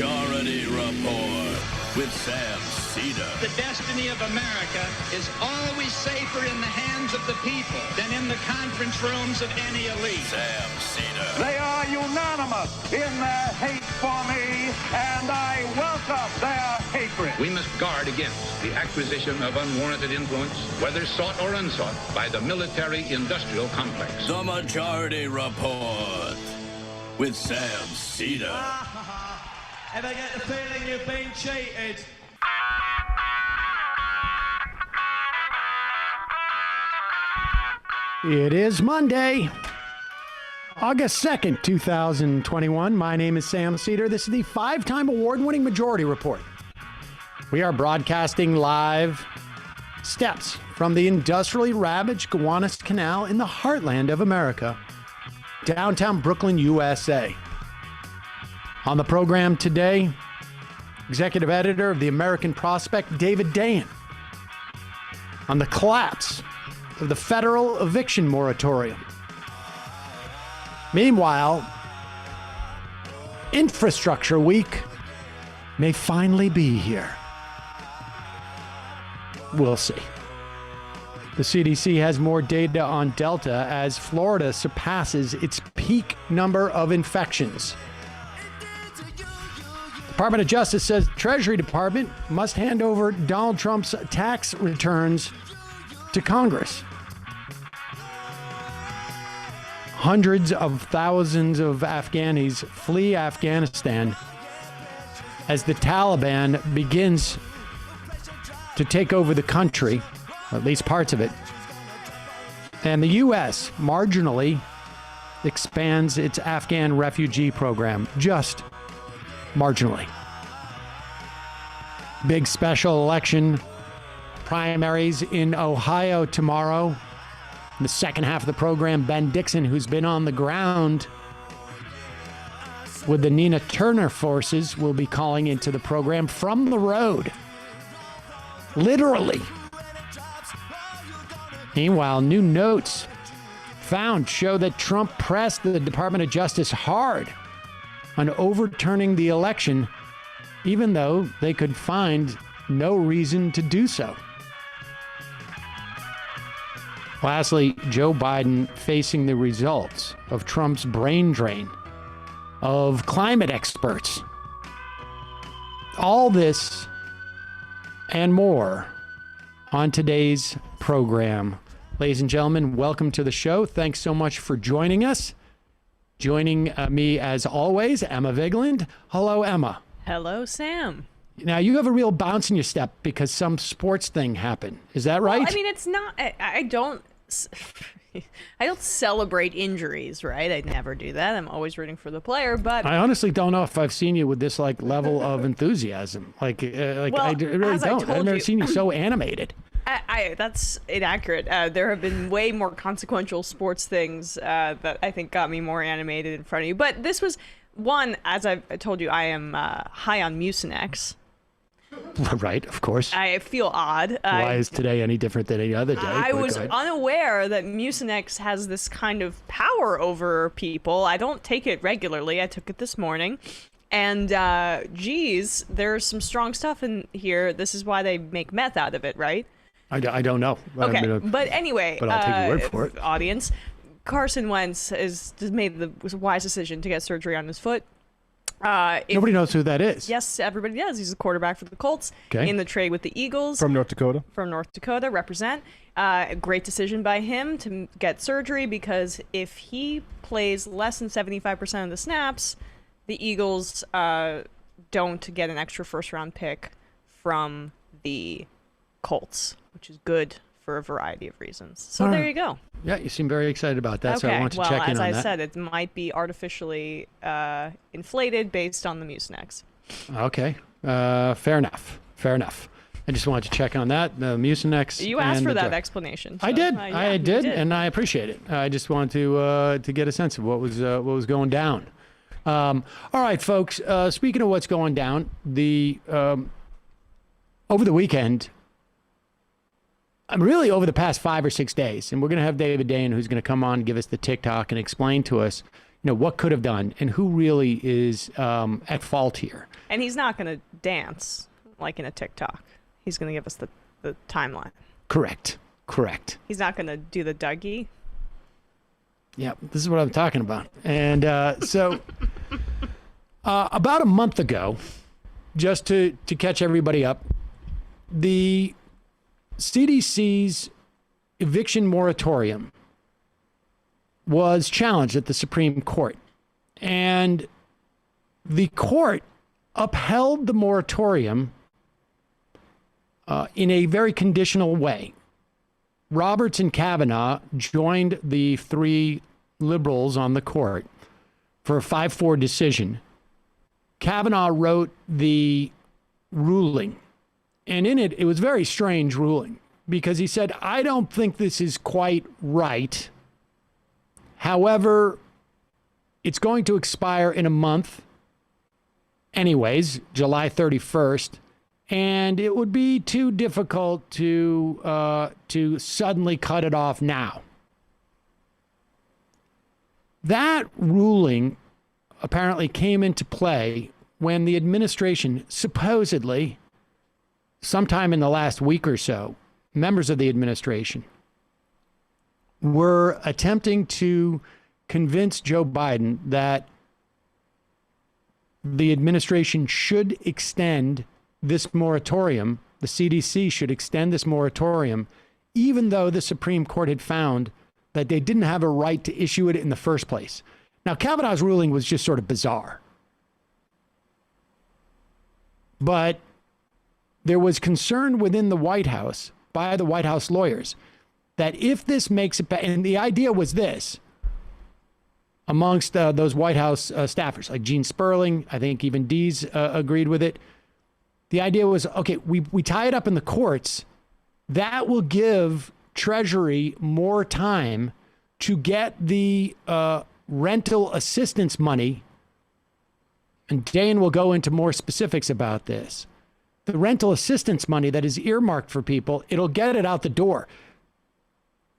Majority Report with Sam Seder. The destiny of America is always safer in the hands of the people than in the conference rooms of any elite. Sam Seder. They are unanimous in their hate for me, and I welcome their hatred. We must guard against the acquisition of unwarranted influence, whether sought or unsought, by the military-industrial complex. The Majority Report with Sam Seder. Ever get the feeling you've been cheated? It is Monday, August 2nd, 2021. My name is Sam Seder. This is the five-time award-winning Majority Report. We are broadcasting live steps from the industrially ravaged Gowanus Canal in the heartland of America, downtown Brooklyn, USA. On the program today, executive editor of the American Prospect, David Dayen, on the collapse of the federal eviction moratorium. Meanwhile, Infrastructure Week may finally be here. We'll see. The CDC has more data on Delta as Florida surpasses its peak number of infections. Department of Justice says Treasury Department must hand over Donald Trump's tax returns to Congress. Hundreds of thousands of Afghanis flee Afghanistan as the Taliban begins to take over the country, or at least parts of it. And the U.S. marginally expands its Afghan refugee program, just marginally. Big special election primaries in Ohio tomorrow. In the second half of the program, Ben Dixon, who's been on the ground with the Nina Turner forces, will be calling into the program from the road. Literally. Meanwhile, new notes found show that Trump pressed the Department of Justice hard on overturning the election, even though they could find no reason to do so. Lastly, Joe Biden facing the results of Trump's brain drain of climate experts. All this and more on today's program. Ladies and gentlemen, welcome to the show. Thanks so much for joining us. Joining me, as always, Emma Vigland. Hello, Emma. Hello, Sam. Now, you have a real bounce in your step because some sports thing happened. Is that right? Well, I mean, it's not... I don't celebrate injuries, right? I never do that. I'm always rooting for the player, but... I honestly don't know if I've seen you with this, level of enthusiasm. I really don't. I've never seen you so animated. That's inaccurate. There have been way more consequential sports things that I think got me more animated in front of you. But this was one, as I told you, I am high on Mucinex. Right, of course. I feel odd. Why is today any different than any other day? I was unaware that Mucinex has this kind of power over people. I don't take it regularly. I took it this morning. And, geez, there's some strong stuff in here. This is why they make meth out of it, right? I don't know. Okay, but anyway, but I'll take your word for it. Audience, Carson Wentz has made the wise decision to get surgery on his foot. Nobody knows who that is. Yes, everybody does. He's a quarterback for the Colts in the trade with the Eagles. From North Dakota. From North Dakota, represent. A great decision by him to get surgery because if he plays less than 75% of the snaps, the Eagles don't get an extra first-round pick from the Colts, which is good for a variety of reasons. So there you go. Yeah, you seem very excited about that, so I want to check in on that. Well, as I said, it might be artificially inflated based on the Mucinex. Okay, fair enough. I just wanted to check on that, the Mucinex. You asked for that explanation. So, I did, and I appreciate it. I just wanted to get a sense of what was going down. All right, folks, speaking of what's going down, over the weekend, really over the past 5 or 6 days, and we're going to have David Dayen, who's going to come on and give us the TikTok and explain to us, what could have done and who really is at fault here. And he's not going to dance like in a TikTok. He's going to give us the timeline. Correct. He's not going to do the Dougie. Yeah, this is what I'm talking about. And so about a month ago, just to catch everybody up, the CDC's eviction moratorium was challenged at the Supreme Court. And the court upheld the moratorium in a very conditional way. Roberts and Kavanaugh joined the three liberals on the court for a 5-4 decision. Kavanaugh wrote the ruling, and in it, it was a very strange ruling because he said, I don't think this is quite right. However, it's going to expire in a month anyways, July 31st. And it would be too difficult to suddenly cut it off now. That ruling apparently came into play when the administration, supposedly, sometime in the last week or so, members of the administration were attempting to convince Joe Biden that the administration should extend this moratorium, the CDC should extend this moratorium, even though the Supreme Court had found that they didn't have a right to issue it in the first place. Now, Kavanaugh's ruling was just sort of bizarre. But there was concern within the White House by the White House lawyers that if this makes it back, and the idea was this, amongst those White House staffers, like Gene Sperling, I think even Dees agreed with it. The idea was, okay, we tie it up in the courts. That will give Treasury more time to get the rental assistance money. And Dayen will go into more specifics about this. The rental assistance money that is earmarked for people, it'll get it out the door.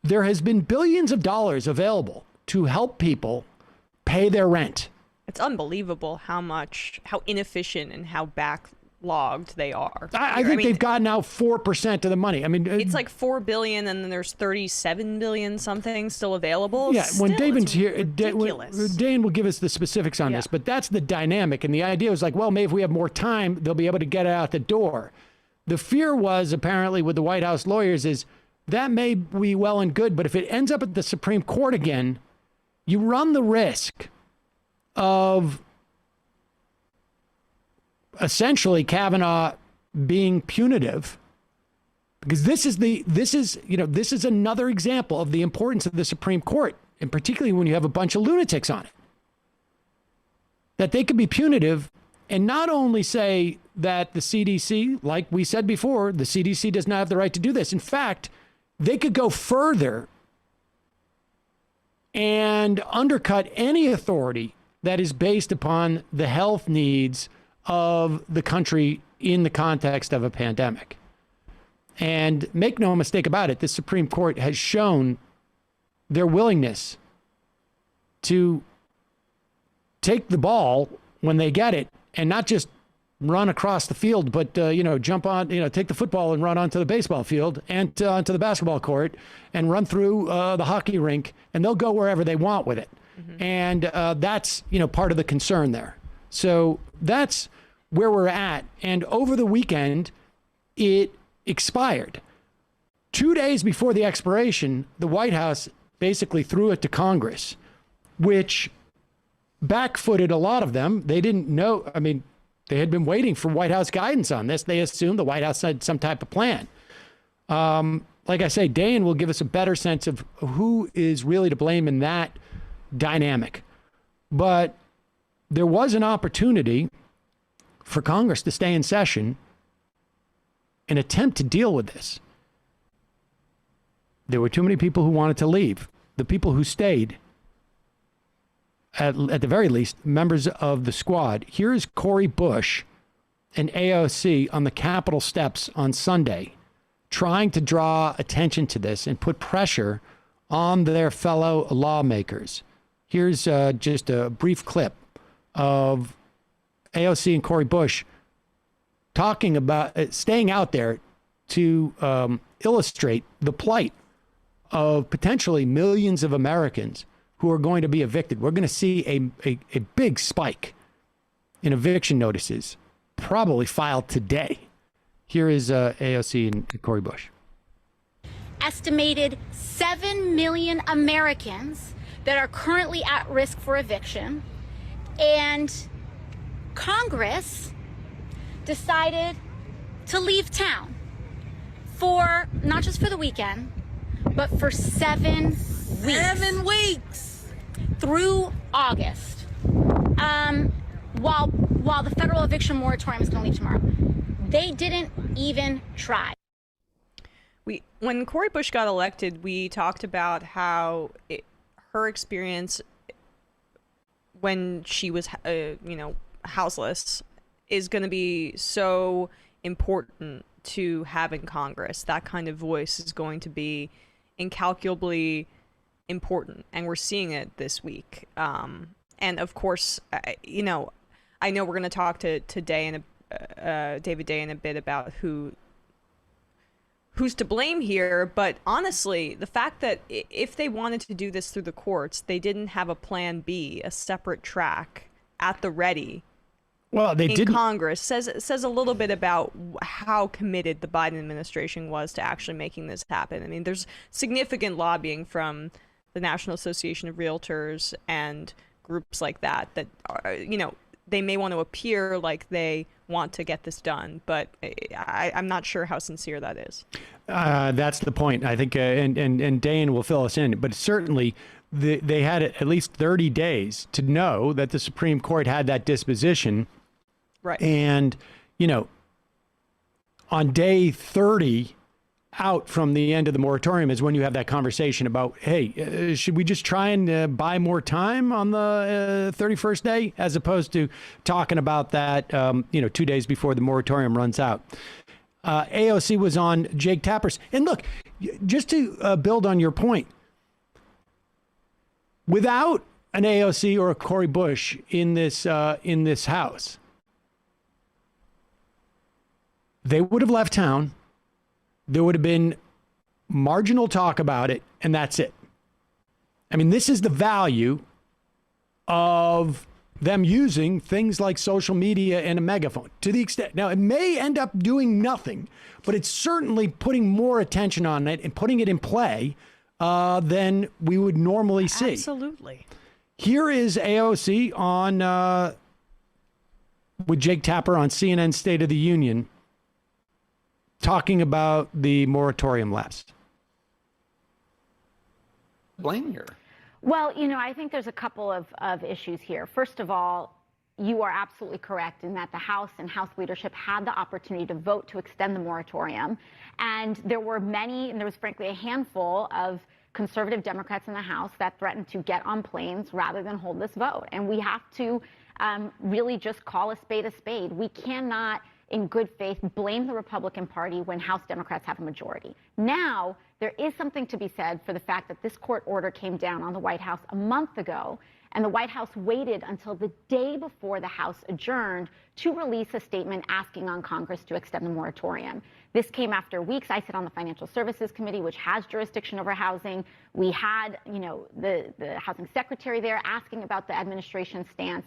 There has been billions of dollars available to help people pay their rent. It's unbelievable how inefficient and how backlogged they are. I think they've gotten out 4% of the money. I mean, it's like $4 billion, and then there's $37 billion something still available. Yeah, when David's here, ridiculous. Dayen will give us the specifics on this, but that's the dynamic. And the idea was like, well, maybe if we have more time, they'll be able to get it out the door. The fear was apparently with the White House lawyers is that may be well and good, but if it ends up at the Supreme Court again, you run the risk of essentially Kavanaugh being punitive, because this is another example of the importance of the Supreme Court, and particularly when you have a bunch of lunatics on it, that they could be punitive and not only say that the CDC, like we said before, the CDC does not have the right to do this. In fact, they could go further and undercut any authority that is based upon the health needs of the country in the context of a pandemic. And make no mistake about it, the Supreme Court has shown their willingness to take the ball when they get it and not just run across the field, but, jump on, take the football and run onto the baseball field and onto the basketball court and run through the hockey rink, and they'll go wherever they want with it. Mm-hmm. And that's, part of the concern there. So that's where we're at. And over the weekend, it expired. 2 days before the expiration, the White House basically threw it to Congress, which backfooted a lot of them. They didn't know. I mean, they had been waiting for White House guidance on this. They assumed the White House had some type of plan. Like I say, Dayen will give us a better sense of who is really to blame in that dynamic. But there was an opportunity for Congress to stay in session and attempt to deal with this. There were too many people who wanted to leave. The people who stayed, at the very least, members of the squad. Here's Cori Bush and AOC on the Capitol steps on Sunday, trying to draw attention to this and put pressure on their fellow lawmakers. Here's just a brief clip of AOC and Cori Bush talking about staying out there to illustrate the plight of potentially millions of Americans who are going to be evicted. We're going to see a big spike in eviction notices, probably filed today. Here is AOC and Cori Bush. Estimated 7 million Americans that are currently at risk for eviction, and Congress decided to leave town for not just for the weekend, but for 7 weeks. 7 weeks through August. While the federal eviction moratorium is going to leave tomorrow, they didn't even try. When Cori Bush got elected, we talked about how her experience when she was, houseless is going to be so important to have in Congress. That kind of voice is going to be incalculably important, and we're seeing it this week. And of course, I know we're going to talk to David Dayen a bit about who's to blame here, but honestly, the fact that if they wanted to do this through the courts, they didn't have a plan B, a separate track at the ready. Well, they didn't. Congress says a little bit about how committed the Biden administration was to actually making this happen. I mean, there's significant lobbying from the National Association of Realtors and groups like that are, they may want to appear like they want to get this done, but I'm not sure how sincere that is. That's the point. I think, and Dayen will fill us in, but certainly they had at least 30 days to know that the Supreme Court had that disposition. Right. And, on day 30 out from the end of the moratorium is when you have that conversation about, hey, should we just try and buy more time on the 31st day, as opposed to talking about that, 2 days before the moratorium runs out. AOC was on Jake Tapper's. And look, just to build on your point, without an AOC or a Cori Bush in this House, they would have left town. There would have been marginal talk about it, and that's it. I mean, this is the value of them using things like social media and a megaphone to the extent. Now, it may end up doing nothing, but it's certainly putting more attention on it and putting it in play than we would normally see. Absolutely. Here is AOC on with Jake Tapper on CNN State of the Union, talking about the moratorium lapse. Blame here. Well, I think there's a couple of issues here. First of all, you are absolutely correct in that the House and House leadership had the opportunity to vote to extend the moratorium. And there were many, and there was frankly a handful of conservative Democrats in the House that threatened to get on planes rather than hold this vote. And we have to really just call a spade a spade. We cannot, in good faith, blame the Republican Party when House Democrats have a majority. Now, there is something to be said for the fact that this court order came down on the White House a month ago, and the White House waited until the day before the House adjourned to release a statement asking on Congress to extend the moratorium. This came after weeks. I sit on the Financial Services Committee, which has jurisdiction over housing. We had, the housing secretary there asking about the administration's stance.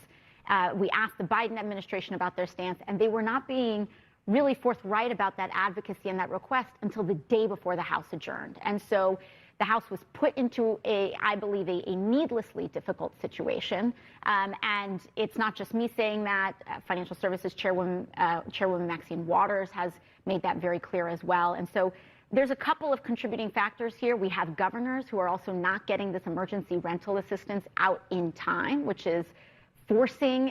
We asked the Biden administration about their stance, and they were not being really forthright about that advocacy and that request until the day before the House adjourned. And so the House was put into I believe, a needlessly difficult situation. And it's not just me saying that. Financial Services Chairwoman Maxine Waters has made that very clear as well. And so there's a couple of contributing factors here. We have governors who are also not getting this emergency rental assistance out in time, which is forcing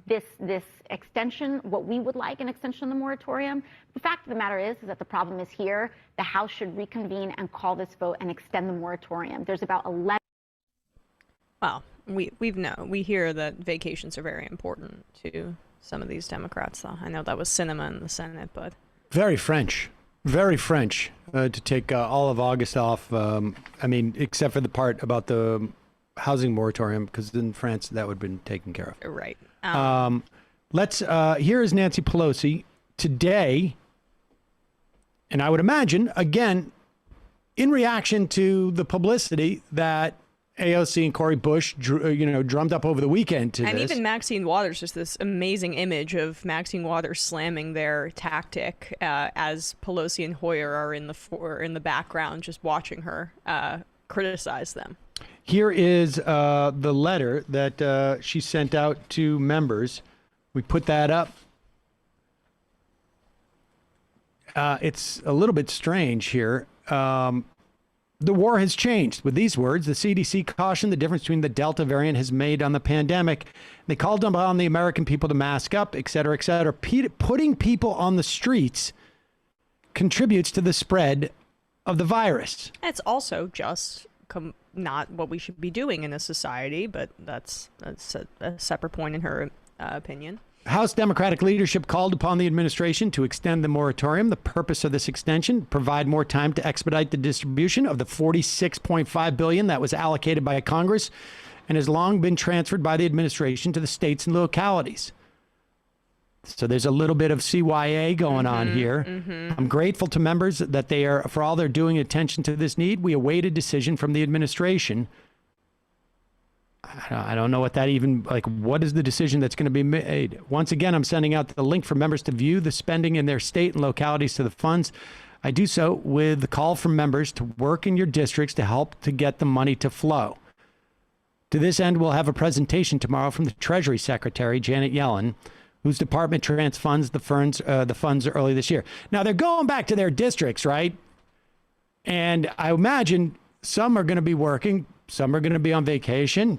this extension, what we would like an extension of the moratorium. The fact of the matter is that the problem is here. The House should reconvene and call this vote and extend the moratorium. There's about 11. Well, we hear that vacations are very important to some of these Democrats, though. I know that was cinema in the Senate, but very French to take all of August off. Except for the part about the housing moratorium, because in France that would have been taken care of. Right. Here is Nancy Pelosi today, and I would imagine, again, in reaction to the publicity that AOC and Cori Bush, drummed up over the weekend to and this. Even Maxine Waters, just this amazing image of Maxine Waters slamming their tactic as Pelosi and Hoyer are in the background, just watching her criticize them. Here is the letter that she sent out to members. We put that up. It's a little bit strange here. The war has changed. With these words, the CDC cautioned the difference between the Delta variant has made on the pandemic. They called upon the American people to mask up, et cetera, et cetera. Putting people on the streets contributes to the spread of the virus. It's also just not what we should be doing in a society, but that's a separate point in her opinion. House Democratic leadership called upon the administration to extend the moratorium. The purpose of this extension, provide more time to expedite the distribution of the $46.5 billion that was allocated by Congress and has long been transferred by the administration to the states and localities. So there's a little bit of CYA going on here. I'm grateful to members that they are, for all they're doing attention to this need. We await a decision from the administration. I don't know what that even, what is the decision that's going to be made? Once again, I'm sending out the link for members to view the spending in their state and localities to the funds. I do so with the call from members to work in your districts to help to get the money to flow. To this end, we'll have a presentation tomorrow from the Treasury Secretary, Janet Yellen, whose department funds the funds early this year. Now, they're going back to their districts, right? And I imagine some are going to be working, some are going to be on vacation.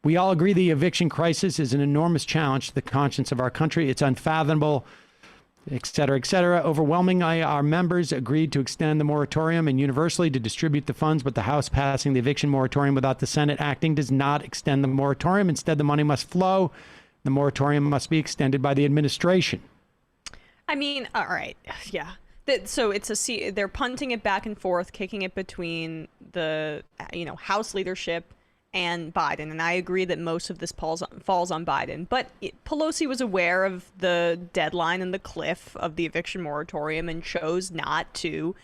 We all agree the eviction crisis is an enormous challenge to the conscience of our country. It's unfathomable, et cetera, et cetera. Overwhelmingly, our members agreed to extend the moratorium and universally to distribute the funds, but the House passing the eviction moratorium without the Senate acting does not extend the moratorium. Instead, the money must flow. The moratorium must be extended by the administration. I mean, all right, yeah. So they're punting it back and forth, kicking it between the House leadership and Biden, and I agree that most of this falls on Biden. But Pelosi was aware of the deadline and the cliff of the eviction moratorium and chose not to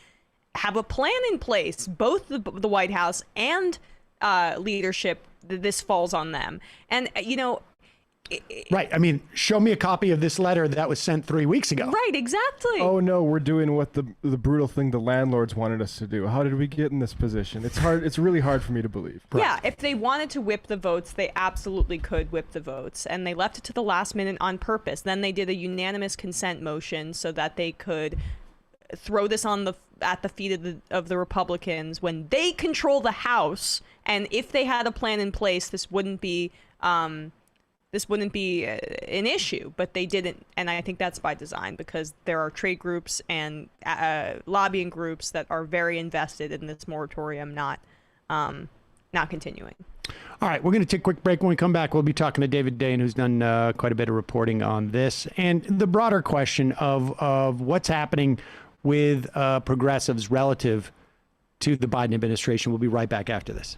have a plan in place. Both the White House and leadership, this falls on them. And right. I mean, show me a copy of this letter that was sent 3 weeks ago. Right, exactly. Oh, no, we're doing what the brutal thing the landlords wanted us to do. How did we get in this position? It's hard. It's really hard for me to believe. Right. Yeah, if they wanted to whip the votes, they absolutely could whip the votes. And they left it to the last minute on purpose. Then they did a unanimous consent motion so that they could throw this at the feet of the Republicans when they control the House. And if they had a plan in place, this wouldn't be an issue, but they didn't. And I think that's by design, because there are trade groups and lobbying groups that are very invested in this moratorium not continuing. All right, we're going to take a quick break. When we come back, we'll be talking to David Dayen, who's done quite a bit of reporting on this and the broader question of what's happening with progressives relative to the Biden administration. We'll be right back after this.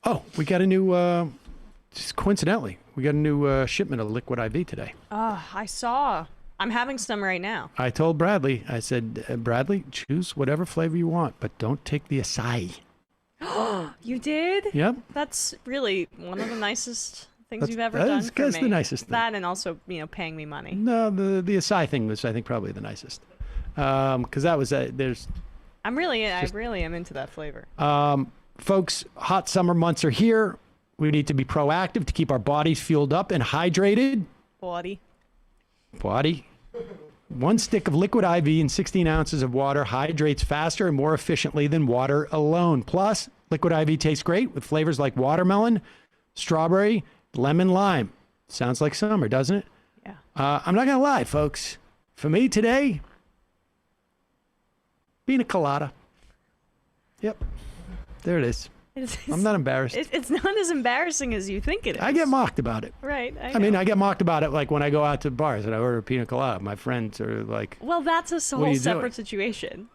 Oh, we got a new, just coincidentally, we got a new shipment of liquid IV today. I saw. I'm having some right now. I told Bradley, I said, Bradley, choose whatever flavor you want, but don't take the acai. You did? Yep. That's really one of the nicest things you've ever done for me. That's the nicest thing. That and also, paying me money. No, the acai thing was, I think, probably the nicest. Because that was, there's... I really am into that flavor. Folks, hot summer months are here. We need to be proactive to keep our bodies fueled up and hydrated. Body. One stick of liquid IV and 16 ounces of water hydrates faster and more efficiently than water alone. Plus, liquid IV tastes great with flavors like watermelon, strawberry, lemon, lime. Sounds like summer, doesn't it? Yeah. I'm not going to lie, folks. For me today, pina colada. Yep. There it is. I'm not embarrassed. It's not as embarrassing as you think it is. I get mocked about it. Right. I mean, I get mocked about it like when I go out to bars and I order a pina colada. My friends are like, well, that's a "What are whole you separate doing?" situation.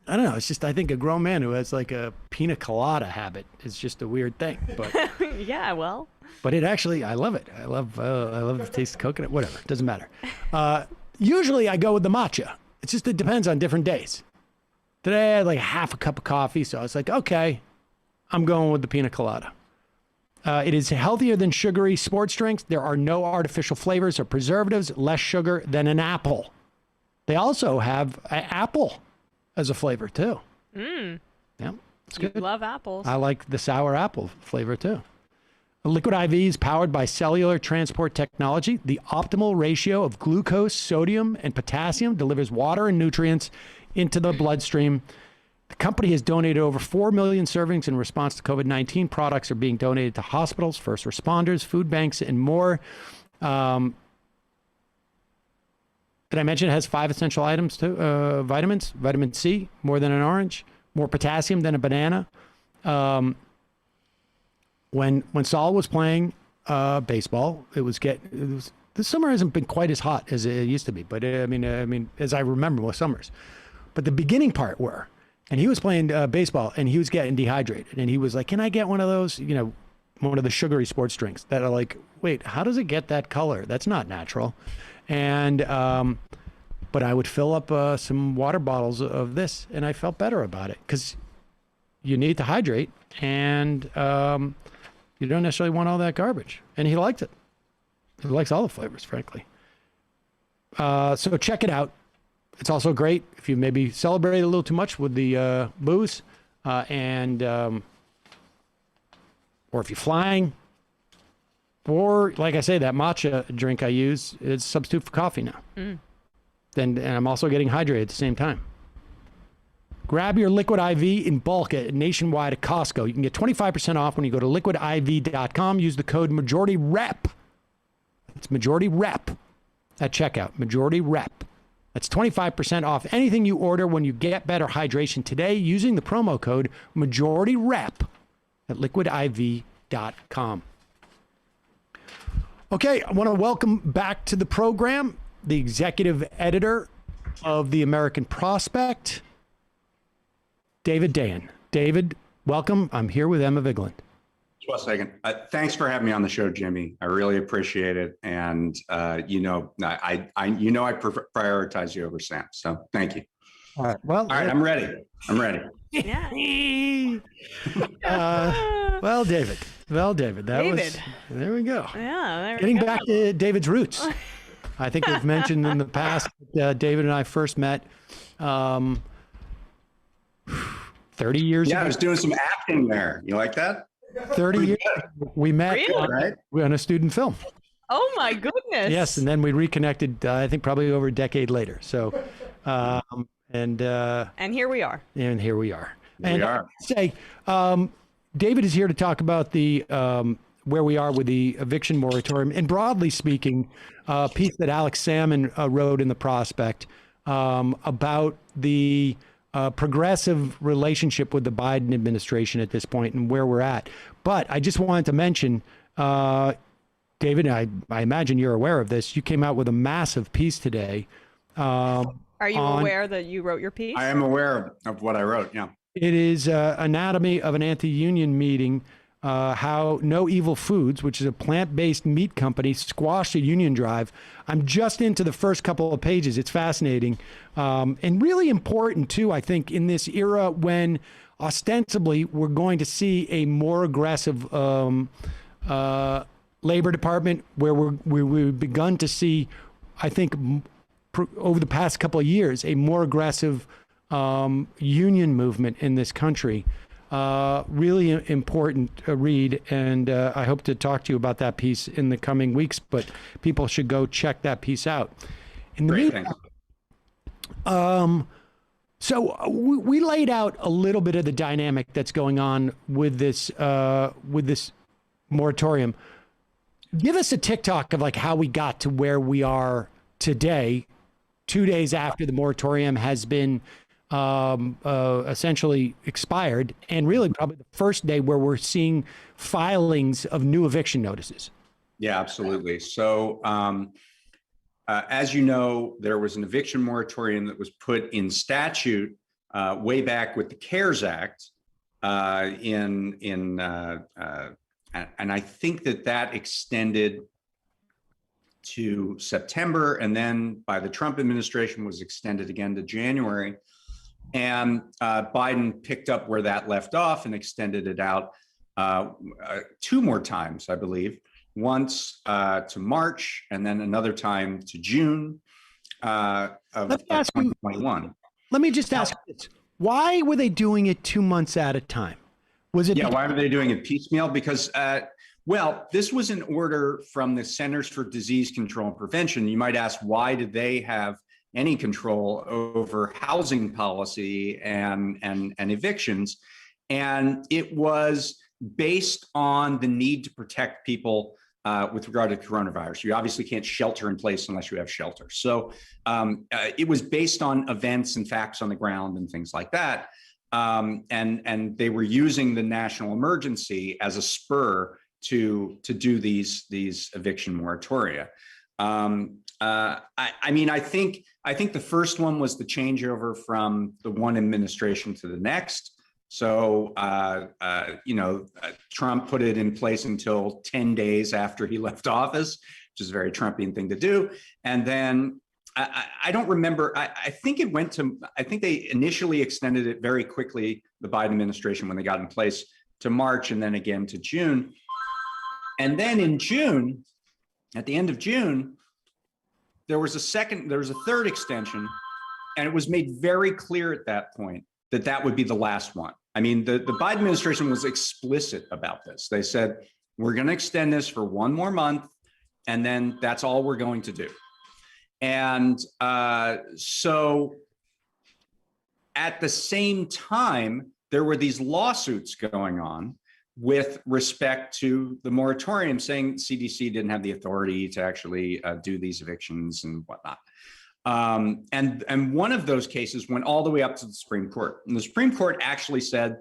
I don't know. It's just I think a grown man who has like a pina colada habit is just a weird thing. But yeah, well. But it actually, I love it. I love the taste of coconut. Whatever, doesn't matter. Usually I go with the matcha. It depends on different days. Today I had like half a cup of coffee, so I was like, okay, I'm going with the pina colada. It is healthier than sugary sports drinks. There are no artificial flavors or preservatives, less sugar than an apple. They also have apple as a flavor too. Yeah, it's good. You love apples. I like the sour apple flavor too. Liquid IV is powered by cellular transport technology. The optimal ratio of glucose, sodium, and potassium delivers water and nutrients into the bloodstream. The company has donated over 4 million servings in response to COVID-19. Products are being donated to hospitals, first responders, food banks, and more. Did I mention it has 5 essential items too? Vitamins, vitamin C, more than an orange, more potassium than a banana. When Saul was playing baseball, this summer hasn't been quite as hot as it used to be. But I mean, as I remember most summers, but the beginning part were, and he was playing baseball and he was getting dehydrated, and he was like, "Can I get one of those? One of the sugary sports drinks that are like, wait, how does it get that color? That's not natural." And but I would fill up some water bottles of this, and I felt better about it because you need to hydrate, and you don't necessarily want all that garbage. And he liked it. He likes all the flavors, frankly. So check it out. It's also great if you maybe celebrate a little too much with the booze, or if you're flying, or like I say, that matcha drink I use is a substitute for coffee now. And I'm also getting hydrated at the same time. Grab your Liquid IV in bulk nationwide at Costco. You can get 25% off when you go to liquidiv.com. Use the code MajorityRep. It's MajorityRep at checkout. MajorityRep. That's 25% off anything you order when you get better hydration today using the promo code MajorityRep at liquidiv.com. Okay, I want to welcome back to the program the executive editor of the American Prospect, David Dayen. David, welcome. I'm here with Emma Vigeland. Just a second. Thanks for having me on the show, Jimmy. I really appreciate it. And I prioritize you over Sam. So thank you. All right. Well, all right. I'm ready. Yeah. Well, David, there we go. Yeah. Getting back to David's roots. I think we've mentioned in the past that David and I first met 30 years ago. Yeah, I was doing some acting there. You like that? 30 years. We met on a student film. Oh my goodness. Yes, and then we reconnected. I think probably over a decade later. So, and here we are. And here we are. We are. Say, David is here to talk about the where we are with the eviction moratorium, and broadly speaking, a piece that Alex Salmon wrote in the Prospect about the progressive relationship with the Biden administration at this point and where we're at. But I just wanted to mention, David, I imagine you're aware of this. You came out with a massive piece today. Are you aware that you wrote your piece? I am aware of what I wrote, yeah. It is Anatomy of an Anti-Union Meeting, how No Evil Foods, which is a plant-based meat company, squashed a union drive. I'm just into the first couple of pages. It's fascinating and really important, too, I think, in this era when ostensibly we're going to see a more aggressive Labor Department, where we've begun to see, I think, over the past couple of years, a more aggressive union movement in this country. Really important read, and I hope to talk to you about that piece in the coming weeks, but people should go check that piece out. In the meantime, so we laid out a little bit of the dynamic that's going on with this moratorium. Give us a TikTok of like how we got to where we are today, 2 days after the moratorium has been essentially expired, and really probably the first day where we're seeing filings of new eviction notices. Yeah, absolutely. So as you know, there was an eviction moratorium that was put in statute way back with the CARES Act and I think that extended to September, and then by the Trump administration was extended again to January. And Biden picked up where that left off and extended it out 2 more times, I believe. Once to March, and then another time to June of 2021. Let me just ask this. Why were they doing it 2 months at a time? Was it? Yeah, why were they doing it piecemeal? Because, well, this was an order from the Centers for Disease Control and Prevention. You might ask, why did they have any control over housing policy and evictions? And it was based on the need to protect people with regard to coronavirus. You obviously can't shelter in place unless you have shelter. So it was based on events and facts on the ground and things like that. And they were using the national emergency as a spur to do these eviction moratoria. I mean, I think the first one was the changeover from the one administration to the next. So, Trump put it in place until 10 days after he left office, which is a very Trumpian thing to do. And then I don't remember, I think they initially extended it very quickly, the Biden administration, when they got in place, to March and then again to June. And then in June, at the end of June, there was a third extension, and it was made very clear at that point that would be the last one. I mean, the Biden administration was explicit about this. They said, we're going to extend this for 1 more month, and then that's all we're going to do. And so at the same time, there were these lawsuits going on with respect to the moratorium, saying CDC didn't have the authority to actually do these evictions and whatnot. And one of those cases went all the way up to the Supreme Court. And the Supreme Court actually said,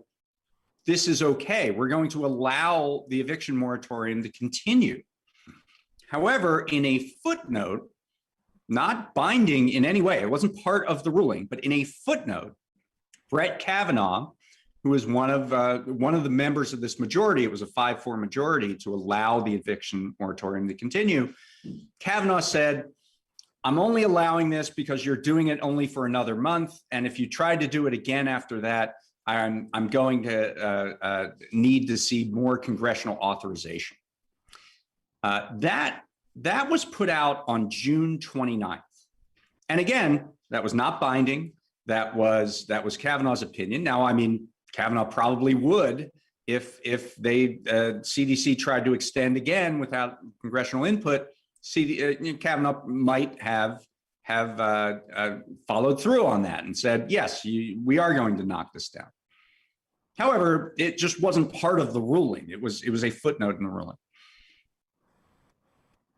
this is okay. We're going to allow the eviction moratorium to continue. However, in a footnote, not binding in any way, it wasn't part of the ruling, but in a footnote, Brett Kavanaugh, who was one of the members of this majority, it was a 5-4 majority to allow the eviction moratorium to continue. Kavanaugh said, I'm only allowing this because you're doing it only for another month. And if you tried to do it again after that, I'm going to need to see more congressional authorization. That was put out on June 29th. And again, that was not binding. That was Kavanaugh's opinion. Now, I mean, Kavanaugh probably would if they CDC tried to extend again without congressional input. Kavanaugh might have followed through on that and said, yes, we are going to knock this down. However, it just wasn't part of the ruling. It was a footnote in the ruling.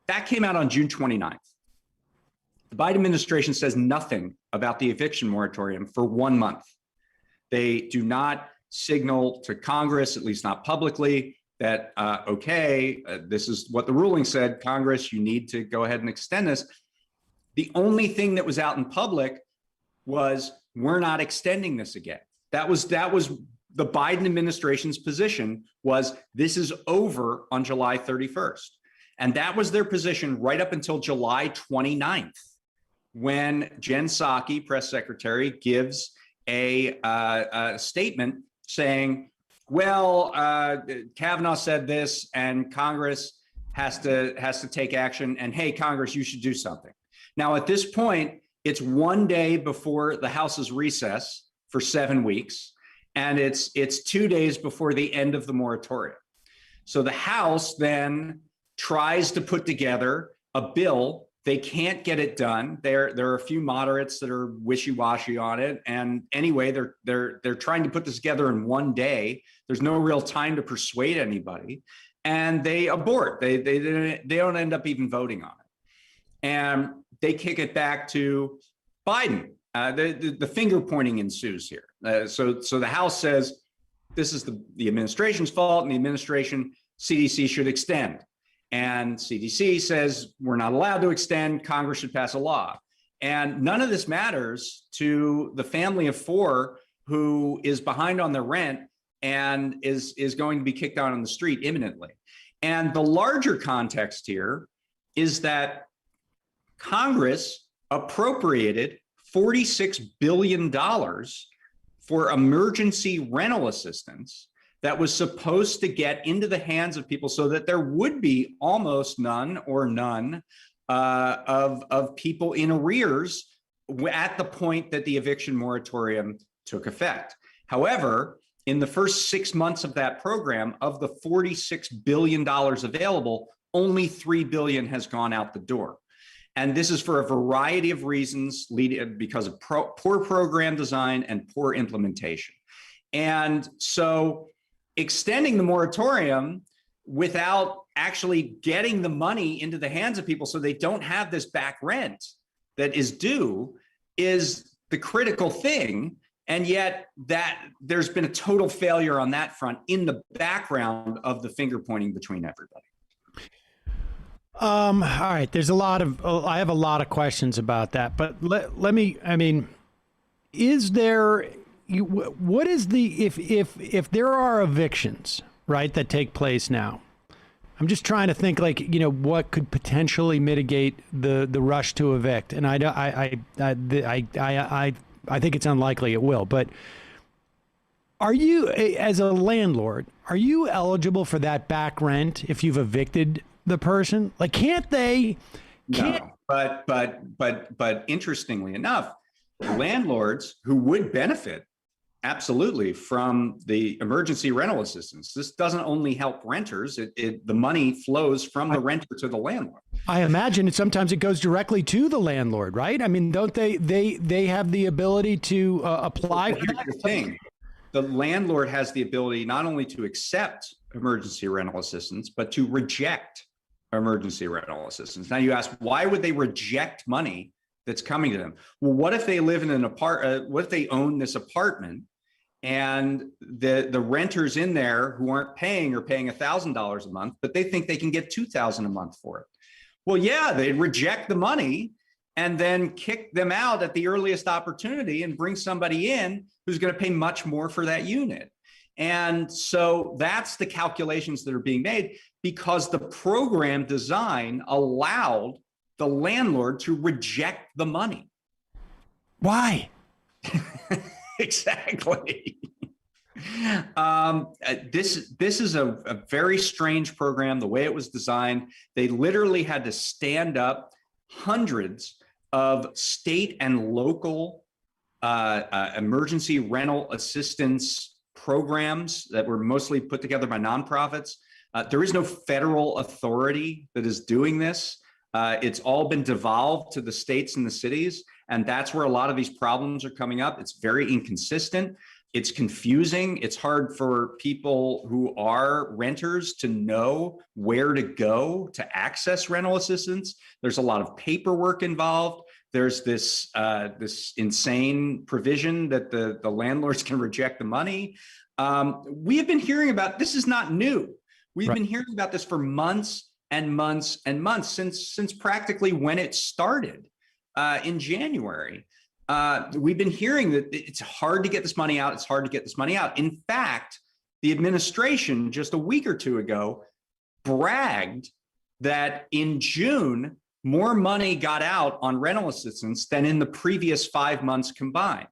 That came out on June 29th. The Biden administration says nothing about the eviction moratorium for 1 month. They do not signal to Congress, at least not publicly, that, this is what the ruling said, Congress, you need to go ahead and extend this. The only thing that was out in public was, we're not extending this again. That was the Biden administration's position, was this is over on July 31st. And that was their position right up until July 29th, when Jen Psaki, press secretary, gives a statement saying, well, Kavanaugh said this and Congress has to take action, and hey, Congress, you should do something. Now, at this point, it's 1 day before the House's recess for 7 weeks, and it's 2 days before the end of the moratorium. So the House then tries to put together a bill. They can't get it done. There are a few moderates that are wishy-washy on it. And anyway, they're trying to put this together in 1 day. There's no real time to persuade anybody, and they abort. They don't end up even voting on it, and they kick it back to Biden. the finger pointing ensues here. So the House says this is the administration's fault, and the administration, CDC should extend. And CDC says we're not allowed to extend, Congress should pass a law. And none of this matters to the family of four who is behind on their rent and is going to be kicked out on the street imminently. And the larger context here is that Congress appropriated $46 billion for emergency rental assistance that was supposed to get into the hands of people so that there would be almost none or none of people in arrears at the point that the eviction moratorium took effect. However, in the first 6 months of that program, of the $46 billion available, only $3 billion has gone out the door. And this is for a variety of reasons, because of poor program design and poor implementation. And so extending the moratorium without actually getting the money into the hands of people so they don't have this back rent that is due is the critical thing. And yet that there's been a total failure on that front in the background of the finger pointing between everybody. All right. There's I have a lot of questions about that, but let me, is there, what is if there are evictions, right, that take place now? I'm just trying to think what could potentially mitigate the rush to evict. And I think it's unlikely it will, but are you, as a landlord, are you eligible for that back rent if you've evicted the person? Can't they? No, but interestingly enough, landlords who would benefit absolutely from the emergency rental assistance. This doesn't only help renters; the money flows from the renter to the landlord. I imagine sometimes it goes directly to the landlord, right? Don't they have the ability to apply for that? Here's the thing. The landlord has the ability not only to accept emergency rental assistance, but to reject emergency rental assistance. Now you ask, why would they reject money that's coming to them? Well, what if they live in an apartment? What if they own this apartment and the renters in there who aren't paying are paying $1,000 a month, but they think they can get $2,000 a month for it? Well, yeah, they'd reject the money and then kick them out at the earliest opportunity and bring somebody in who's going to pay much more for that unit. And so that's the calculations that are being made, because the program design allowed the landlord to reject the money. Why? Exactly. This is a very strange program. The way it was designed, they literally had to stand up hundreds of state and local emergency rental assistance programs that were mostly put together by nonprofits. There is no federal authority that is doing this. It's all been devolved to the states and the cities, and that's where a lot of these problems are coming up. It's very inconsistent. It's confusing. It's hard for people who are renters to know where to go to access rental assistance. There's a lot of paperwork involved. There's this insane provision that the landlords can reject the money. We have been hearing about, this is not new. We've been hearing about this for months and months and months, since practically when it started in January. We've been hearing that it's hard to get this money out. It's hard to get this money out. In fact, the administration just a week or two ago bragged that in June, more money got out on rental assistance than in the previous 5 months combined,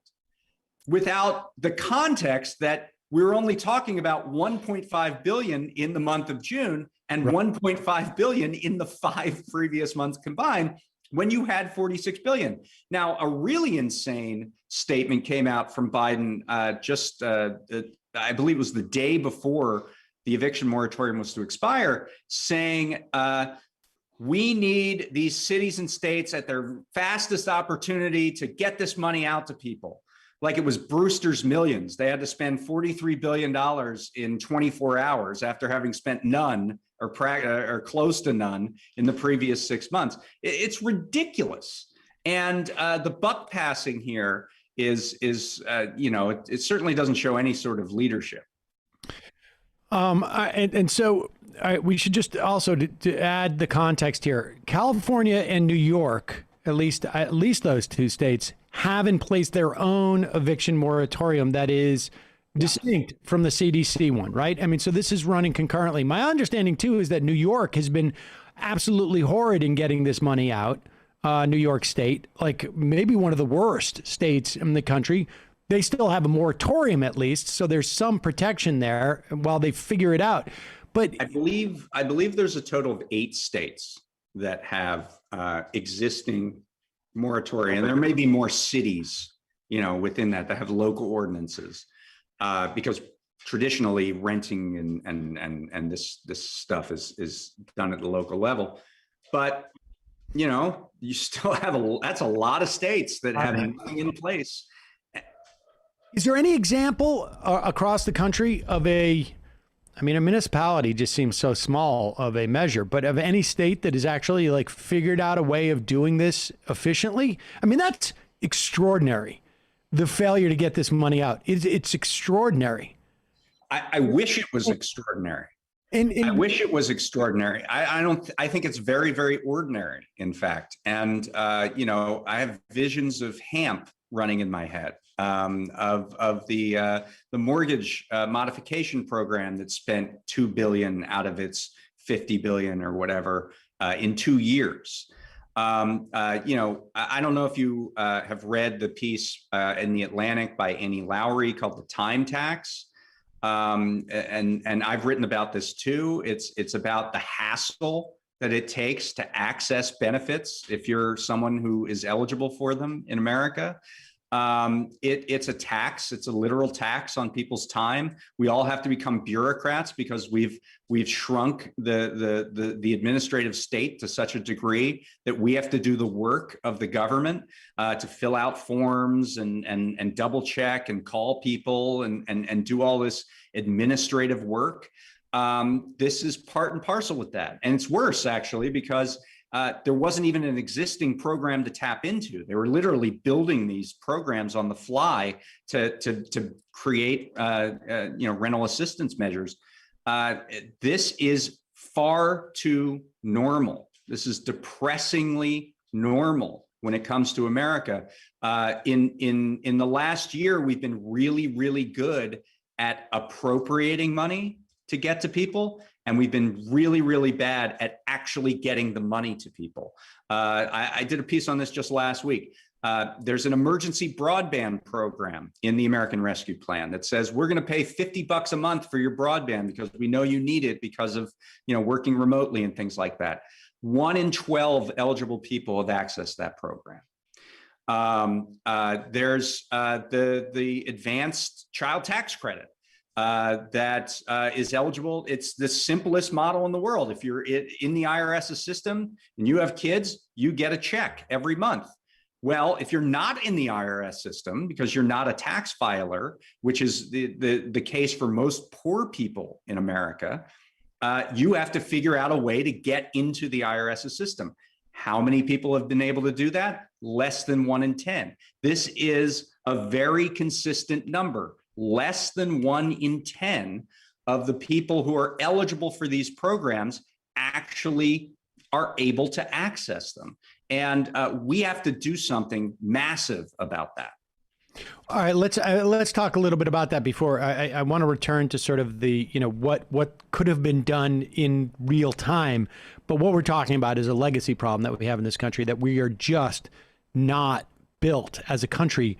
without the context that we're only talking about 1.5 billion in the month of June and 1.5 billion in the 5 previous months combined, when you had 46 billion. Now, a really insane statement came out from Biden I believe it was the day before the eviction moratorium was to expire, saying, we need these cities and states at their fastest opportunity to get this money out to people. Like it was Brewster's Millions. They had to spend $43 billion in 24 hours after having spent none or close to none in the previous 6 months. It's ridiculous. And the buck passing here is it certainly doesn't show any sort of leadership. So we should just also to add the context here. California and New York, at least those two states, have in place their own eviction moratorium that is distinct from the CDC one, right? I mean, so this is running concurrently. My understanding too is that New York has been absolutely horrid in getting this money out. New York State, like maybe one of the worst states in the country. They still have a moratorium at least, so there's some protection there while they figure it out. But I believe there's a total of 8 states that have existing moratorium. And there may be more cities, within that have local ordinances, because traditionally renting and this stuff is done at the local level. But you still have that's a lot of states that have nothing in place. Is there any example across the country of a municipality just seems so small of a measure, but of any state that has actually like figured out a way of doing this efficiently? I mean, that's extraordinary. The failure to get this money out, it's extraordinary. I wish it was extraordinary. I wish it was extraordinary. I think it's very, very ordinary, in fact. And, I have visions of HAMP running in my head, of the mortgage modification program that spent $2 billion out of its $50 billion or whatever in 2 years. I don't know if you have read the piece in The Atlantic by Annie Lowry called The Time Tax. And I've written about this too. It's about the hassle that it takes to access benefits if you're someone who is eligible for them in America. It's a tax. It's a literal tax on people's time. We all have to become bureaucrats because we've shrunk the administrative state to such a degree that we have to do the work of the government to fill out forms and double check and call people and do all this administrative work. This is part and parcel with that. And it's worse, actually, because there wasn't even an existing program to tap into. They were literally building these programs on the fly to create rental assistance measures. This is far too normal. This is depressingly normal when it comes to America. In the last year, we've been really, really good at appropriating money to get to people. And we've been really, really bad at actually getting the money to people. I did a piece on this just last week. There's an emergency broadband program in the American Rescue Plan that says we're going to pay $50 a month for your broadband because we know you need it because of working remotely and things like that. 1 in 12 eligible people have accessed that program. There's the advanced child tax credit. That is eligible. It's the simplest model in the world. If you're in the IRS's system and you have kids, you get a check every month. Well, if you're not in the IRS system because you're not a tax filer, which is the case for most poor people in America, you have to figure out a way to get into the IRS's system. How many people have been able to do that? Less than 1 in 10. This is a very consistent number. Less than 1 in 10 of the people who are eligible for these programs actually are able to access them. And we have to do something massive about that. All right, let's talk a little bit about that before I want to return to sort of the, what could have been done in real time. But what we're talking about is a legacy problem that we have in this country, that we are just not built as a country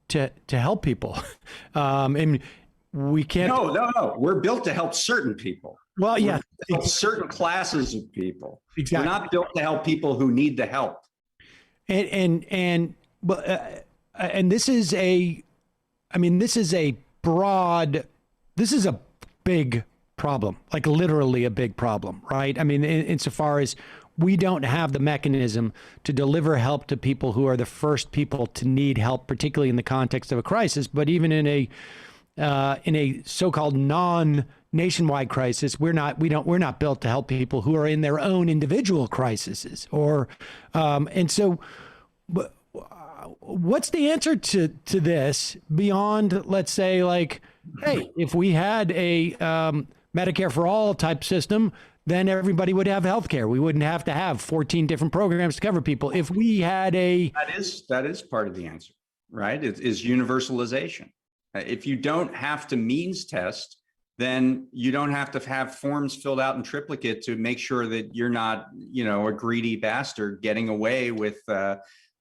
to help people. And we can't. No. We're built to help certain people. Well, yeah. Help certain classes of people. Exactly. We're not built to help people who need the help. And this is a big problem, like literally a big problem, right? I mean, insofar as we don't have the mechanism to deliver help to people who are the first people to need help, particularly in the context of a crisis, but even in a so-called non-nationwide crisis, we're not built to help people who are in their own individual crises. And so what's the answer to this beyond, let's say, like, hey, if we had a Medicare for all type system, then everybody would have health care. We wouldn't have to have 14 different programs to cover people. If we had a... That is part of the answer, right? It is universalization. If you don't have to means test, then you don't have to have forms filled out in triplicate to make sure that you're not, a greedy bastard getting away with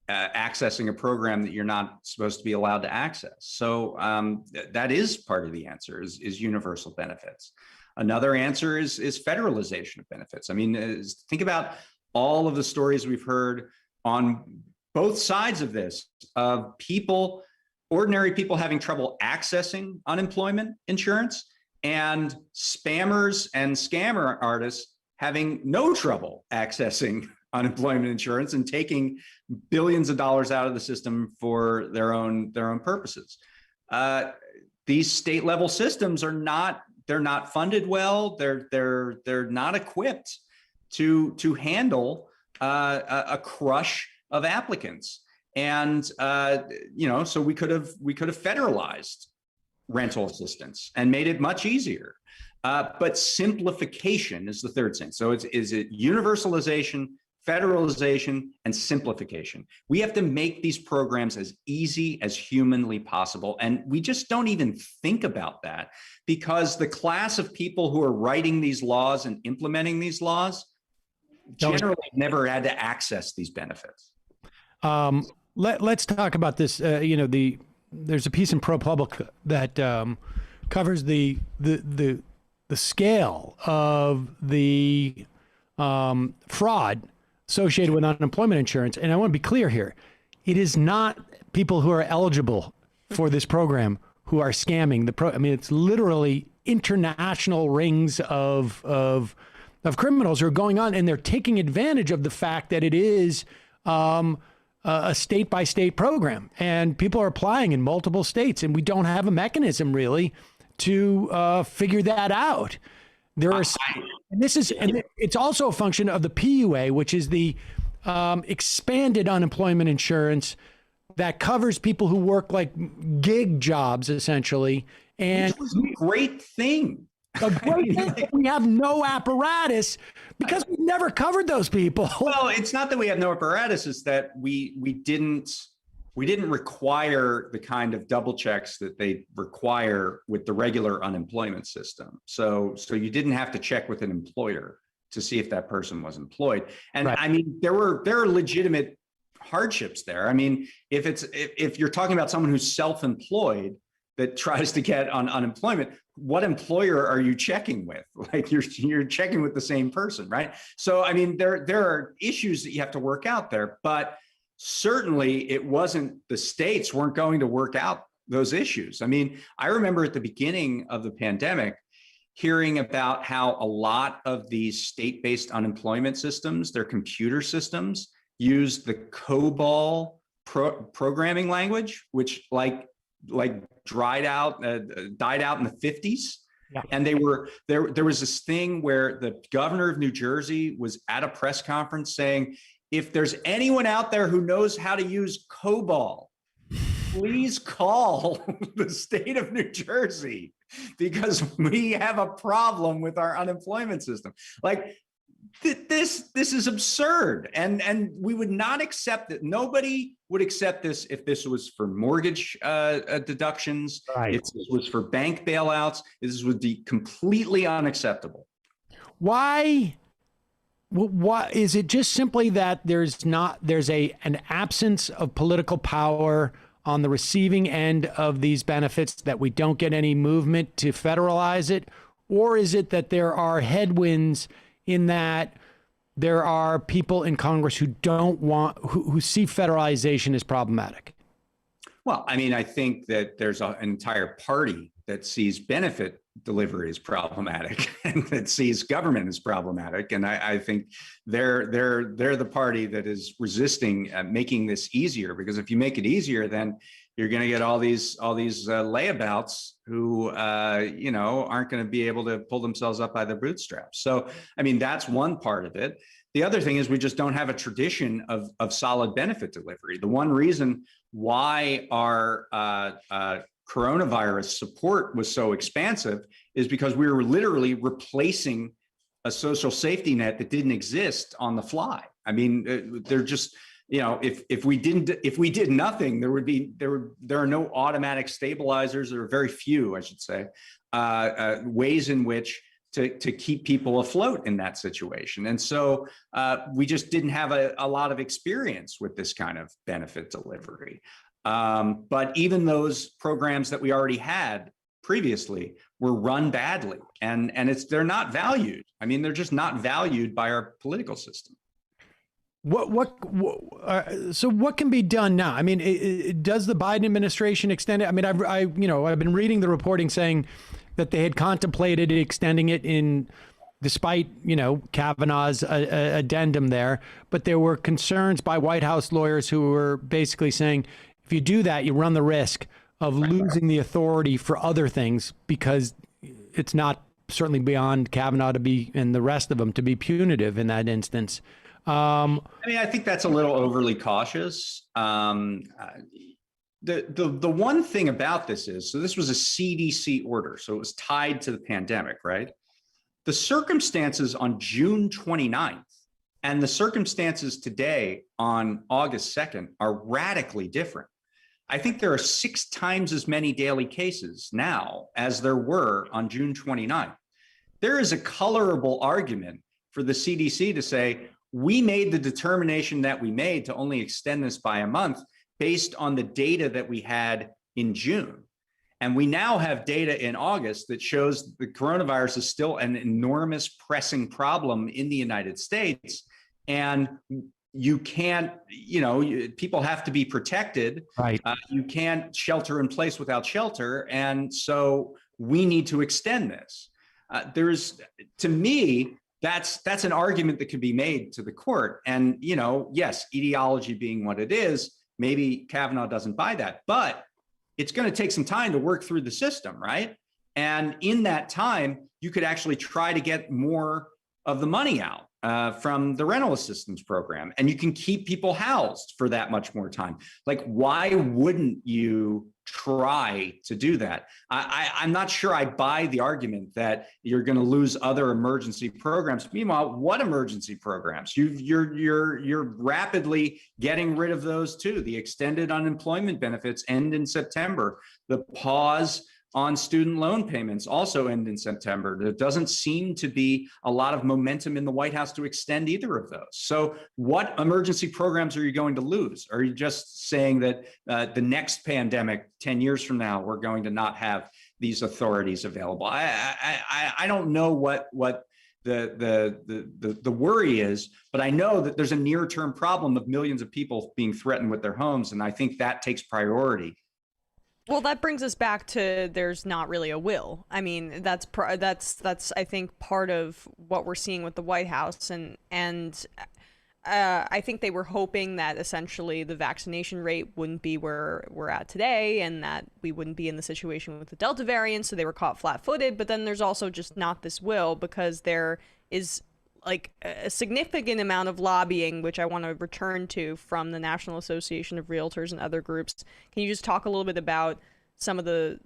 accessing a program that you're not supposed to be allowed to access. So that is part of the answer is universal benefits. Another answer is federalization of benefits. I mean, think about all of the stories we've heard on both sides of this, of people, ordinary people having trouble accessing unemployment insurance, and spammers and scammer artists having no trouble accessing unemployment insurance and taking billions of dollars out of the system for their own purposes. These state level systems they're not funded well. They're not equipped to handle a crush of applicants. And so we could have federalized rental assistance and made it much easier. But simplification is the third thing. So is it universalization, federalization, and simplification? We have to make these programs as easy as humanly possible. And we just don't even think about that because the class of people who are writing these laws and implementing these laws generally never had to access these benefits. Let's talk about this. There's a piece in ProPublica that covers the scale of the fraud associated with unemployment insurance. And I want to be clear here. It is not people who are eligible for this program who are scamming I mean, it's literally international rings of criminals who are going on, and they're taking advantage of the fact that it is a state by state program, and people are applying in multiple states, and we don't have a mechanism really to figure that out. It's also a function of the PUA, which is the expanded unemployment insurance that covers people who work like gig jobs, essentially. And which was a great thing. A great thing. We have no apparatus because we never covered those people. Well, it's not that we have no apparatus; it's that we didn't require the kind of double checks that they require with the regular unemployment system. So you didn't have to check with an employer to see if that person was employed. And right. I mean, there are legitimate hardships there. I mean, if you're talking about someone who's self-employed that tries to get on unemployment, what employer are you checking with? Like you're checking with the same person, right? So, I mean, there are issues that you have to work out there, but certainly it wasn't, the states weren't going to work out those issues. I mean, I remember at the beginning of the pandemic, hearing about how a lot of these state-based unemployment systems, their computer systems, use the COBOL programming language, which like died out in the 50s. Yeah. And there was this thing where the governor of New Jersey was at a press conference saying, if there's anyone out there who knows how to use COBOL, please call the state of New Jersey because we have a problem with our unemployment system. Like this is absurd. And we would not accept it. Nobody would accept this if this was for mortgage deductions, right. If this was for bank bailouts. This would be completely unacceptable. Why is it just simply that there's an absence of political power on the receiving end of these benefits, that we don't get any movement to federalize it? Or is it that there are headwinds in that there are people in Congress who who see federalization as problematic? Well, I mean, I think that there's an entire party that sees benefit delivery as problematic and that sees government as problematic. And I think they're the party that is resisting making this easier, because if you make it easier, then you're going to get all these layabouts who aren't going to be able to pull themselves up by their bootstraps. So, I mean, that's one part of it. the other thing is we just don't have a tradition of solid benefit delivery. The one reason why our coronavirus support was so expansive is because we were literally replacing a social safety net that didn't exist on the fly. I mean, they're just, if we did nothing, there are no automatic stabilizers. There are very few, I should say, ways in which to keep people afloat in that situation. And so we just didn't have a lot of experience with this kind of benefit delivery. But even those programs that we already had previously were run badly, and they're not valued. I mean, they're just not valued by our political system. So what can be done now? I mean, does the Biden administration extend it? I mean, I've been reading the reporting saying that they had contemplated extending it despite Kavanaugh's addendum there, but there were concerns by White House lawyers who were basically saying, if you do that, you run the risk of losing the authority for other things, because it's not certainly beyond Kavanaugh and the rest of them to be punitive in that instance. I mean, I think that's a little overly cautious. The one thing about this is, so this was a CDC order, so it was tied to the pandemic, right? The circumstances on June 29th and the circumstances today on August 2nd are radically different. I think there are 6 times as many daily cases now as there were on June 29th. There is a colorable argument for the CDC to say, we made the determination that we made to only extend this by a month based on the data that we had in June. And we now have data in August that shows the coronavirus is still an enormous pressing problem in the United States. And you can't, people have to be protected. Right. You can't shelter in place without shelter. And so we need to extend this. To me, that's an argument that could be made to the court. And, yes, ideology being what it is, maybe Kavanaugh doesn't buy that, but it's going to take some time to work through the system, right? And in that time, you could actually try to get more of the money out from the rental assistance program, and you can keep people housed for that much more time. Like, why wouldn't you try to do that? I'm not sure I buy the argument that you're going to lose other emergency programs. Meanwhile, what emergency programs? You're rapidly getting rid of those too. The extended unemployment benefits end in September. The pause on student loan payments also end in September. There doesn't seem to be a lot of momentum in the White House to extend either of those. So what emergency programs are you going to lose? Are you just saying that the next pandemic 10 years from now, we're going to not have these authorities available? I don't know what the worry is, but I know that there's a near-term problem of millions of people being threatened with their homes, and I think that takes priority. Well, that brings us back to there's not really a will. I mean, that's I think part of what we're seeing with the White House, and I think they were hoping that essentially the vaccination rate wouldn't be where we're at today, and that we wouldn't be in the situation with the Delta variant, so they were caught flat-footed. But then there's also just not this will, because there is like a significant amount of lobbying, which I want to return to, from the National Association of Realtors and other groups. Can you just talk a little bit about some of the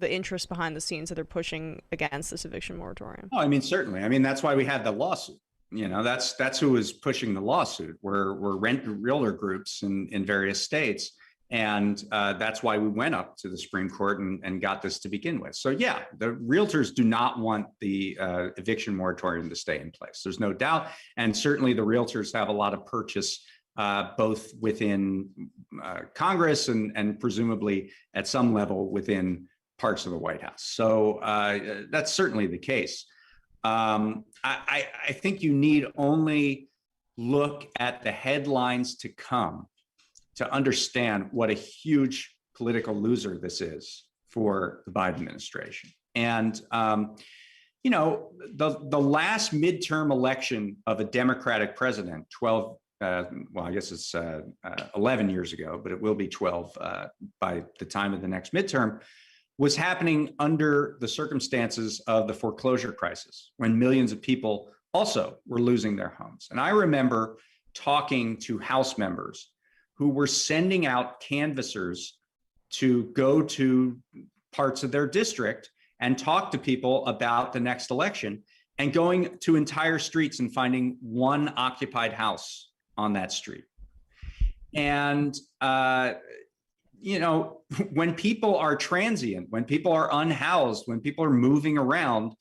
interests behind the scenes that are pushing against this eviction moratorium? Oh, I mean, certainly. I mean, that's why we had the lawsuit. That's who was pushing the lawsuit. We're realtor groups in various states. And that's why we went up to the Supreme Court and got this to begin with. So yeah, the realtors do not want the eviction moratorium to stay in place. There's no doubt. And certainly the realtors have a lot of purchase both within Congress and presumably at some level within parts of the White House. So that's certainly the case. I think you need only look at the headlines to come to understand what a huge political loser this is for the Biden administration. And, the last midterm election of a Democratic president, 11 years ago, but it will be 12 by the time of the next midterm, was happening under the circumstances of the foreclosure crisis, when millions of people also were losing their homes. And I remember talking to House members who were sending out canvassers to go to parts of their district and talk to people about the next election, and going to entire streets and finding one occupied house on that street. And, you know, when people are transient, when people are unhoused, when people are moving around,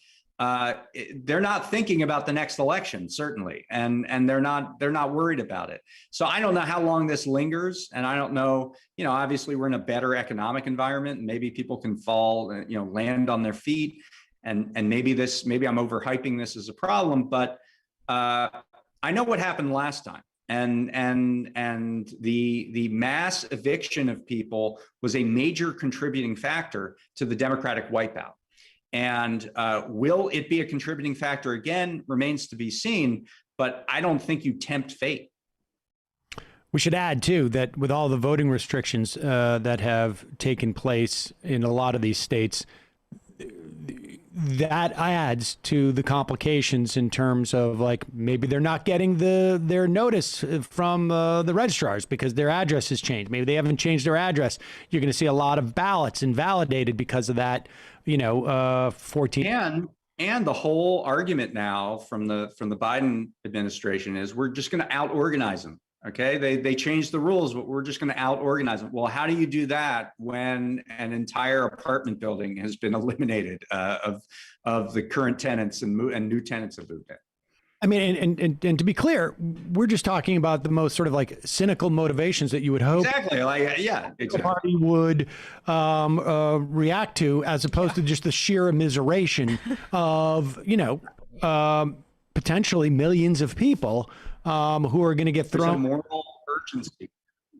they're not thinking about the next election, certainly, and they're not worried about it. So I don't know how long this lingers, and I don't know, you know, obviously we're in a better economic environment, and maybe people can fall, you know, land on their feet, and maybe I'm overhyping this as a problem, but I know what happened last time, and the mass eviction of people was a major contributing factor to the Democratic wipeout. And will it be a contributing factor again remains to be seen, but I don't think you tempt fate. We should add, too, that with all the voting restrictions that have taken place in a lot of these states, that adds to the complications in terms of, like, maybe they're not getting their notice from the registrars because their address has changed. Maybe they haven't changed their address. You're going to see a lot of ballots invalidated because of that. You know, 14. And the whole argument now from the Biden administration is we're just going to out-organize them. Okay, they changed the rules, but we're just going to out-organize them. Well, how do you do that when an entire apartment building has been eliminated of the current tenants and new tenants have moved in? I mean, and to be clear, we're just talking about the most sort of like cynical motivations that you would hope exactly, like, yeah, exactly. The party would react to, as opposed to just the sheer immiseration of, you know, potentially millions of people who are going to get thrown. There's a moral urgency.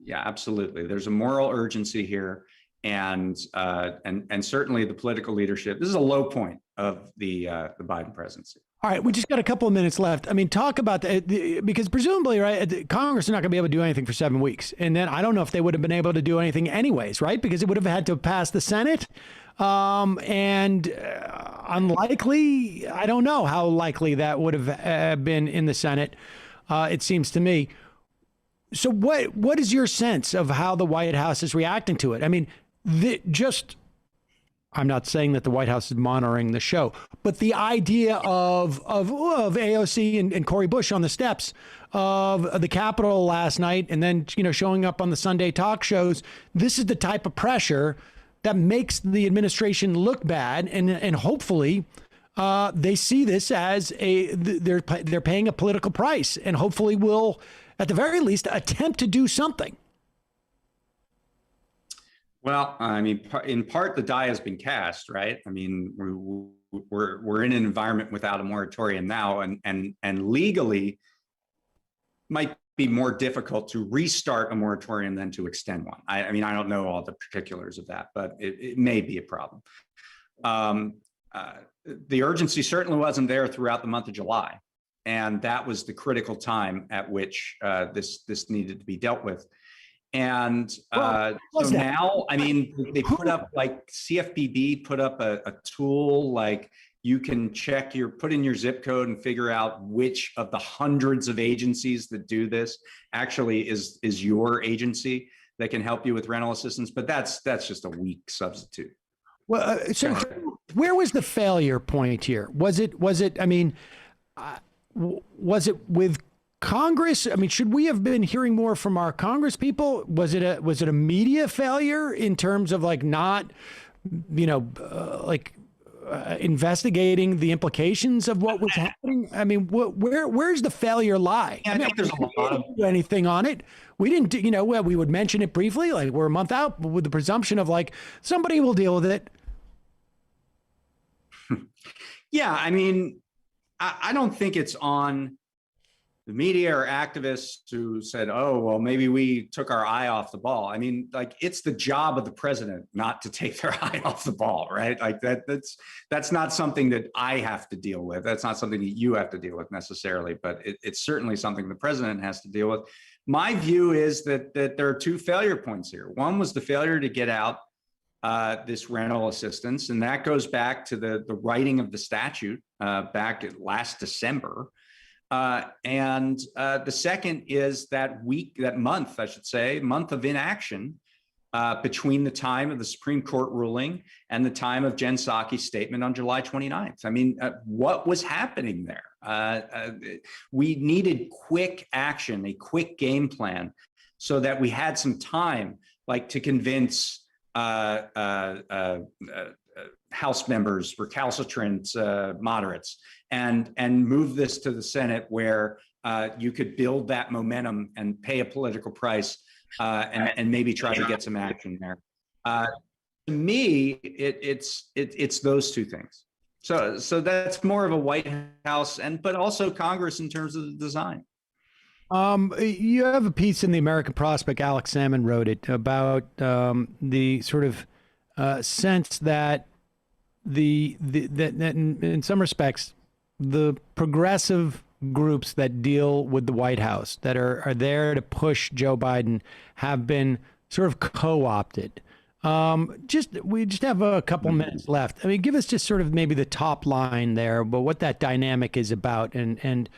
Yeah, absolutely. There's a moral urgency here, and certainly the political leadership. This is a low point of the Biden presidency. All right, we just got a couple of minutes left. I mean, talk about because presumably, right, Congress is not going to be able to do anything for 7 weeks. And then I don't know if they would have been able to do anything anyways, right? Because it would have had to pass the Senate. And unlikely, I don't know how likely that would have been in the Senate, it seems to me. So what is your sense of how the White House is reacting to it? I mean, I'm not saying that the White House is monitoring the show, but the idea of AOC and Cori Bush on the steps of the Capitol last night, and then, you know, showing up on the Sunday talk shows, this is the type of pressure that makes the administration look bad, and hopefully they see this as they're paying a political price, and hopefully will, at the very least, attempt to do something. Well, I mean, in part, the die has been cast, right? I mean, we're in an environment without a moratorium now, and legally might be more difficult to restart a moratorium than to extend one. I mean, I don't know all the particulars of that, but it may be a problem. The urgency certainly wasn't there throughout the month of July, and that was the critical time at which this needed to be dealt with. And so now, I mean, they put up, like, CFPB put up a tool, like, you can put in your zip code and figure out which of the hundreds of agencies that do this actually is your agency that can help you with rental assistance. But that's just a weak substitute. Well, so where was the failure point here? Was it, I mean, was it with Congress? I mean, should we have been hearing more from our Congress people? Was it a media failure in terms of, like, not, you know, investigating the implications of what was happening? I mean, where's the failure lie? I think there's a lot of anything on it. We didn't, you know, we would mention it briefly, like we're a month out, but with the presumption of, like, somebody will deal with it. Yeah, I mean, I don't think it's on the media or activists who said, oh, well, maybe we took our eye off the ball. I mean, like, it's the job of the president not to take their eye off the ball, right? Like, that's not something that I have to deal with. That's not something that you have to deal with necessarily, but it's certainly something the president has to deal with. My view is that there are two failure points here. One was the failure to get out this rental assistance, and that goes back to the writing of the statute back last December. And the second is that month of inaction between the time of the Supreme Court ruling and the time of Jen Psaki's statement on July 29th. I mean, what was happening there? We needed quick action, a quick game plan, so that we had some time, like to convince House members, recalcitrant moderates, and move this to the Senate, where you could build that momentum and pay a political price, and maybe try to get some action there. To me, it's those two things. So that's more of a White House but also Congress in terms of the design. You have a piece in the American Prospect, Alex Salmon wrote it, about the sort of sense that that in some respects, the progressive groups that deal with the White House, that are there to push Joe Biden, have been sort of co-opted. We just have a couple minutes left. I mean, give us just sort of maybe the top line there, but what that dynamic is about, and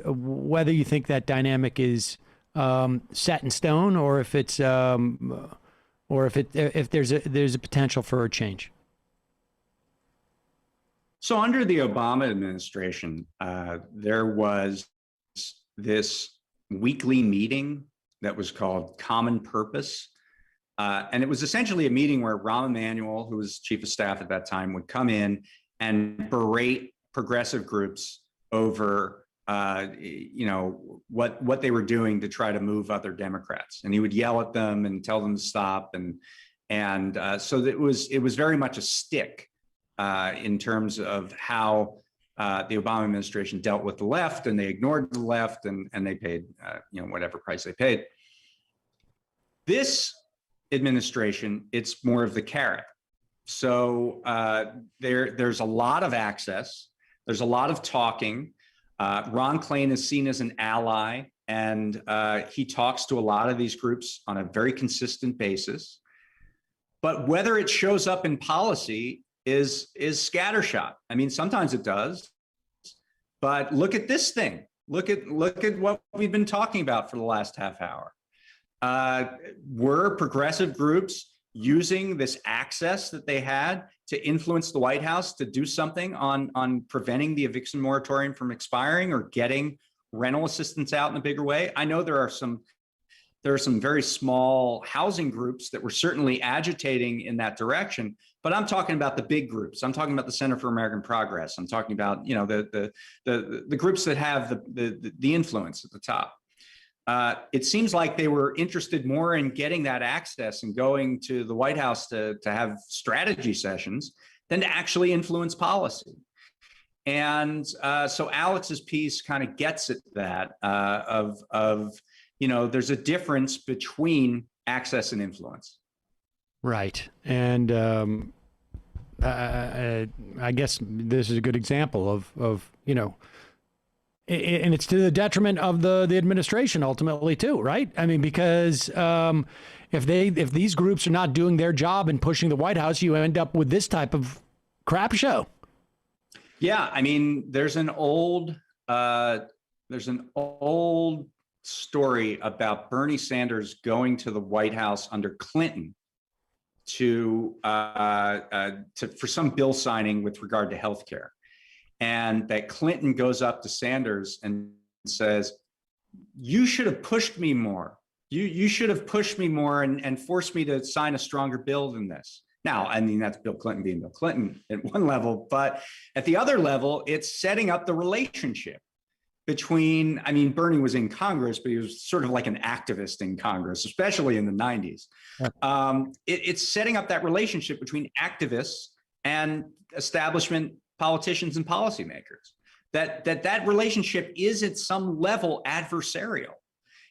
whether you think that dynamic is set in stone, or if it's if there's a potential for a change. So under the Obama administration, there was this weekly meeting that was called Common Purpose. And it was essentially a meeting where Rahm Emanuel, who was chief of staff at that time, would come in and berate progressive groups over what they were doing to try to move other Democrats. And he would yell at them and tell them to stop. And so it was very much a stick in terms of how the Obama administration dealt with the left, and they ignored the left, and they paid whatever price they paid. This administration, it's more of the carrot. So there's a lot of access. There's a lot of talking. Ron Klain is seen as an ally, and he talks to a lot of these groups on a very consistent basis. But whether it shows up in policy is scattershot. I mean, sometimes it does, but look at this thing. Look at what we've been talking about for the last half hour. Were progressive groups using this access that they had to influence the White House to do something on preventing the eviction moratorium from expiring, or getting rental assistance out in a bigger way? I know there are some very small housing groups that were certainly agitating in that direction, but I'm talking about the big groups. I'm talking about the Center for American Progress. I'm talking about the groups that have the influence at the top. It seems like they were interested more in getting that access and going to the White House to have strategy sessions than to actually influence policy. And so Alex's piece kind of gets at that there's a difference between access and influence. Right. And I guess this is a good example of and it's to the detriment of the administration ultimately too, right? I mean, because if these groups are not doing their job and pushing the White House, you end up with this type of crap show. Yeah, I mean, there's an old story about Bernie Sanders going to the White House under Clinton for some bill signing with regard to healthcare. And that Clinton goes up to Sanders and says, "You should have pushed me more. You should have pushed me more and forced me to sign a stronger bill than this." Now, I mean, that's Bill Clinton being Bill Clinton at one level, but at the other level, it's setting up the relationship between, I mean, Bernie was in Congress, but he was sort of like an activist in Congress, especially in the 90s. It's setting up that relationship between activists and establishment politicians and policymakers, that relationship is at some level adversarial,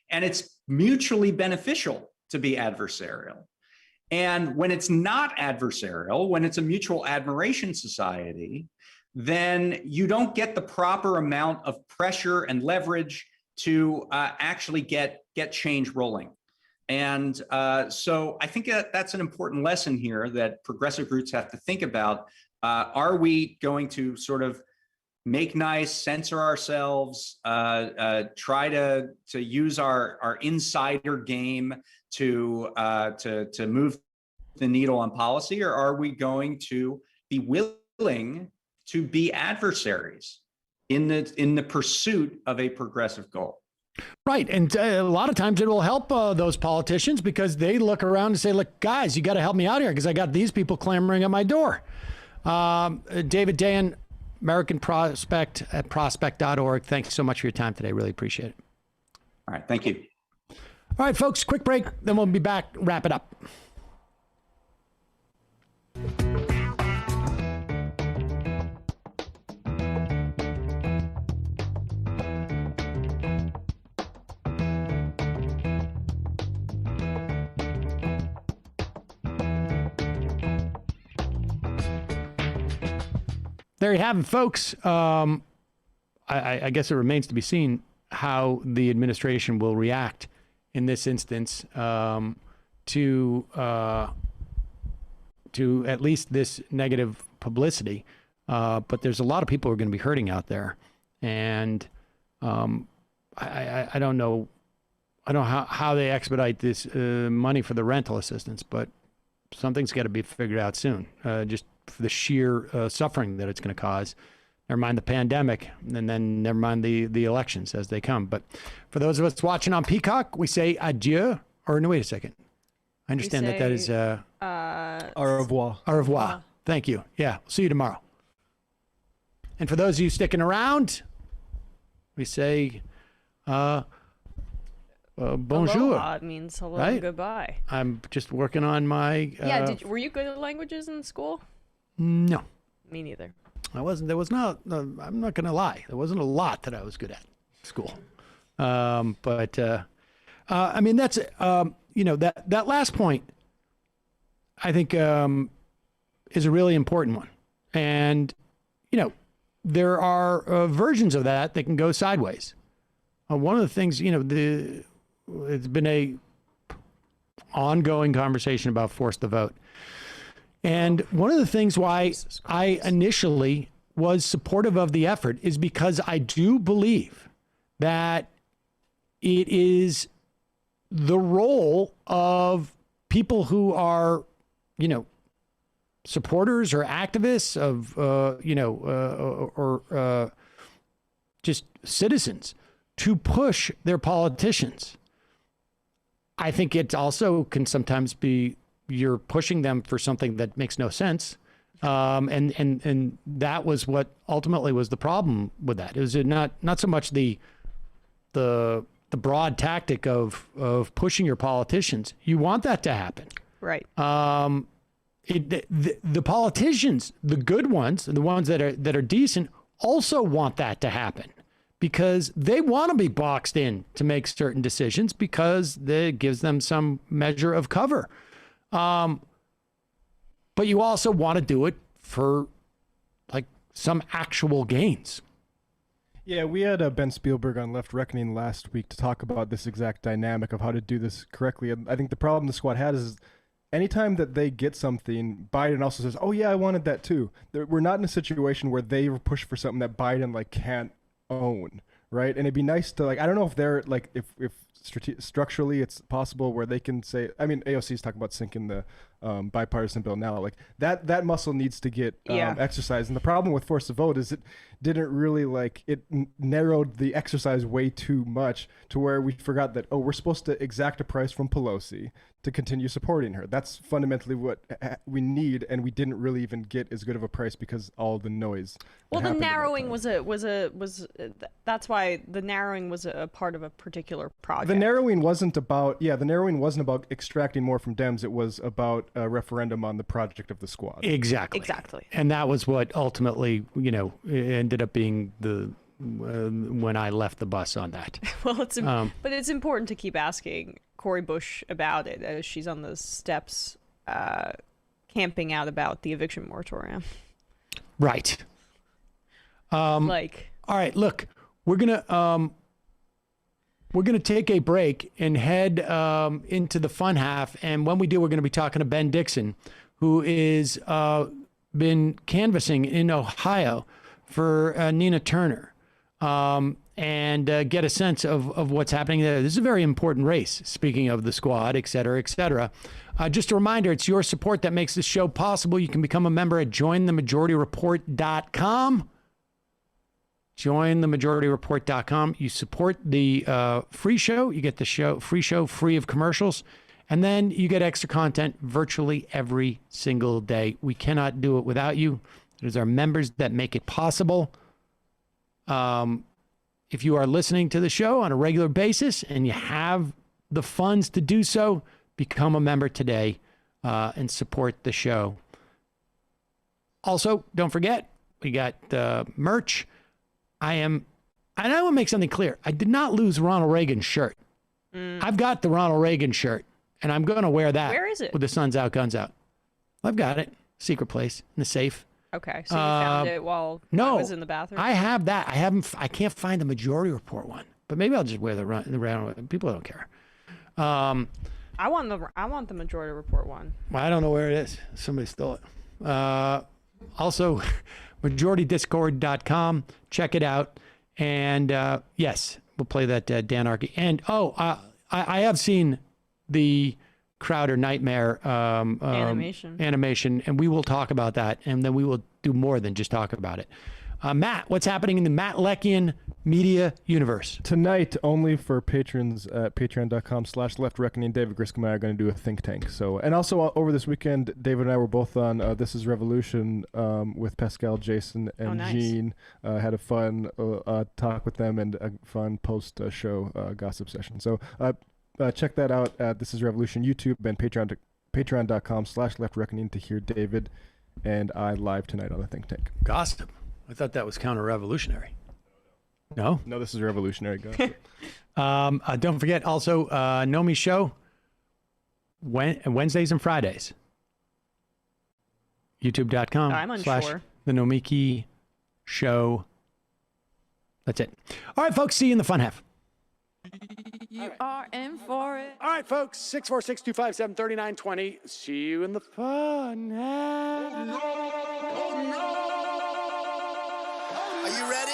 and it's mutually beneficial to be adversarial. And when it's not adversarial, when it's a mutual admiration society, then you don't get the proper amount of pressure and leverage to actually get change rolling. And so I think that's an important lesson here that progressive groups have to think about. Are we going to sort of make nice, censor ourselves, try to use our insider game to move the needle on policy, or are we going to be willing to be adversaries in the pursuit of a progressive goal? Right. And a lot of times it will help those politicians because they look around and say, look, guys, you got to help me out here because I got these people clamoring at my door. David Dayen, American Prospect at prospect.org. Thanks so much for your time today. Really appreciate it. All right. Thank you. All right, folks, quick break. Then we'll be back. Wrap it up. There you have it, folks. I guess it remains to be seen how the administration will react in this instance to at least this negative publicity. But there's a lot of people who are going to be hurting out there, and I don't know. I don't know how they expedite this money for the rental assistance, but something's got to be figured out soon. Just for the sheer suffering that it's going to cause. Never mind the pandemic, and then never mind the elections as they come. But for those of us watching on Peacock, we say adieu. Or no, wait a second. I understand that is au revoir. Au revoir. Thank you. Yeah, see you tomorrow. And for those of you sticking around, we say bonjour. Aloha means hello right? and goodbye. I'm just working on my. Were you good at languages in school? No. Me neither. I wasn't. There was not. I'm not going to lie. There wasn't a lot that I was good at in school. But I mean, that's that last point, I think, is a really important one. And there are versions of that can go sideways. One of the things, it's been a ongoing conversation about force the vote. And one of the things why I initially was supportive of the effort is because I do believe that it is the role of people who are, supporters or activists of, or just citizens to push their politicians. I think it also can sometimes be you're pushing them for something that makes no sense. And that was what ultimately was the problem with that. It was not so much the broad tactic of pushing your politicians. You want that to happen. Right. The politicians, the good ones, the ones that are decent, also want that to happen because they want to be boxed in to make certain decisions because it gives them some measure of cover. But you also want to do it for like some actual gains. Yeah, we had Ben Spielberg on Left Reckoning last week to talk about this exact dynamic of how to do this correctly. And I think the problem the squad has is anytime that they get something, Biden also says, oh yeah, I wanted that too. We're not in a situation where they push for something that Biden can't own, right? And it'd be nice to I don't know if they're if structurally it's possible where they can say, I mean, AOC is talking about sinking the bipartisan bill now. That muscle needs to get exercised. And the problem with force the vote is it didn't really it narrowed the exercise way too much to where we forgot that, we're supposed to exact a price from Pelosi to continue supporting her. That's fundamentally what we need, and we didn't really even get as good of a price because all the noise. Well, the narrowing was that's why the narrowing was a part of a particular project. The narrowing wasn't about extracting more from Dems. It was about a referendum on the project of the squad. Exactly. And that was what ultimately, ended up being when I left the bus on that. Well, but it's important to keep asking Cori Bush about it as she's on the steps camping out about the eviction moratorium. Right. All right, look, we're gonna take a break and head into the fun half, and when we do, we're gonna be talking to Ben Dixon, who is been canvassing in Ohio for Nina Turner and get a sense of what's happening there. This is a very important race, speaking of the squad, et cetera, et cetera. Just a reminder, it's your support that makes this show possible. You can become a member at jointhemajorityreport.com. Jointhemajorityreport.com. You support the free show. You get the free show free of commercials. And then you get extra content virtually every single day. We cannot do it without you. It is our members that make it possible. If you are listening to the show on a regular basis and you have the funds to do so, become a member today and support the show. Also, don't forget, we got merch. I know I want to make something clear. I did not lose Ronald Reagan's shirt. I've got the Ronald Reagan shirt, and I'm going to wear that. Where is it? With the sun's out, guns out. I've got it. Secret place in the safe. Okay, so you found it while I was in the bathroom? I have that. I can't find the Majority Report one, but maybe I'll just wear the round. People don't care. I want the Majority Report one. Well, I don't know where it is. Somebody stole it. Also, majoritydiscord.com. Check it out. And yes, we'll play that Danarchy. And I have seen the Crowder Nightmare animation, and we will talk about that, and then we will do more than just talk about it. Matt, what's happening in the Matt Leckian media universe? Tonight, only for patrons at patreon.com/leftreckoning, David Griscom and I are going to do a think tank. So, and also over this weekend, David and I were both on This Is Revolution with Pascal, Jason, and Jean. Had a fun talk with them and a fun post-show gossip session. So check that out at This Is Revolution YouTube and patreon.com/leftreckoning to hear David and I live tonight on the think tank. Gossip. I thought that was counter-revolutionary. No? No, this is revolutionary gossip. Don't forget, also, Nomi's show, Wednesdays and Fridays. YouTube.com. I'm unsure. The Nomiki show. That's it. All right, folks, see you in the fun half. You are in for it. All right, folks, 646-257-3920. See you in the fun half. Are you ready?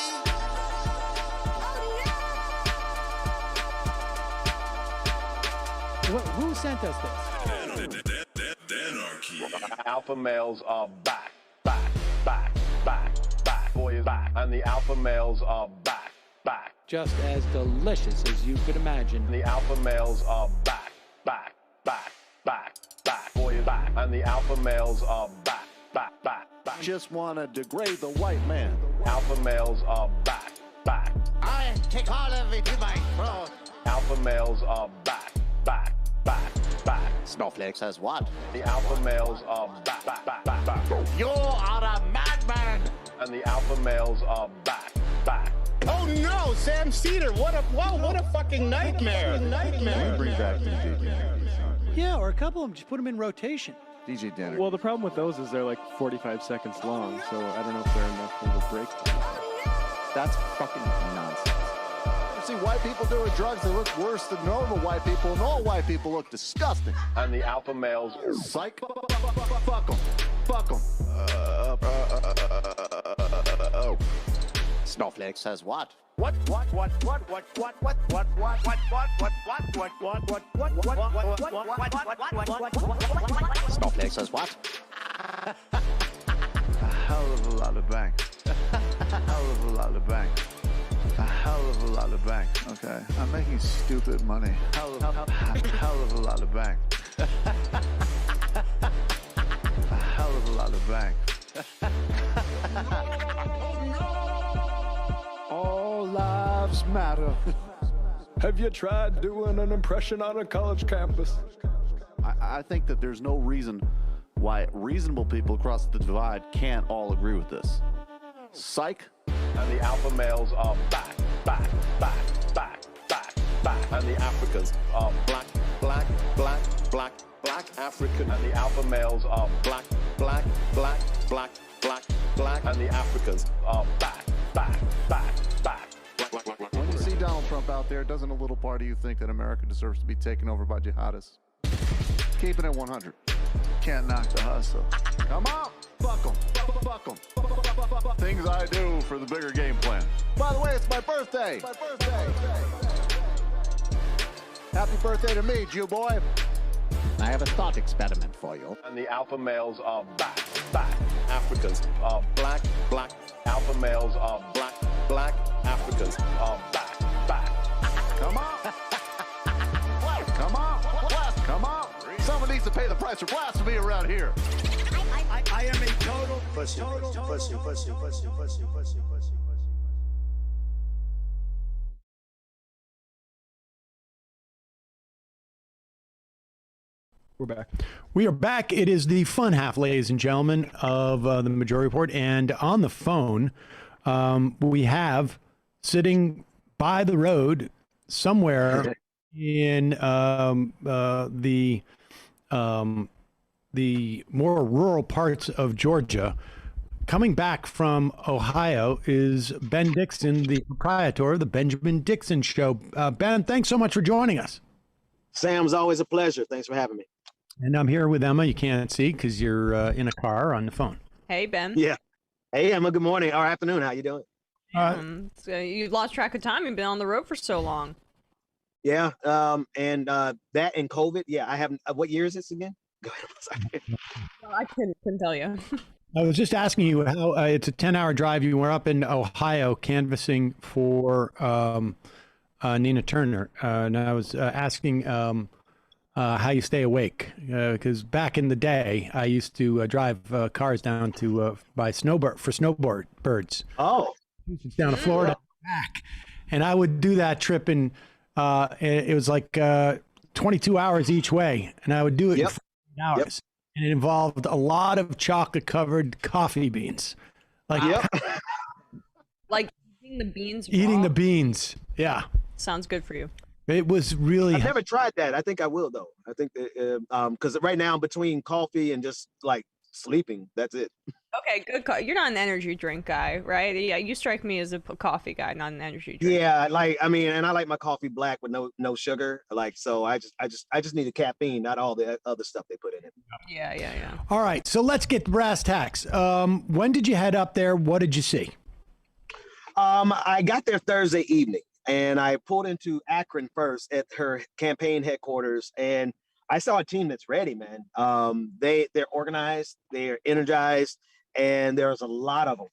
Who sent us this? Alpha males are back. Boys back. And the alpha males are back. Just as delicious as you could imagine. The alpha males are back. Boys back. And the alpha males are back. Just want to degrade the white man. Alpha males are back. I take all of it to my throat. Alpha males are back. Snowflake says what? The alpha males are back. You are a madman. And the alpha males are back. Oh no, Sam Seder! What a fucking nightmare! Bring back DJ. Yeah, or a couple of them. Just put them in rotation. DJ Danner. Well, the problem with those is they're like 45 seconds long, so I don't know if they're enough of a break. That's fucking nonsense. You see white people doing drugs, they look worse than normal white people, and all white people look disgusting. And the alpha males... Psych. Fuck them. Oh. Snowflake says what? Snowflake says what? A hell of a lot of bank. Okay, I'm making stupid money. Hell of a lot of bank. A hell of a lot of bank. All lives matter. Have you tried doing an impression on a college campus? I think that there's no reason why reasonable people across the divide can't all agree with this. Psych. And the alpha males are back. And the Africans are black African. And the alpha males are black. And the Africans are back. When you see Donald Trump out there, doesn't a little part of you think that America deserves to be taken over by jihadists? Keeping it 100. Can't knock the hustle. Come on. Fuck 'em. Things I do for the bigger game plan. By the way, it's my birthday. Happy birthday to me, Jew boy. I have a thought experiment for you. And the alpha males are back. Africans are black. Alpha males are black. Africans are back. Come on. Come on. Someone needs to pay the price for blasphemy around here. I am a total pussy. We're back. We are back. It is the fun half, ladies and gentlemen, of the Majority Report. And on the phone, we have sitting by the road somewhere in the more rural parts of Georgia. Coming back from Ohio is Ben Dixon, the proprietor of the Benjamin Dixon Show. Ben, thanks so much for joining us. Sam's always a pleasure. Thanks for having me. And I'm here with Emma. You can't see because you're in a car on the phone. Hey, Ben. Yeah. Hey, Emma. Good morning or afternoon. How you doing? So you've lost track of time. You've been on the road for so long. Yeah. And that and COVID. Yeah, I haven't. What year is this again? Go ahead. Sorry. Well, I couldn't tell you. I was just asking you how it's a 10-hour drive. You were up in Ohio canvassing for Nina Turner. And I was asking how you stay awake, because back in the day, I used to drive cars down to buy snowboard birds. Oh, down to Florida, back, and I would do that trip, and it was like 22 hours each way, and I would do it in 14 hours, and it involved a lot of chocolate-covered coffee beans, like like eating the beans. Eating the beans, yeah. Sounds good for you. It was really. I've never tried that. I think I will though. I think that because right now I'm between coffee and just like sleeping. That's it. Okay, good. You're not an energy drink guy, right? Yeah, you strike me as a coffee guy, not an energy drink. Yeah, and I like my coffee black with no sugar. Like, so I just need the caffeine, not all the other stuff they put in it. Yeah. All right, so let's get brass tacks. When did you head up there? What did you see? I got there Thursday evening. And I pulled into Akron first at her campaign headquarters, and I saw a team that's ready, man. They're organized, they're energized, and there's a lot of them.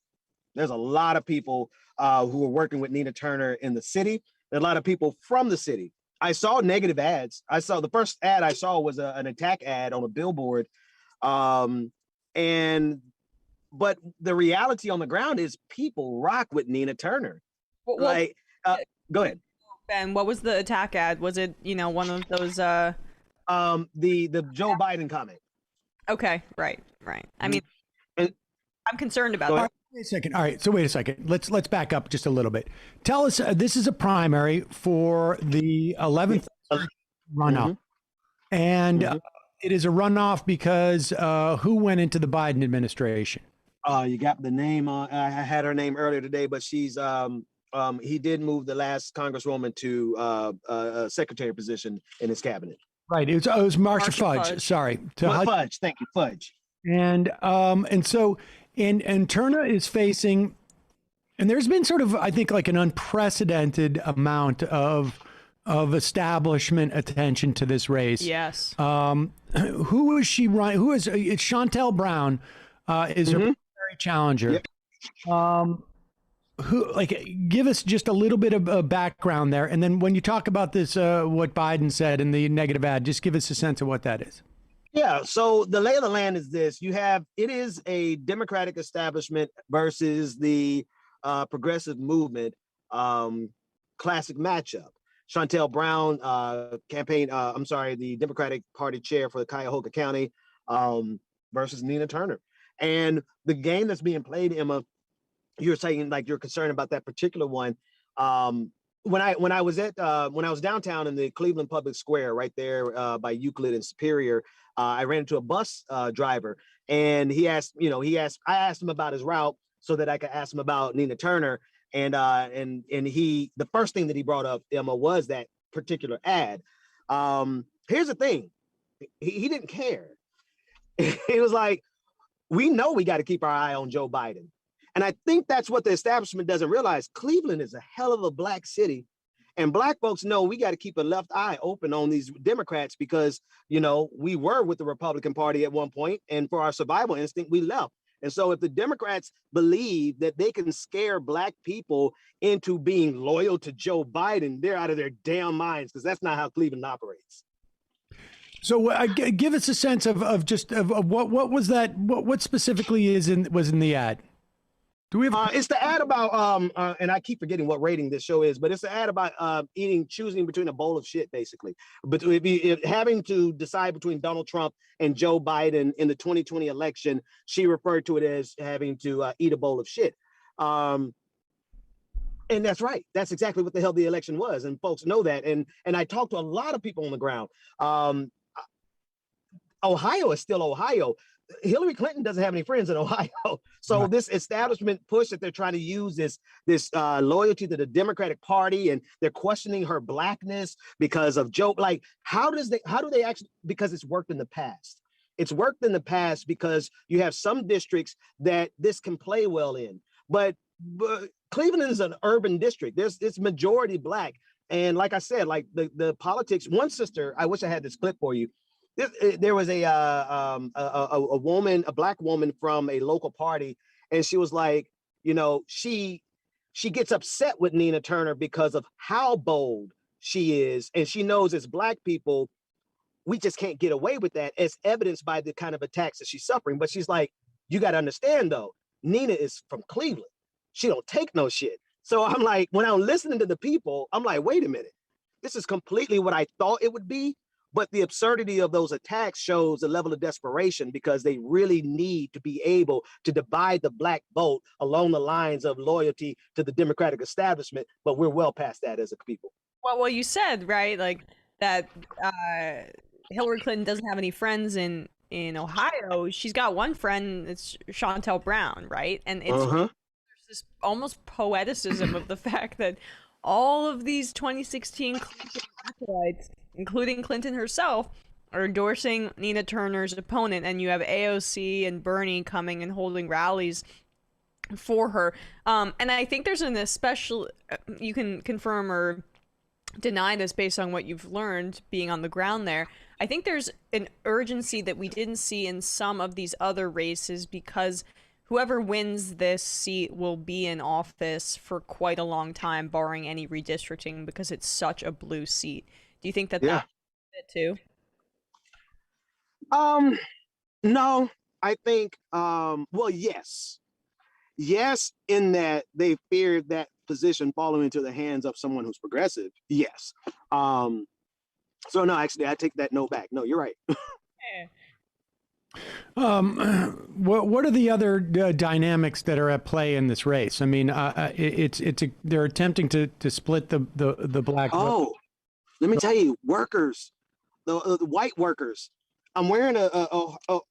There's a lot of people who are working with Nina Turner in the city. There's a lot of people from the city. I saw negative ads. The first ad I saw was an attack ad on a billboard, but the reality on the ground is people rock with Nina Turner. Go ahead. Ben, what was the attack ad? Was it, one of those the Joe Biden comment. Okay, right. I mean, I'm concerned about that. Wait a second. All right, so wait a second. Let's back up just a little bit. Tell us, this is a primary for the 11th runoff. And it is a runoff because who went into the Biden administration? You got the name on. I had her name earlier today, but she's he did move the last congresswoman to a secretary position in his cabinet. Right. It was Marsha Fudge. Sorry. Fudge. Thank you, Fudge. And so Turner is facing, and there's been sort of, I think, like an unprecedented amount of establishment attention to this race. Yes. Who is she running? It's Chantel Brown is her primary challenger. Yep. Give us just a little bit of background there. And then when you talk about this, what Biden said in the negative ad, just give us a sense of what that is. Yeah. So the lay of the land is this: it is a Democratic establishment versus the progressive movement classic matchup. Chantel Brown, the Democratic Party chair for Cuyahoga County versus Nina Turner. And the game that's being played, Emma, you're saying like you're concerned about that particular one. When I was downtown in the Cleveland Public Square, right there by Euclid and Superior, I ran into a bus driver, and I asked him about his route so that I could ask him about Nina Turner, and the first thing that he brought up, Emma, was that particular ad. Here's the thing, he didn't care. He was like, we know we got to keep our eye on Joe Biden. And I think that's what the establishment doesn't realize. Cleveland is a hell of a black city. And black folks know we got to keep a left eye open on these Democrats because, you know, we were with the Republican Party at one point, and for our survival instinct, we left. And so if the Democrats believe that they can scare black people into being loyal to Joe Biden, they're out of their damn minds, because that's not how Cleveland operates. So give us a sense of what was that? What specifically was in the ad? Do we have? It's the ad about and I keep forgetting what rating this show is, but it's the ad about choosing between a bowl of shit, basically. But having to decide between Donald Trump and Joe Biden in the 2020 election, she referred to it as having to eat a bowl of shit. And that's right. That's exactly what the hell the election was, and folks know that. And I talked to a lot of people on the ground. Ohio is still Ohio. Hillary Clinton doesn't have any friends in Ohio. So this establishment push that they're trying to use this loyalty to the Democratic Party, and they're questioning her blackness because of Joe. Like, how do they actually, because it's worked in the past. It's worked in the past because you have some districts that this can play well in. But Cleveland is an urban district. It's majority black. And like I said, like the politics, one sister, I wish I had this clip for you. There was a woman, a black woman from a local party, and she was like, you know, she gets upset with Nina Turner because of how bold she is, and she knows as black people, we just can't get away with that, as evidenced by the kind of attacks that she's suffering. But she's like, you got to understand though, Nina is from Cleveland. She don't take no shit. So I'm like, when I'm listening to the people, I'm like, wait a minute, this is completely what I thought it would be. But the absurdity of those attacks shows a level of desperation, because they really need to be able to divide the black vote along the lines of loyalty to the Democratic establishment. But we're well past that as a people. Well, you said, right, like that Hillary Clinton doesn't have any friends in Ohio. She's got one friend, it's Chantel Brown, right? And it's there's this almost poeticism of the fact that all of these 2016 Clinton acolytes, including Clinton herself, are endorsing Nina Turner's opponent, and you have AOC and Bernie coming and holding rallies for her. And I think there's an especial, you can confirm or deny this based on what you've learned being on the ground there. I think there's an urgency that we didn't see in some of these other races, because whoever wins this seat will be in office for quite a long time, barring any redistricting, because it's such a blue seat. Do you think that that's it too? No, I think, well, yes. Yes, in that they feared that position falling into the hands of someone who's progressive. Yes. So no, actually, I take that note back. No, you're right. What are the other dynamics that are at play in this race? I mean, they're attempting to split the black vote. Let me tell you, workers, the white workers. I'm wearing a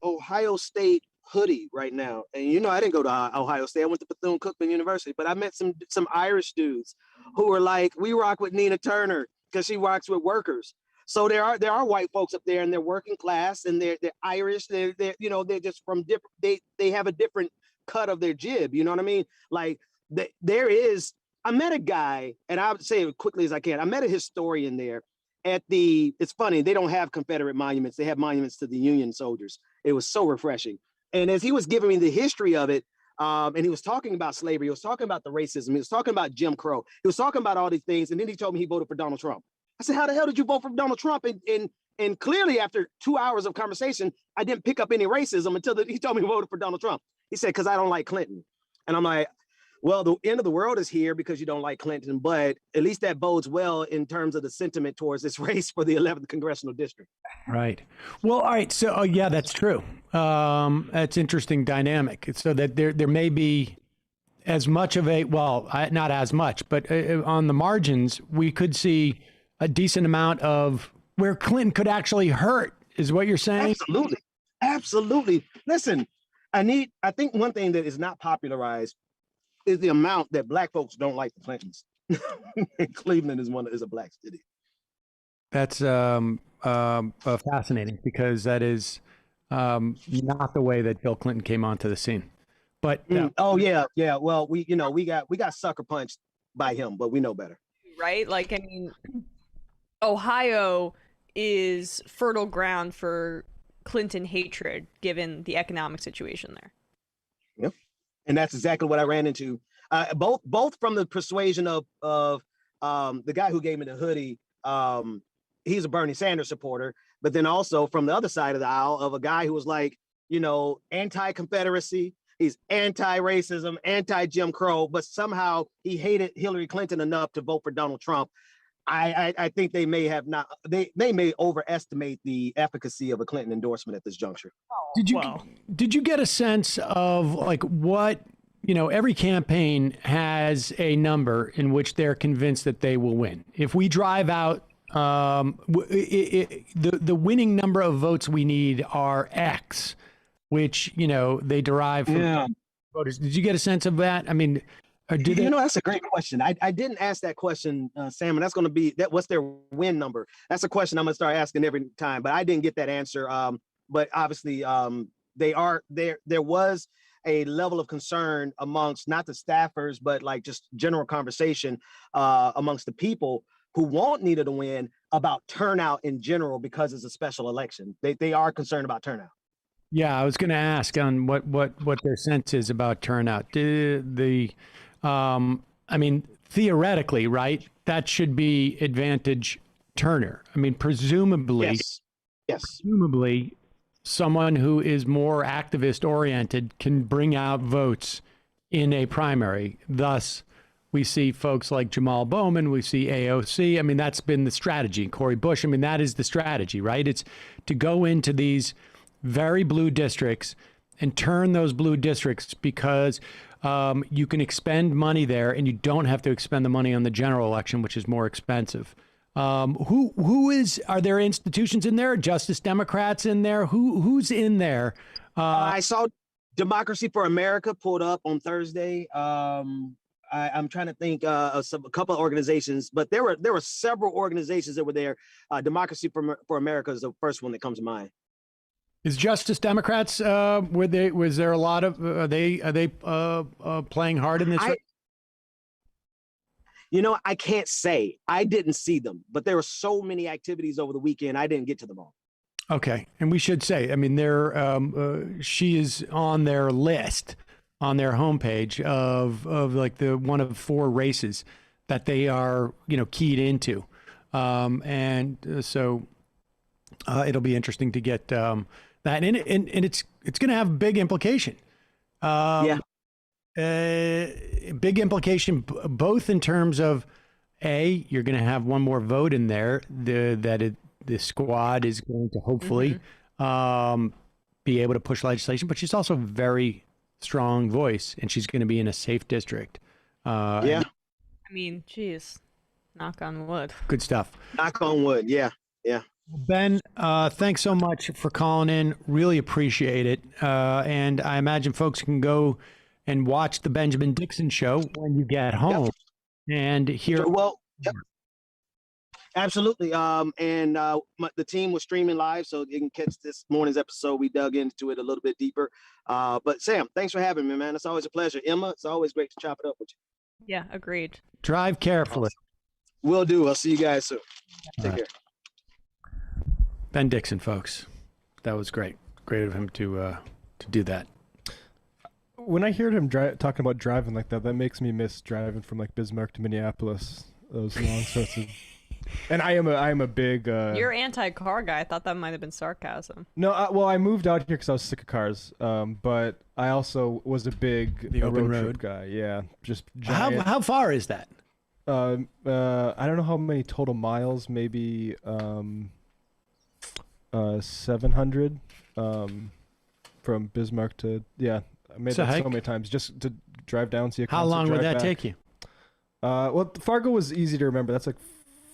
Ohio State hoodie right now, and you know I didn't go to Ohio State. I went to Bethune-Cookman University, but I met some Irish dudes who were like, "We rock with Nina Turner because she rocks with workers." So there are white folks up there, and they're working class, and they're Irish. They're they're just from different. They have a different cut of their jib. You know what I mean? Like there is. I met a guy, and I'll say it quickly as I can. I met a historian there it's funny, they don't have Confederate monuments. They have monuments to the Union soldiers. It was so refreshing. And as he was giving me the history of it, and he was talking about slavery, he was talking about the racism, he was talking about Jim Crow, he was talking about all these things, and then he told me he voted for Donald Trump. I said, how the hell did you vote for Donald Trump? And clearly after 2 hours of conversation, I didn't pick up any racism until he told me he voted for Donald Trump. He said, because I don't like Clinton. And I'm like, well, the end of the world is here because you don't like Clinton, but at least that bodes well in terms of the sentiment towards this race for the 11th congressional district. Right. Well, all right. So, yeah, that's true. That's interesting dynamic. So that there may be as much of not as much, but on the margins, we could see a decent amount of where Clinton could actually hurt, is what you're saying? Absolutely. Absolutely. Listen, I think one thing that is not popularized is the amount that black folks don't like the Clintons. And Cleveland is a black city. That's fascinating, because that is not the way that Bill Clinton came onto the scene. But oh yeah. Well, we got sucker punched by him, but we know better. Right? Like, I mean, Ohio is fertile ground for Clinton hatred, given the economic situation there. Yep. And that's exactly what I ran into. Both from the persuasion of the guy who gave me the hoodie. He's a Bernie Sanders supporter, but then also from the other side of the aisle of a guy who was like, anti-Confederacy. He's anti-racism, anti-Jim Crow, but somehow he hated Hillary Clinton enough to vote for Donald Trump. I think they may overestimate the efficacy of a Clinton endorsement at this juncture. Did you get a sense of like what, every campaign has a number in which they're convinced that they will win. If we drive out the winning number of votes we need are X, which, they derive from voters. Did you get a sense of that? I mean, that's a great question. I didn't ask that question, Sam, and that's going to be what's their win number? That's a question I'm going to start asking every time, but I didn't get that answer. But obviously there was a level of concern amongst not the staffers, but like just general conversation amongst the people who want Nita to win about turnout in general, because it's a special election. They are concerned about turnout. Yeah, I was going to ask on what their sense is about turnout. I mean, theoretically, right? That should be advantage Turner. I mean, presumably, presumably, someone who is more activist oriented can bring out votes in a primary. Thus, we see folks like Jamal Bowman, we see AOC. I mean, that's been the strategy. Cori Bush, I mean, that is the strategy, right? It's to go into these very blue districts and turn those blue districts because you can expend money there and you don't have to expend the money on the general election, which is more expensive. Are there institutions in there? Justice Democrats in there? Who's in there? I saw Democracy for America pulled up on Thursday. I'm trying to think of a couple of organizations, but there were several organizations that were there. Democracy for America is the first one that comes to mind. Is Justice Democrats was there a lot of are they playing hard in this? I can't say. I didn't see them, but there were so many activities over the weekend. I didn't get to them all. Okay, and we should say, I mean, she is on their list on their homepage of like the one of 4 races that they are keyed into, and so it'll be interesting to get that, and it's going to have a big implication. Big implication, both in terms of you're going to have one more vote in there. The squad is going to hopefully be able to push legislation, but she's also a very strong voice, and she's going to be in a safe district. I mean, geez, knock on wood. Good stuff. Knock on wood. Yeah. Ben, thanks so much for calling in. Really appreciate it. And I imagine folks can go and watch the Benjamin Dixon show when you get home and hear. Absolutely. And the team was streaming live, so you can catch this morning's episode. We dug into it a little bit deeper. But Sam, thanks for having me, man. It's always a pleasure. Emma, it's always great to chop it up with you. Yeah, agreed. Drive carefully. Will do. I'll see you guys soon. Take care. Ben Dixon, folks. That was great. Great of him to do that. When I hear him talking about driving like that, that makes me miss driving from like Bismarck to Minneapolis. Those long stretches. And I am a big. You're anti-car guy. I thought that might have been sarcasm. No, I moved out here because I was sick of cars. But I also was a big open road trip guy. Yeah, just giant. How far is that? I don't know how many total miles. Maybe 700 from Bismarck to I made that so many times just to drive down, see a concert. How long would that back. take you? Well, Fargo was easy to remember. That's like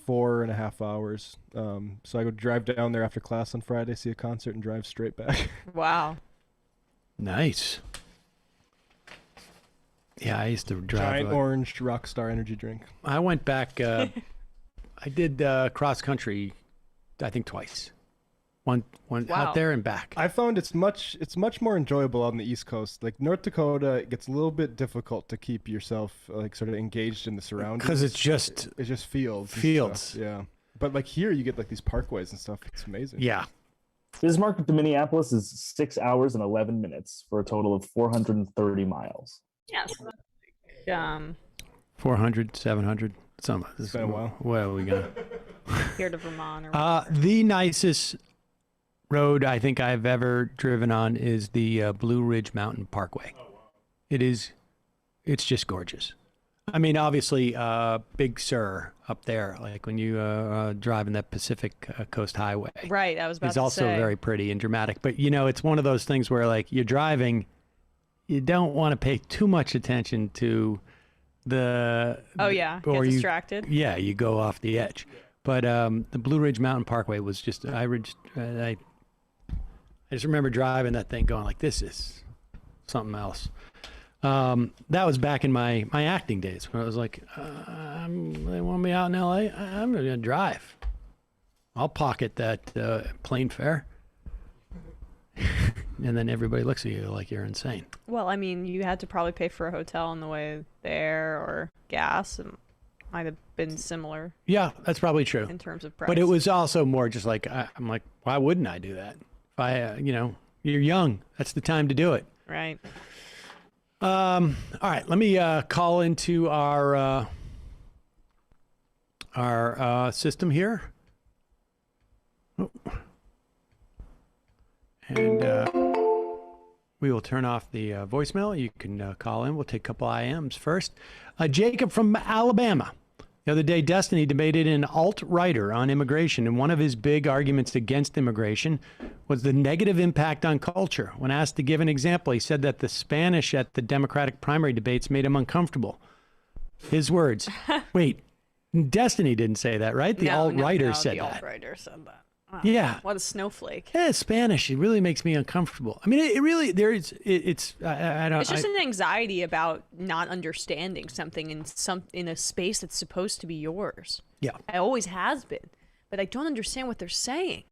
4.5 hours. So I would drive down there after class on Friday, see a concert, and drive straight back. Wow. Nice. Yeah, I used to drive. Giant orange Rockstar energy drink. I went back. I did cross country, I think twice. One Wow. out there and back. I found it's much more enjoyable on the East Coast. Like North Dakota, it gets a little bit difficult to keep yourself like sort of engaged in the surroundings because it's just fields. Fields. Yeah. But like here, you get like these parkways and stuff. It's amazing. Yeah. Bismarck to Minneapolis is 6 hours and 11 minutes for a total of 430 miles. Yes. 400, 700. Some. It's been a while. Where are we going? Here to Vermont. Or The nicest road I think I've ever driven on is the Blue Ridge Mountain Parkway. It's just gorgeous. I mean, obviously, Big Sur up there, like when you drive in that Pacific Coast Highway. Right, I was about to say. It's also very pretty and dramatic. But, you know, it's one of those things where, like, you're driving, you don't want to pay too much attention to the... Oh, yeah, get distracted. Yeah, you go off the edge. But the Blue Ridge Mountain Parkway was just, I just remember driving that thing going like, this is something else. That was back in my acting days when I was like, they want me out in LA. I'm going to drive. I'll pocket that plane fare. And then everybody looks at you like you're insane. Well, I mean, you had to probably pay for a hotel on the way there or gas. It might have been similar. Yeah, that's probably true. In terms of price. But it was also more just like, I'm like, why wouldn't I do that? If I, you're young. That's the time to do it. Right. All right, let me call into our system here. Oh. And we will turn off the voicemail. You can call in. We'll take a couple IMs first. Jacob from Alabama. The other day, Destiny debated an alt-righter on immigration, and one of his big arguments against immigration was the negative impact on culture. When asked to give an example, he said that the Spanish at the Democratic primary debates made him uncomfortable. His words. Wait, Destiny didn't say that, right? The alt-righter said that. The alt-righter said that. Wow. Yeah. What a snowflake. Yeah, Spanish. It really makes me uncomfortable. I mean, it really, I don't. It's just an anxiety about not understanding something in a space that's supposed to be yours. Yeah. It always has been, but I don't understand what they're saying.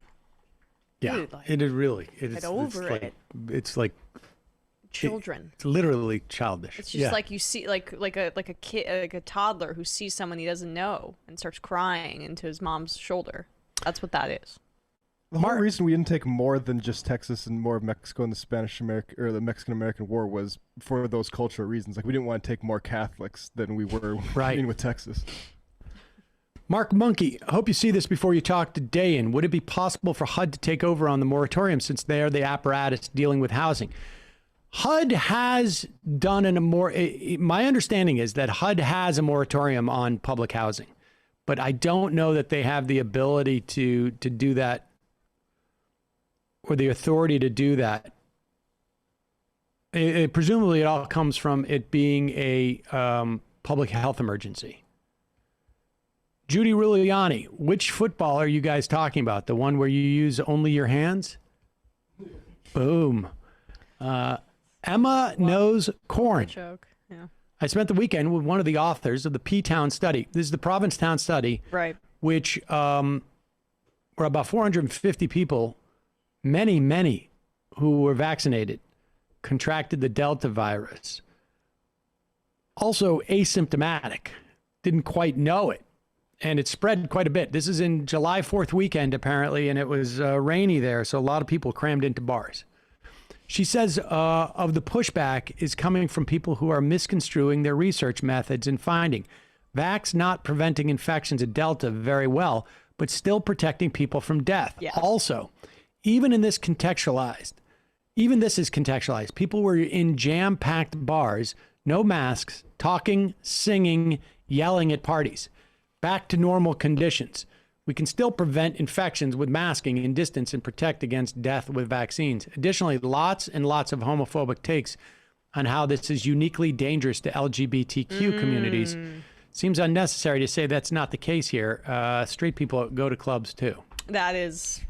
Yeah, Dude, like, it is really. Get over it. It's like children. It's literally childish. It's just like you see, like a kid, like a toddler who sees someone he doesn't know and starts crying into his mom's shoulder. That's what that is. The whole reason we didn't take more than just Texas and more of Mexico in the Spanish-American or the Mexican-American War was for those cultural reasons. Like we didn't want to take more Catholics than we were in with Texas. Mark Monkey, I hope you see this before you talk to Dayen. Would it be possible for HUD to take over on the moratorium since they are the apparatus dealing with housing? HUD has done my understanding is that HUD has a moratorium on public housing, but I don't know that they have the ability to do that or the authority to do that. Presumably it all comes from it being a public health emergency. Judy Ruliani, which football are you guys talking about? The one where you use only your hands? Boom. Emma knows corn. Joke. Yeah. I spent the weekend with one of the authors of the P-Town study. This is the Provincetown study, right? Which were about 450 people, many who were vaccinated, contracted the Delta virus. Also asymptomatic, didn't quite know it. And it spread quite a bit. This is in July 4th weekend, apparently, and it was rainy there, so a lot of people crammed into bars. She says of the pushback is coming from people who are misconstruing their research methods and finding vax not preventing infections of Delta very well, but still protecting people from death. Yeah. Also, even this is contextualized. People were in jam-packed bars, no masks, talking, singing, yelling at parties. Back to normal conditions. We can still prevent infections with masking and distance and protect against death with vaccines. Additionally, lots and lots of homophobic takes on how this is uniquely dangerous to LGBTQ communities. Seems unnecessary to say that's not the case here. Straight people go to clubs too. That's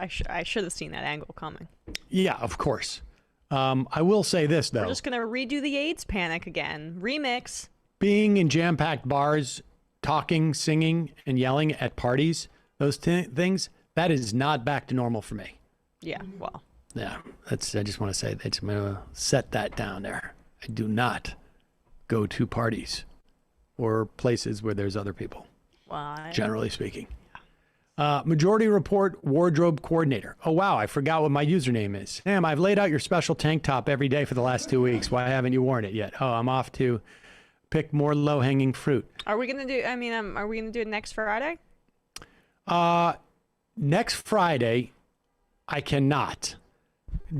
I should have seen that angle coming. Yeah, of course. I will say this though. We're just gonna redo the AIDS panic again. Remix. Being in jam-packed bars, talking, singing, and yelling at parties, those things, That is not back to normal for me. Yeah, well. Yeah, I just want to say that I'm going to set that down there. I do not go to parties or places where there's other people, generally speaking. Majority Report Wardrobe Coordinator. Oh, wow, I forgot what my username is. Sam, I've laid out your special tank top every day for the last 2 weeks. Why haven't you worn it yet? Oh, I'm off to pick more low-hanging fruit. Are we going to do, are we going to do it next Friday? Next Friday, I cannot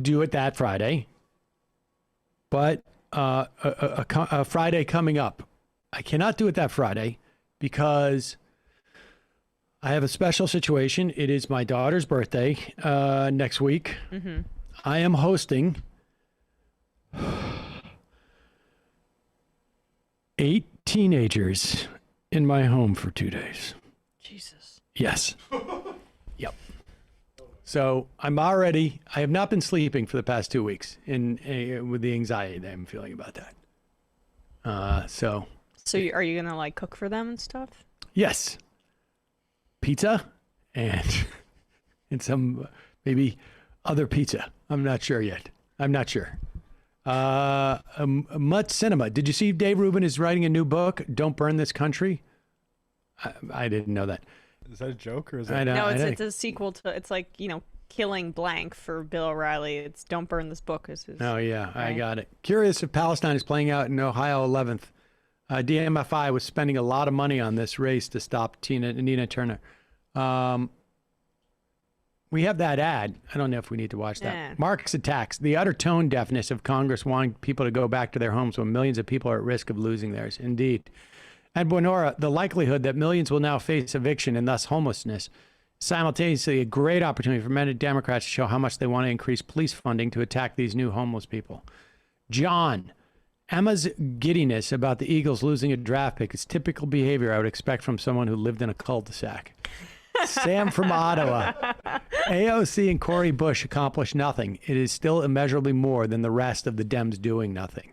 do it that Friday, but a Friday coming up, I cannot do it that Friday because I have a special situation. It is my daughter's birthday next week. Mm-hmm. I am hosting 8 teenagers in my home for 2 days. Jesus. Yes. Yep. So I have not been sleeping for the past 2 weeks with the anxiety that I'm feeling about that. So are you going to like cook for them and stuff? Yes. Pizza and some maybe other pizza. I'm not sure yet. I'm not sure. Mutt Cinema. Did you see Dave Rubin is writing a new book, Don't Burn This Country? I didn't know that. Is that a joke or is that? No, it's a sequel to, it's like, Killing Blank for Bill O'Reilly. It's Don't Burn This Book. Oh, yeah, right? I got it. Curious if Palestine is playing out in Ohio 11th. DMFI was spending a lot of money on this race to stop Nina Turner. We have that ad. I don't know if we need to watch that. Marx attacks. The utter tone deafness of Congress wanting people to go back to their homes when millions of people are at risk of losing theirs. Indeed. At Buonora, the likelihood that millions will now face eviction and thus homelessness, simultaneously a great opportunity for many Democrats to show how much they want to increase police funding to attack these new homeless people. John, Emma's giddiness about the Eagles losing a draft pick is typical behavior I would expect from someone who lived in a cul-de-sac. Sam from Ottawa. AOC and Cori Bush accomplished nothing. It is still immeasurably more than the rest of the Dems doing nothing.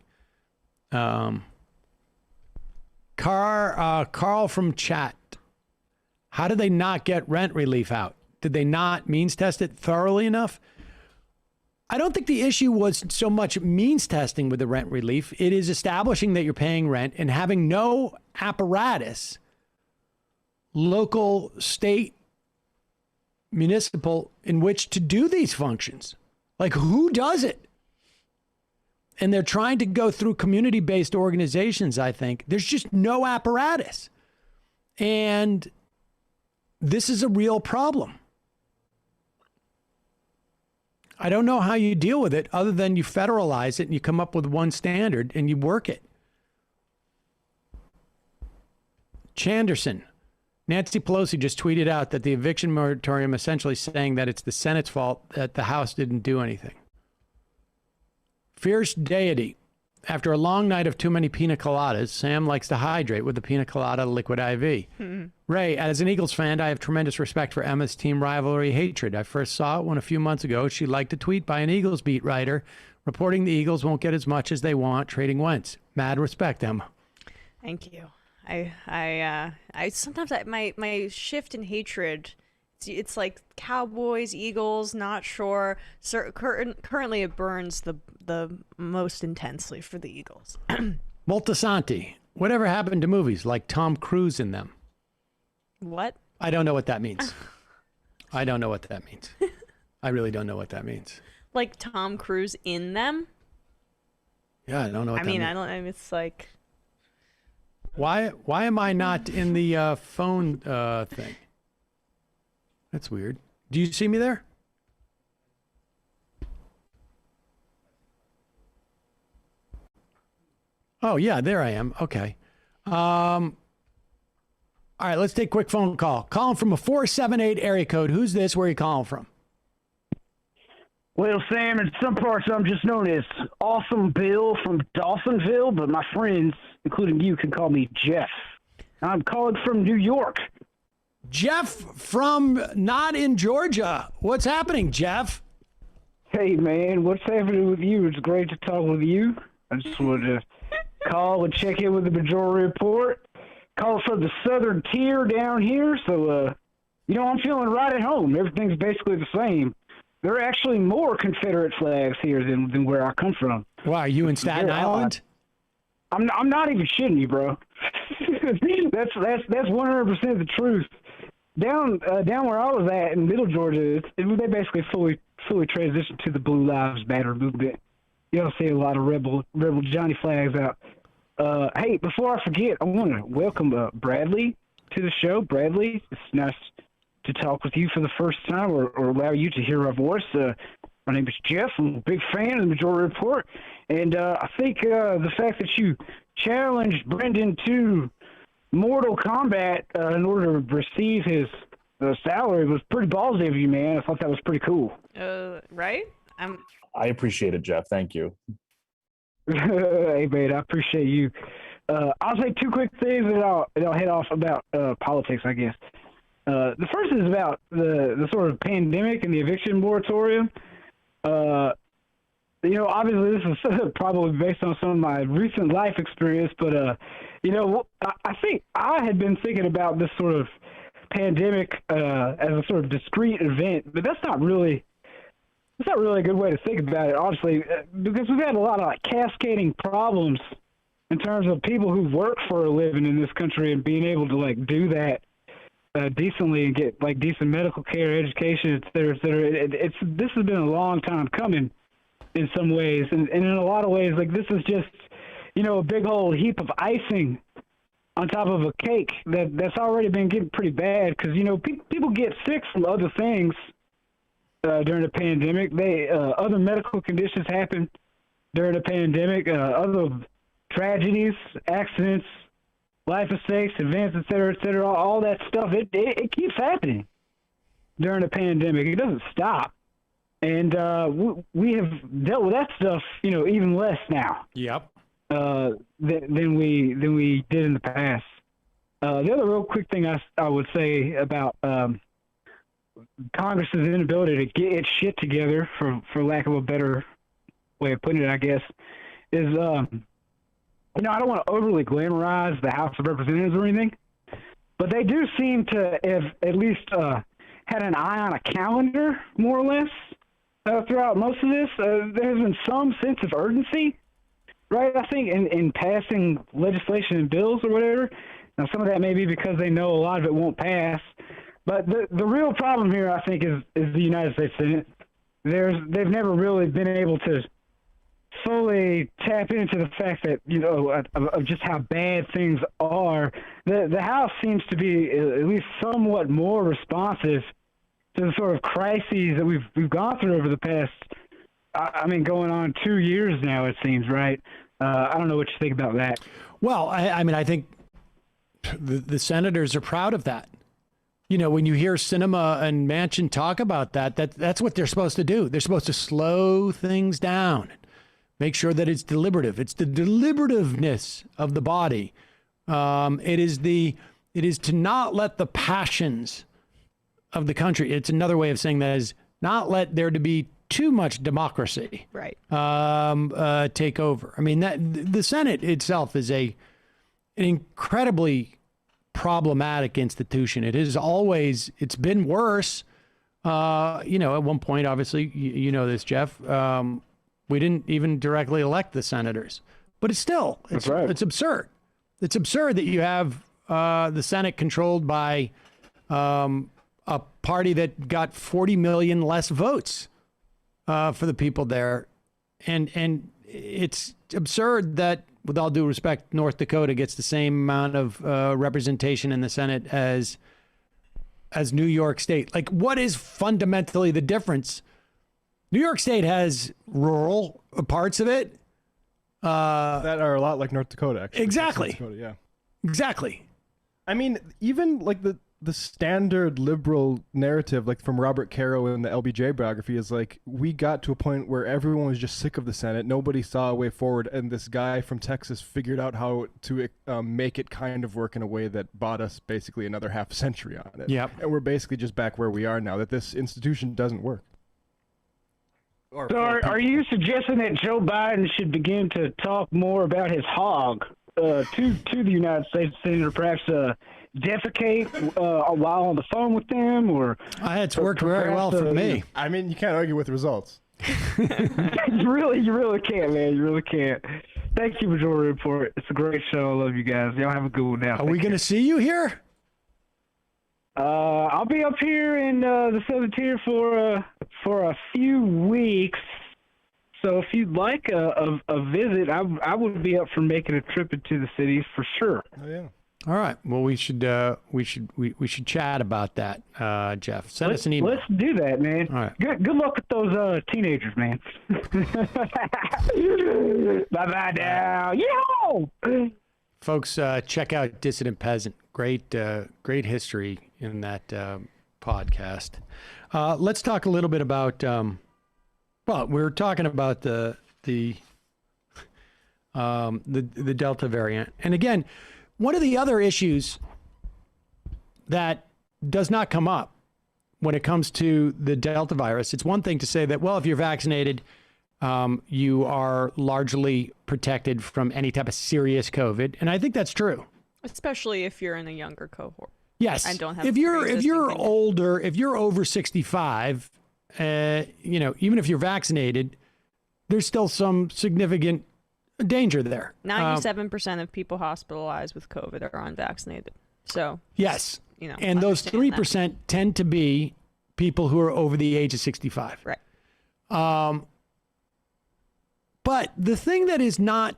Carl from chat. How did they not get rent relief out? Did they not means test it thoroughly enough? I don't think the issue was so much means testing with the rent relief. It is establishing that you're paying rent and having no apparatus, local, state, municipal, in which to do these functions. Like, who does it? And they're trying to go through community-based organizations, I think. There's just no apparatus. And this is a real problem. I don't know how you deal with it other than you federalize it and you come up with one standard and you work it. Chanderson. Nancy Pelosi just tweeted out that the eviction moratorium essentially saying that it's the Senate's fault that the House didn't do anything. Fierce Deity. After a long night of too many pina coladas, Sam likes to hydrate with the pina colada liquid IV. Ray, as an Eagles fan, I have tremendous respect for Emma's team rivalry hatred. I first saw it when a few months ago she liked a tweet by an Eagles beat writer reporting the Eagles won't get as much as they want trading Wentz. Mad respect, Emma. Thank you. I sometimes my shift in hatred, it's like Cowboys, Eagles, not sure. Currently it burns the most intensely for the Eagles. Multisanti. Whatever happened to movies like Tom Cruise in them? What? I don't know what that means. I don't know what that means. I really don't know what that means. Like Tom Cruise in them? Yeah, I don't know what that means. I mean, it's like... Why am I not in the phone thing? That's weird. Do you see me there? Oh, yeah, there I am. Okay. All right, let's take a quick phone call. Calling from a 478 area code. Who's this? Where are you calling from? Well, Sam, in some parts I'm just known as Awesome Bill from Dawsonville, but my friends, including you, can call me Jeff. I'm calling from New York. Jeff from not in Georgia. What's happening, Jeff? Hey, man, what's happening with you? It's great to talk with you. I just wanted to call and check in with the majority report. Call from the southern tier down here, so I'm feeling right at home. Everything's basically the same. There are actually more Confederate flags here than where I come from. Wow, are you in Staten Island? I'm not even shitting you, bro. That's 100% the truth. Down where I was at in Middle Georgia, they basically fully transitioned to the Blue Lives Matter movement. You don't see a lot of rebel Johnny flags out. Hey, before I forget, I want to welcome Bradley to the show. Bradley, it's nice to talk with you for the first time or allow you to hear our voice. My name is Jeff. I'm a big fan of the Majority Report. And I think the fact that you challenged Brendan to Mortal Kombat in order to receive his salary was pretty ballsy of you, man. I thought that was pretty cool. Right? I appreciate it, Jeff. Thank you. Hey, man, I appreciate you. I'll say two quick things and I'll head off about politics, I guess. The first is about the sort of pandemic and the eviction moratorium. Obviously this is probably based on some of my recent life experience, but I think I had been thinking about this sort of pandemic as a sort of discrete event, but that's not really a good way to think about it, honestly, because we've had a lot of cascading problems in terms of people who work for a living in this country and being able to do that decently and get decent medical care, education, et cetera, et cetera. This has been a long time coming in some ways, and in a lot of ways, this is just a big old heap of icing on top of a cake that's already been getting pretty bad because people get sick from other things during the pandemic. Other medical conditions happen during the pandemic, other tragedies, accidents, life mistakes, events, et cetera, all that stuff. It keeps happening during the pandemic. It doesn't stop. And we have dealt with that stuff, even less now. Yep. Than we did in the past. The other real quick thing I would say about Congress's inability to get its shit together, for lack of a better way of putting it, I guess, is I don't want to overly glamorize the House of Representatives or anything, but they do seem to have at least had an eye on a calendar, more or less, throughout most of this. There has been some sense of urgency, right, I think, in passing legislation and bills or whatever. Now, some of that may be because they know a lot of it won't pass, but the real problem here, I think, is the United States Senate. They've never really been able to fully tap into the fact that, of just how bad things are. The House seems to be at least somewhat more responsive to the sort of crises that we've gone through over the past, going on 2 years now, it seems, right? I don't know what you think about that. Well, I think the senators are proud of that. When you hear Sinema and Manchin talk about that's what they're supposed to do. They're supposed to slow things down, make sure that it's deliberative. It's the deliberativeness of the body. It is to not let the passions of the country. It's another way of saying that is not let there to be too much democracy. Right. Take over. The Senate itself is an incredibly problematic institution. It's been worse. At one point, obviously, you know this, Jeff. We didn't even directly elect the senators, but it's absurd. It's absurd that you have the Senate controlled by a party that got 40 million less votes for the people there. And it's absurd that, with all due respect, North Dakota gets the same amount of representation in the Senate as New York State. What is fundamentally the difference? New York State has rural parts of it that are a lot like North Dakota, actually. Exactly. North Dakota, yeah. Exactly. Even the standard liberal narrative, from Robert Caro in the LBJ biography, is we got to a point where everyone was just sick of the Senate. Nobody saw a way forward, and this guy from Texas figured out how to make it kind of work in a way that bought us basically another half century on it. Yep. And we're basically just back where we are now, that this institution doesn't work. So are you suggesting that Joe Biden should begin to talk more about his hog to the United States Senate, or perhaps defecate while on the phone with them, or it's worked very well for me. I mean, you can't argue with results. you really can't, man. You really can't. Thank you, Majority Report. It's a great show. I love you guys. Y'all have a good one now. Are we going to see you here? I'll be up here in the Southern Tier for a few weeks. So if you'd like a visit, I would be up for making a trip into the cities for sure. Oh yeah. All right. Well, we should chat about that, Jeff. Send us an email. Let's do that, man. All right. Good luck with those teenagers, man. Bye now. Yo! Folks, check out Dissident Peasant. Great history in that podcast. Let's talk a little bit about. Well, we're talking about the Delta variant, and again, one of the other issues that does not come up when it comes to the Delta virus. It's one thing to say that, well, if you're vaccinated, you are largely protected from any type of serious COVID, and I think that's true. Especially if you're in a younger cohort. Yes. And don't have if you're older, if you're over 65, even if you're vaccinated, there's still some significant danger there. 97% of people hospitalized with COVID are unvaccinated. So yes, and those 3% tend to be people who are over the age of 65. Right. But the thing that is not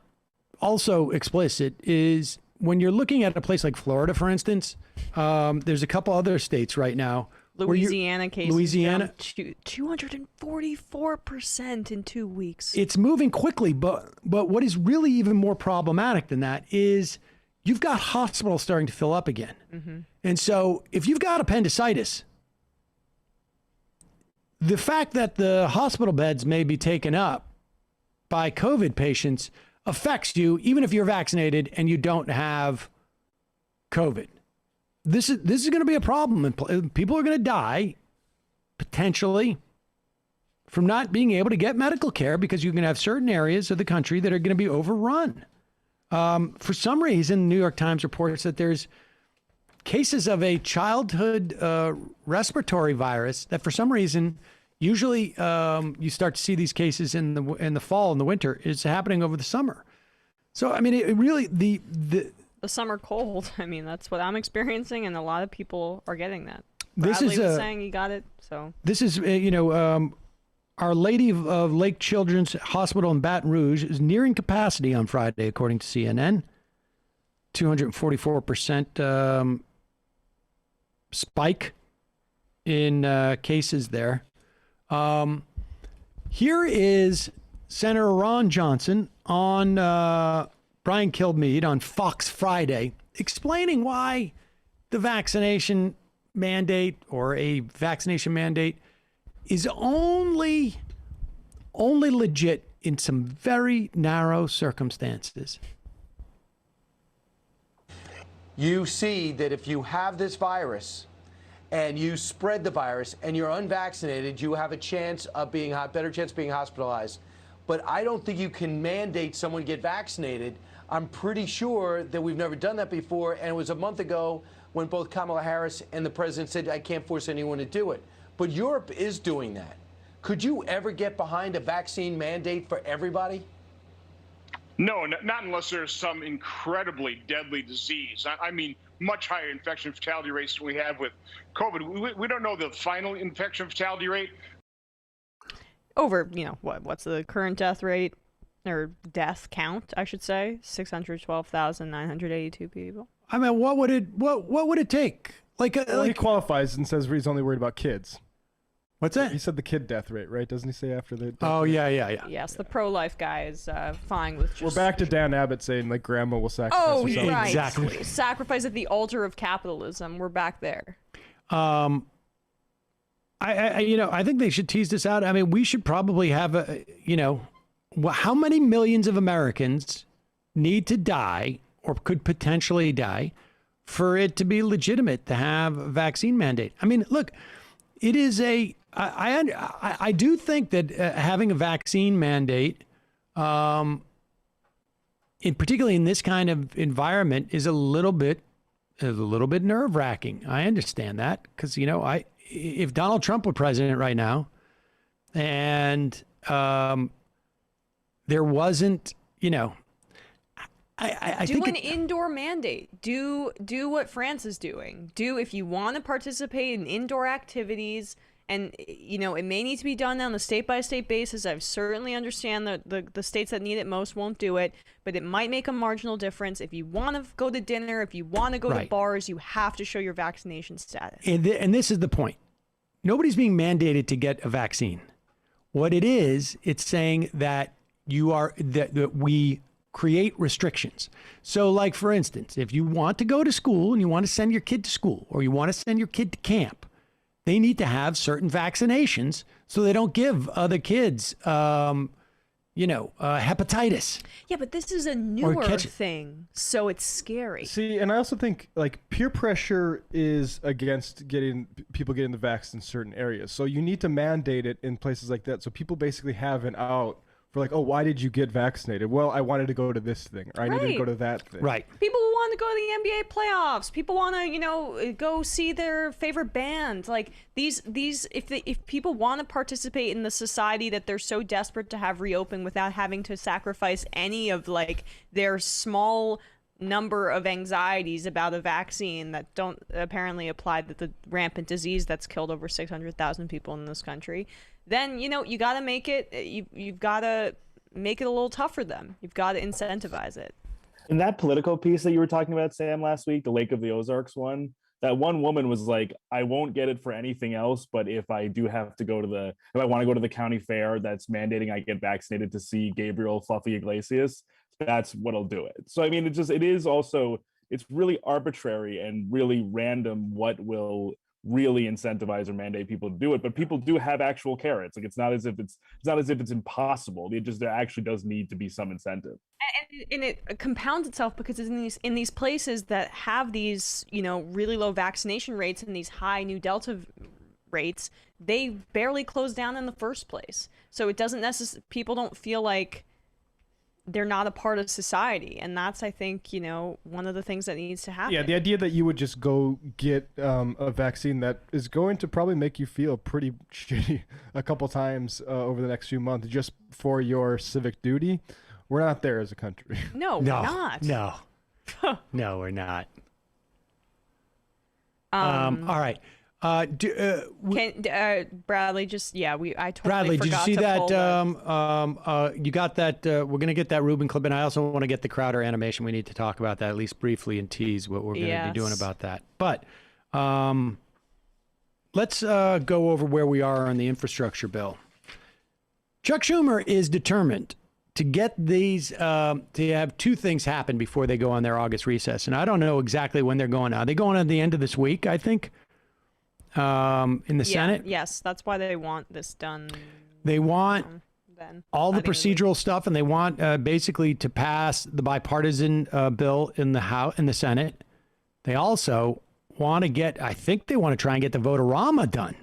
also explicit is when you're looking at a place like Florida, for instance, there's a couple other states right now. Louisiana cases down 244% in 2 weeks. It's moving quickly, but what is really even more problematic than that is you've got hospitals starting to fill up again. Mm-hmm. And so if you've got appendicitis, the fact that the hospital beds may be taken up by COVID patients affects you even if you're vaccinated and you don't have COVID. This is going to be a problem, and people are going to die potentially from not being able to get medical care because you're going to have certain areas of the country that are going to be overrun. For some reason, the New York Times reports that there's cases of a childhood respiratory virus that, for some reason, usually you start to see these cases in the fall and the winter. It's happening over the summer. So I mean, it really the summer cold. I mean, that's what I'm experiencing, and a lot of people are getting that. This Bradley is was saying he got it. So this is Our Lady of Lake Children's Hospital in Baton Rouge is nearing capacity on Friday, according to CNN. 244% spike in cases there. Here is Senator Ron Johnson on Brian Kilmeade on Fox Friday, explaining why the vaccination mandate or a vaccination mandate is only legit in some very narrow circumstances. You see that if you have this virus and you spread the virus and you're unvaccinated, you have a chance of better chance of being hospitalized. But I don't think you can mandate someone get vaccinated. I'm pretty sure that we've never done that before, and it was a month ago when both Kamala Harris and the president said, I can't force anyone to do it. But Europe is doing that. Could you ever get behind a vaccine mandate for everybody? No, not unless there's some incredibly deadly disease. I mean, much higher infection fatality rates than we have with COVID. We don't know the final infection fatality rate. Over, what's the current death rate or death count, I should say? 612,982 people. I mean, what would it take? He qualifies and says he's only worried about kids. What's that? He said the kid death rate, right? Doesn't he say after the death Oh, rate? yeah. Yes, the pro-life guy is fine with just... We're back to Dan Abbott saying, grandma will sacrifice herself. Right. Exactly. Sacrifice at the altar of capitalism. We're back there. I think they should tease this out. I mean, we should probably have how many millions of Americans need to die or could potentially die for it to be legitimate to have a vaccine mandate? I mean, look, it is I do think that having a vaccine mandate, particularly in this kind of environment, is a little bit a little bit nerve-wracking. I understand that because, you know, if Donald Trump were president right now and there wasn't, you know, I do think an indoor mandate. Do what France is doing. If you want to participate in indoor activities, and you know it may need to be done on a state-by-state basis. I certainly understand that the states that need it most won't do it, but it might make a marginal difference. If you want to go to dinner, if you want to go to bars, you have to show your vaccination status. And this is the point. Nobody's being mandated to get a vaccine. What it is, it's saying that that we create restrictions. So like, for instance, if you want to go to school and you want to send your kid to school or you want to send your kid to camp, they need to have certain vaccinations so they don't give other kids, hepatitis. Yeah, but this is a newer thing, so it's scary. See, and I also think like peer pressure is against people getting the vaccine in certain areas. So you need to mandate it in places like that. So people basically have an out for like, oh, why did you get vaccinated? Well, I wanted to go to this thing, or I needed to go to that thing. Right. People want to go to the NBA playoffs. People want to, go see their favorite band. Like these, if people want to participate in the society that they're so desperate to have reopen without having to sacrifice any of like their small number of anxieties about a vaccine that don't apparently apply to the rampant disease that's killed over 600,000 people in this country, then you got to make it. You've got to make it a little tough for them. You've got to incentivize it. In that political piece that you were talking about, Sam, last week, the Lake of the Ozarks one, that one woman was like, I won't get it for anything else, but if I do have to if I want to go to the county fair that's mandating I get vaccinated to see Gabriel Fluffy Iglesias, that's what'll do it. So I mean, it's really arbitrary and really random what will really incentivize or mandate people to do it. But people do have actual carrots. Like it's not as if it's impossible. There actually does need to be some incentive. And it compounds itself because it's in these places that have these really low vaccination rates and these high new Delta rates, they barely close down in the first place. So it doesn't necessarily, people don't feel like they're not a part of society, and that's, I think, one of the things that needs to happen. Yeah, the idea that you would just go get a vaccine that is going to probably make you feel pretty shitty a couple times over the next few months just for your civic duty, we're not there as a country. No, we're not. No, no, we're not. All right. Bradley just I totally Bradley, did you forgot see to that? pull You got that? We're gonna get that Rubin clip, and I also want to get the Crowder animation. We need to talk about that at least briefly and tease what we're gonna be doing about that. But let's go over where we are on the infrastructure bill. Chuck Schumer is determined to get these to have two things happen before they go on their August recess, and I don't know exactly when they're going. Are they going at the end of this week? I think. In the Senate? Yes, that's why they want this done. They want all the by the end of the procedural stuff, and they want basically to pass the bipartisan bill in the Senate. They also want to try and get the vote-a-rama done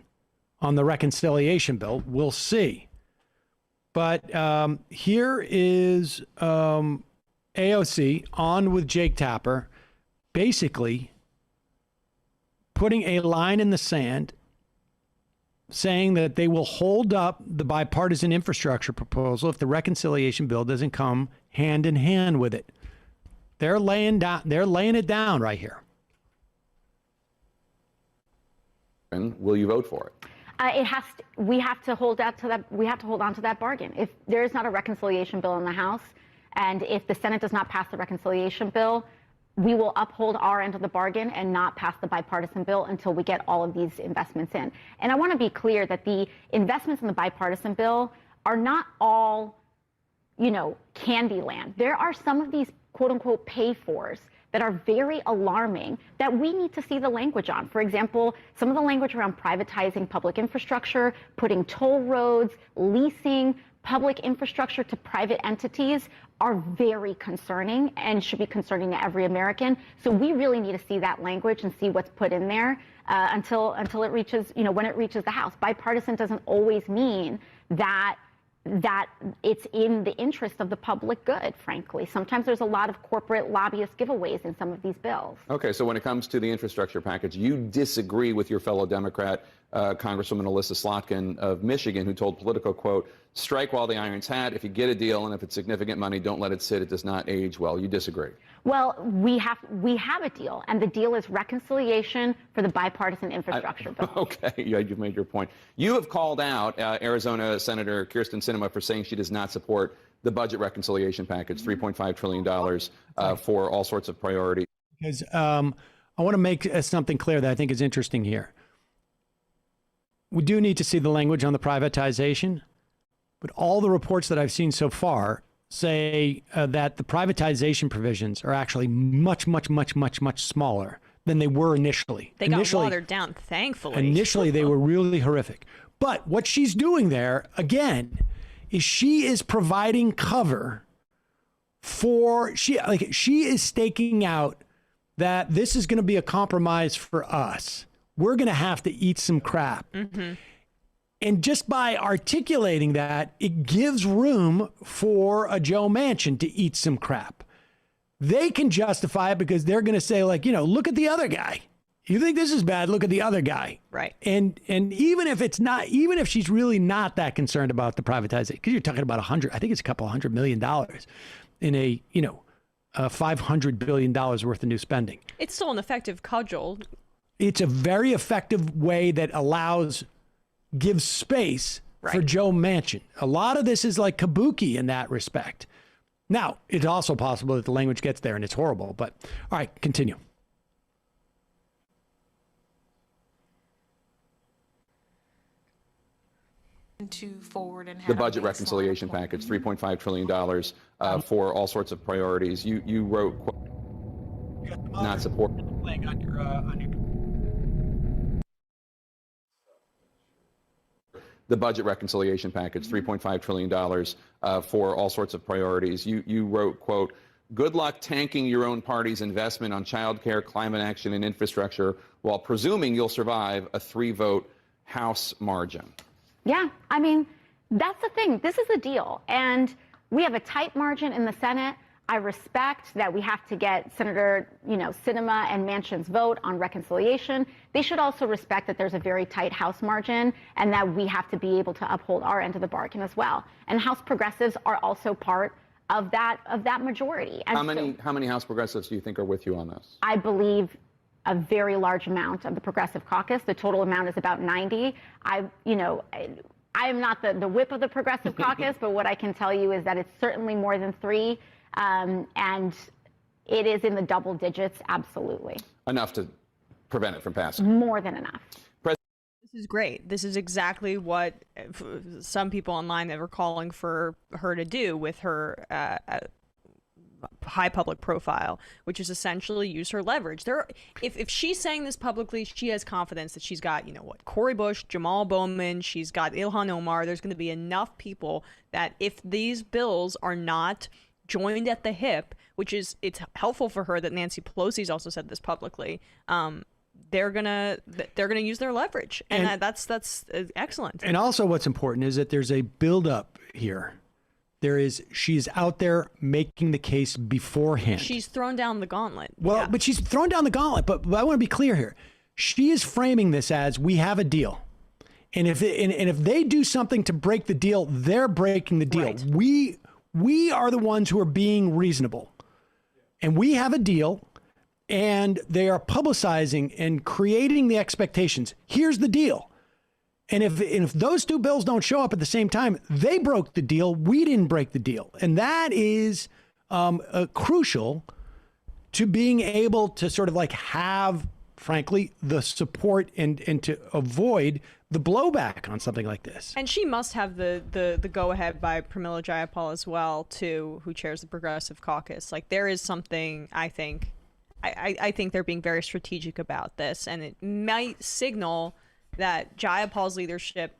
on the reconciliation bill. We'll see. But here is AOC on with Jake Tapper, basically putting a line in the sand saying that they will hold up the bipartisan infrastructure proposal if the reconciliation bill doesn't come hand in hand with it. They're laying it down right here. And will you vote for it? We have to hold on to that bargain. If there is not a reconciliation bill in the House, and if the Senate does not pass the reconciliation bill, we will uphold our end of the bargain and not pass the bipartisan bill until we get all of these investments in. And I want to be clear that the investments in the bipartisan bill are not all, candy land. There are some of these quote unquote pay-fors that are very alarming that we need to see the language on. For example, some of the language around privatizing public infrastructure, putting toll roads, leasing public infrastructure to private entities are very concerning and should be concerning to every American. So we really need to see that language and see what's put in there until it reaches, when it reaches the House. Bipartisan doesn't always mean that that it's in the interest of the public good, frankly. Sometimes there's a lot of corporate lobbyist giveaways in some of these bills. Okay, so when it comes to the infrastructure package, you disagree with your fellow Democrat, Congresswoman Alyssa Slotkin of Michigan, who told Politico, quote, strike while the iron's hot. If you get a deal and if it's significant money, don't let it sit. It does not age well. You disagree. Well, we have a deal, and the deal is reconciliation for the bipartisan infrastructure bill. Okay, yeah, you've made your point. You have called out Arizona Senator Kyrsten Sinema for saying she does not support the budget reconciliation package, $3.5 trillion for all sorts of priorities. Because I want to make something clear that I think is interesting here. We do need to see the language on the privatization, but all the reports that I've seen so far say that the privatization provisions are actually much smaller than they were initially. They got watered down, thankfully. Initially, they were really horrific. But what she's doing there, again, is she is providing cover for, she is staking out that this is going to be a compromise for us. We're going to have to eat some crap. Mm-hmm. And just by articulating that, it gives room for a Joe Manchin to eat some crap. They can justify it because they're going to say, like, you know, look at the other guy. You think this is bad? Look at the other guy. Right. And even if it's not, even if she's really not that concerned about the privatization, because you're talking about I think it's a couple $100 million in a, you know, $500 billion worth of new spending. It's still an effective cudgel. It's a very effective way that gives space for Joe Manchin. A lot of this is like kabuki in that respect. Now, it's also possible that the language gets there and it's horrible, but all right, continue. To forward and the budget reconciliation package, $3.5 trillion for all sorts of priorities. You wrote, quote, not support. The budget reconciliation package, $3.5 trillion for all sorts of priorities. You wrote, quote, good luck tanking your own party's investment on childcare, climate action, and infrastructure while presuming you'll survive a 3-vote House margin. Yeah, I mean, that's the thing. This is the deal. And we have a tight margin in the Senate. I respect that we have to get Senator, Sinema and Manchin's vote on reconciliation. They should also respect that there's a very tight House margin and that we have to be able to uphold our end of the bargain as well. And House progressives are also part of that majority. And how many House progressives do you think are with you on this? I believe a very large amount of the progressive caucus. The total amount is about 90. I am not the whip of the progressive caucus, but what I can tell you is that it's certainly more than 3. And it is in the double digits, absolutely. Enough to prevent it from passing. More than enough. This is great. This is exactly what some people online that were calling for her to do with her high public profile, which is essentially use her leverage. If she's saying this publicly, she has confidence that she's got, Cori Bush, Jamal Bowman, she's got Ilhan Omar. There's going to be enough people that if these bills are not joined at the hip, which is, it's helpful for her that Nancy Pelosi's also said this publicly, they're gonna use their leverage, and that's excellent. And also, what's important is that there's a buildup here. She's out there making the case beforehand. She's thrown down the gauntlet. Well, yeah. But she's thrown down the gauntlet. But I want to be clear here. She is framing this as we have a deal, and if they do something to break the deal, they're breaking the deal. Right. We are the ones who are being reasonable, and we have a deal, and they are publicizing and creating the expectations. Here's the deal. And if those two bills don't show up at the same time, they broke the deal. We didn't break the deal. And that is crucial to being able to sort of like have, frankly, the support and to avoid the blowback on something like this. And she must have the go-ahead by Pramila Jayapal as well, too, who chairs the Progressive Caucus. Like, there is something, I think they're being very strategic about this, and it might signal that Jayapal's leadership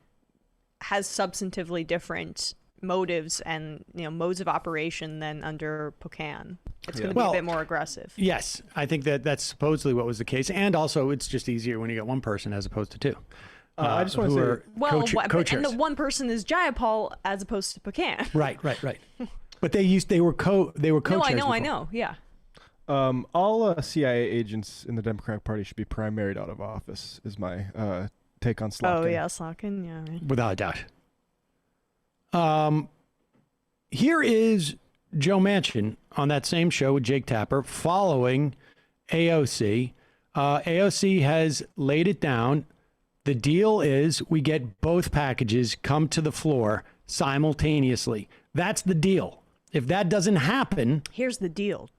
has substantively different motives and modes of operation than under Pocan. It's going to be a bit more aggressive. Yes, I think that's supposedly what was the case, and also it's just easier when you got one person as opposed to two. I just want to say, and the one person is Jayapal as opposed to Pecan. Right. But they were co-chairs. No, I know. Yeah. All CIA agents in the Democratic Party should be primaried out of office. Is my take on Slotkin. Oh yeah, Slotkin. Yeah. Right. Without a doubt. Here is Joe Manchin on that same show with Jake Tapper following AOC. AOC has laid it down. The deal is we get both packages come to the floor simultaneously. That's the deal. If that doesn't happen, here's the deal.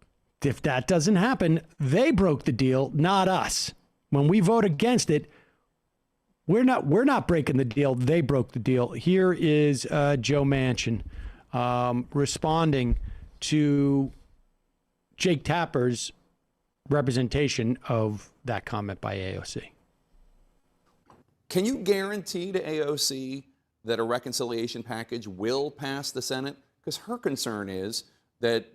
If that doesn't happen, they broke the deal, not us. When we vote against it, we're not breaking the deal. They broke the deal. Here is Joe Manchin responding to Jake Tapper's representation of that comment by AOC. Can you guarantee to AOC that a reconciliation package will pass the Senate? Because her concern is that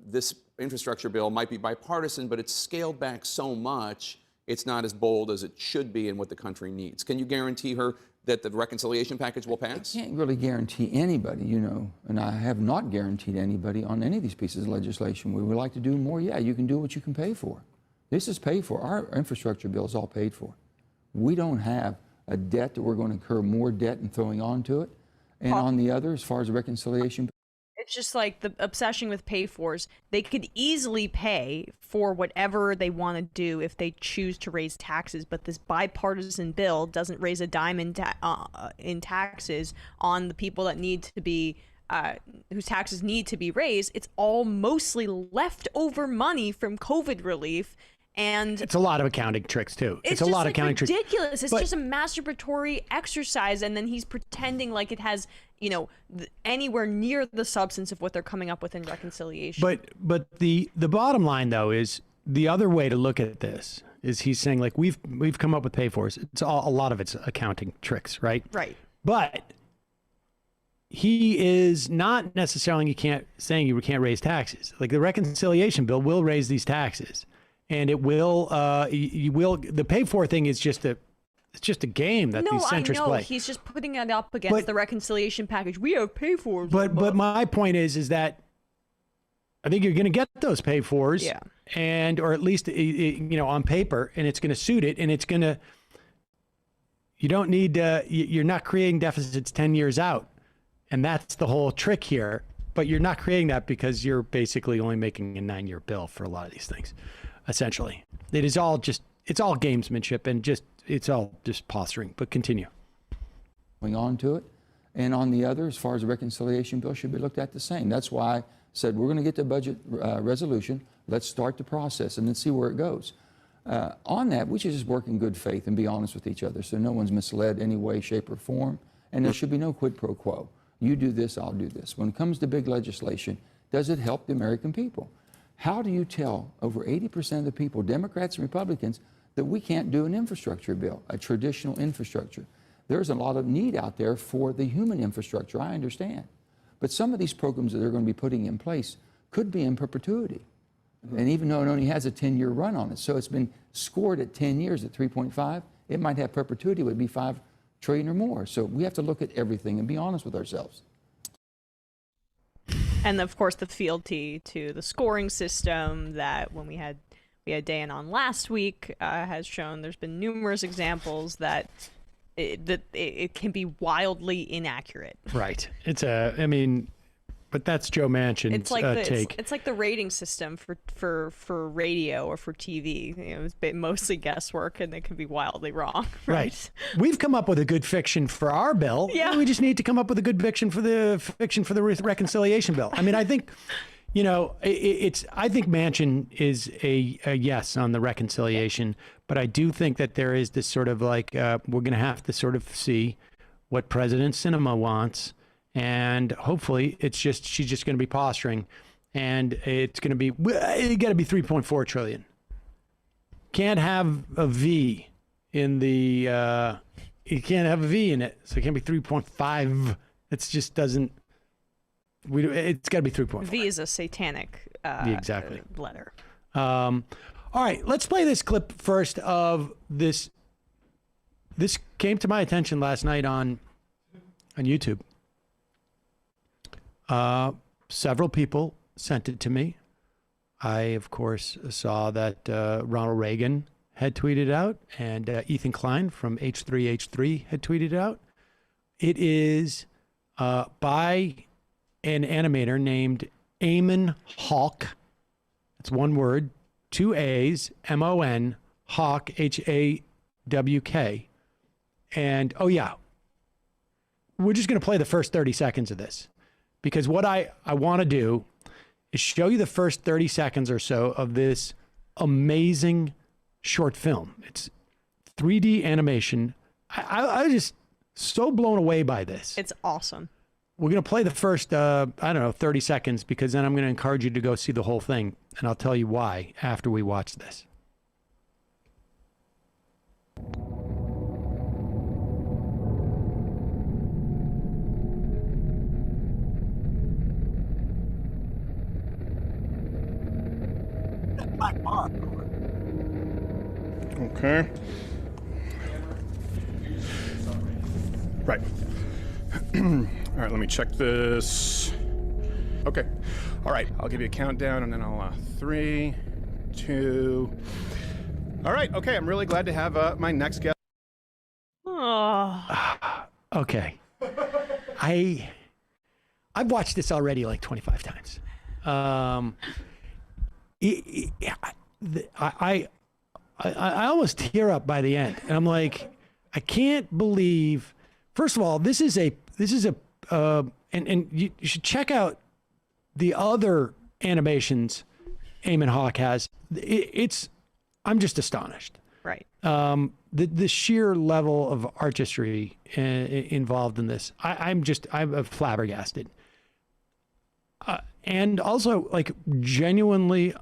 this infrastructure bill might be bipartisan, but it's scaled back so much, it's not as bold as it should be and what the country needs. Can you guarantee her that the reconciliation package will pass? I can't really guarantee anybody, and I have not guaranteed anybody on any of these pieces of legislation. We would like to do more. Yeah, you can do what you can pay for. This is paid for. Our infrastructure bill is all paid for. We don't have a debt that we're going to incur more debt and throwing onto it. And on the other, as far as the reconciliation, It's just like the obsession with pay-fors. They could easily pay for whatever they want to do if they choose to raise taxes, but this bipartisan bill doesn't raise a dime in taxes on the people that need to be whose taxes need to be raised. It's all mostly leftover money from COVID relief. And it's a lot of accounting tricks too. It's a lot of accounting tricks. It's ridiculous. It's just a masturbatory exercise, and then he's pretending like it has, anywhere near the substance of what they're coming up with in reconciliation. But the bottom line though is the other way to look at this is he's saying like we've come up with pay-fors. It's a lot of it's accounting tricks, right? Right. But he is not necessarily saying you can't raise taxes. Like the reconciliation bill will raise these taxes. And it will, the pay-for thing is just a game that these centrists play. No, he's just putting it up against the reconciliation package. We have pay-fors. But my point is that I think you're going to get those pay-fors, or at least on paper, and it's going to suit it, and it's going to. You don't need. You're not creating deficits 10 years out, and that's the whole trick here. But you're not creating that because you're basically only making a 9-year bill for a lot of these things. Essentially, it's all gamesmanship and it's all just posturing. But continue. Going on to it, and on the other, as far as the reconciliation bill, should be looked at the same. That's why I said we're going to get the budget resolution. Let's start the process and then see where it goes. On that, we should just work in good faith and be honest with each other, so no one's misled any way, shape, or form, and there should be no quid pro quo. You do this, I'll do this. When it comes to big legislation, does it help the American people? How do you tell over 80% of the people, Democrats and Republicans, that we can't do an infrastructure bill, a traditional infrastructure? There's a lot of need out there for the human infrastructure, I understand. But some of these programs that they're going to be putting in place could be in perpetuity. And even though it only has a 10-year run on it, so it's been scored at 10 years at 3.5, it might have perpetuity, it would be $5 trillion or more. So we have to look at everything and be honest with ourselves. And of course, the fealty to the scoring system that when we had Dayen on last week has shown. There's been numerous examples that it can be wildly inaccurate. Right. But that's Joe Manchin's take. It's like the rating system for radio or for TV. It's mostly guesswork, and it can be wildly wrong. Right. We've come up with a good fiction for our bill. Yeah. We just need to come up with a good fiction for the reconciliation bill. I think, I think Manchin is a yes on the reconciliation, but I do think that there is this sort of we're going to have to sort of see what President Sinema wants. And hopefully she's just going to be posturing, and it's going to be, it got to be 3.4 trillion. Can't have a V in the, you can't have a V in it. So it can't be 3.5. It just doesn't, it's got to be 3.5. V is a satanic letter. All right, let's play this clip first of this this came to my attention last night on YouTube. Several people sent it to me. I, of course, saw that Ronald Reagan had tweeted out, and Ethan Klein from H3H3 had tweeted out. It is by an animator named Eamon Hawk. It's one word, 2 A's, M-O-N, Hawk, H-A-W-K. And, oh yeah, we're just going to play the first 30 seconds of this, because what I want to do is show you the first 30 seconds or so of this amazing short film. It's 3D animation. I was just so blown away by this. It's awesome. We're going to play the first, 30 seconds, because then I'm going to encourage you to go see the whole thing, and I'll tell you why after we watch this. Okay. Right. All right, let me check this. Okay. All right, I'll give you a countdown, and then I'll 3, 2. All right. Okay, I'm really glad to have my next guest. Oh. Okay. I've watched this already like 25 times. I almost tear up by the end, and I'm like, I can't believe. First of all, this is a and you should check out the other animations Eamon Hawk has. I'm just astonished. Right. The sheer level of artistry involved in this. I'm flabbergasted. And also, like, genuinely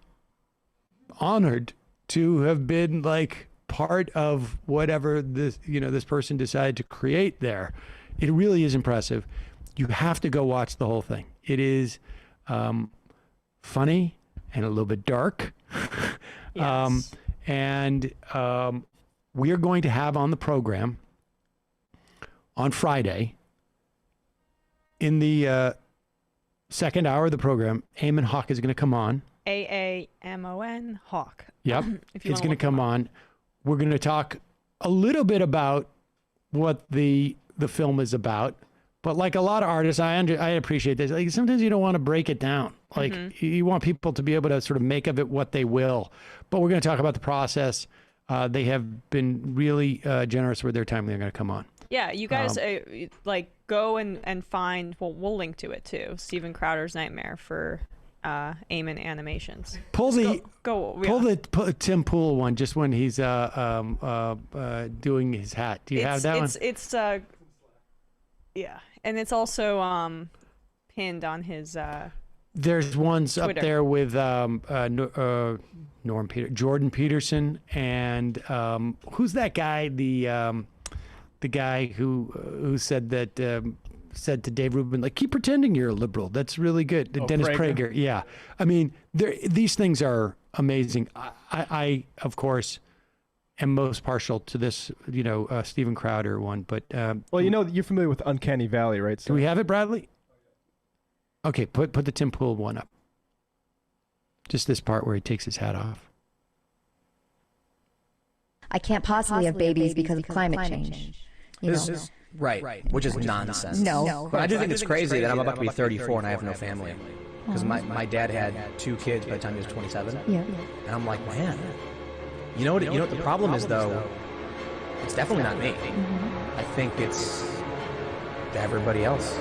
honored to have been like part of whatever this person decided to create there. It really is impressive. You have to go watch the whole thing. It is funny and a little bit dark. Yes. We are going to have on the program on Friday, in the second hour of the program, Eamon Hawk is going to come on. A-A-M-O-N, Hawk. Yep. If you He's going to come on. We're going to talk a little bit about what the film is about. But like a lot of artists, I appreciate this. Like, sometimes you don't want to break it down. Like, you want people to be able to sort of make of it what they will. But we're going to talk about the process. They have been really generous with their time. They're going to come on. Yeah, you guys go and find. Well, we'll link to it too. Steven Crowder's Nightmare for Eamon animations. Pull the Tim Pool one just when he's doing his hat. Do you have that one? It's yeah, and it's also pinned on his. There's ones Twitter. up there with Jordan Peterson, and who's that guy? The guy who said that said to Dave Rubin, like, keep pretending you're a liberal. That's really good. Dennis Prager. Yeah, I mean, these things are amazing. I of course am most partial to this, Steven Crowder one, but well, you're familiar with Uncanny Valley, right? So do we have it, Bradley? Okay, put the Tim Pool one up. Just this part where he takes his hat off. I can't possibly have babies because of climate change. Right, which is nonsense. No. But I do think it's crazy that I'm about to be 34 and I have no family. Because my dad had 2 kids by the time he was 27. Yeah. And I'm like, man. You know what the problem is, though? It's definitely not me. I think it's everybody else.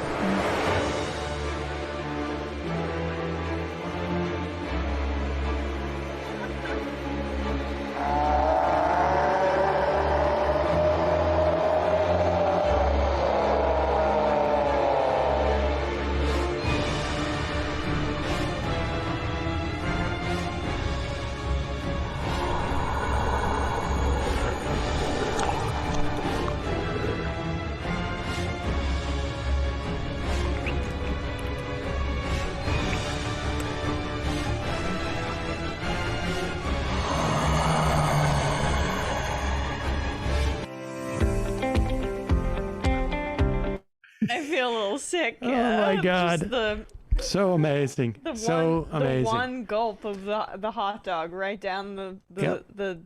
feel a little sick. Oh my God. Just so amazing. So amazing. The one gulp of the hot dog right down the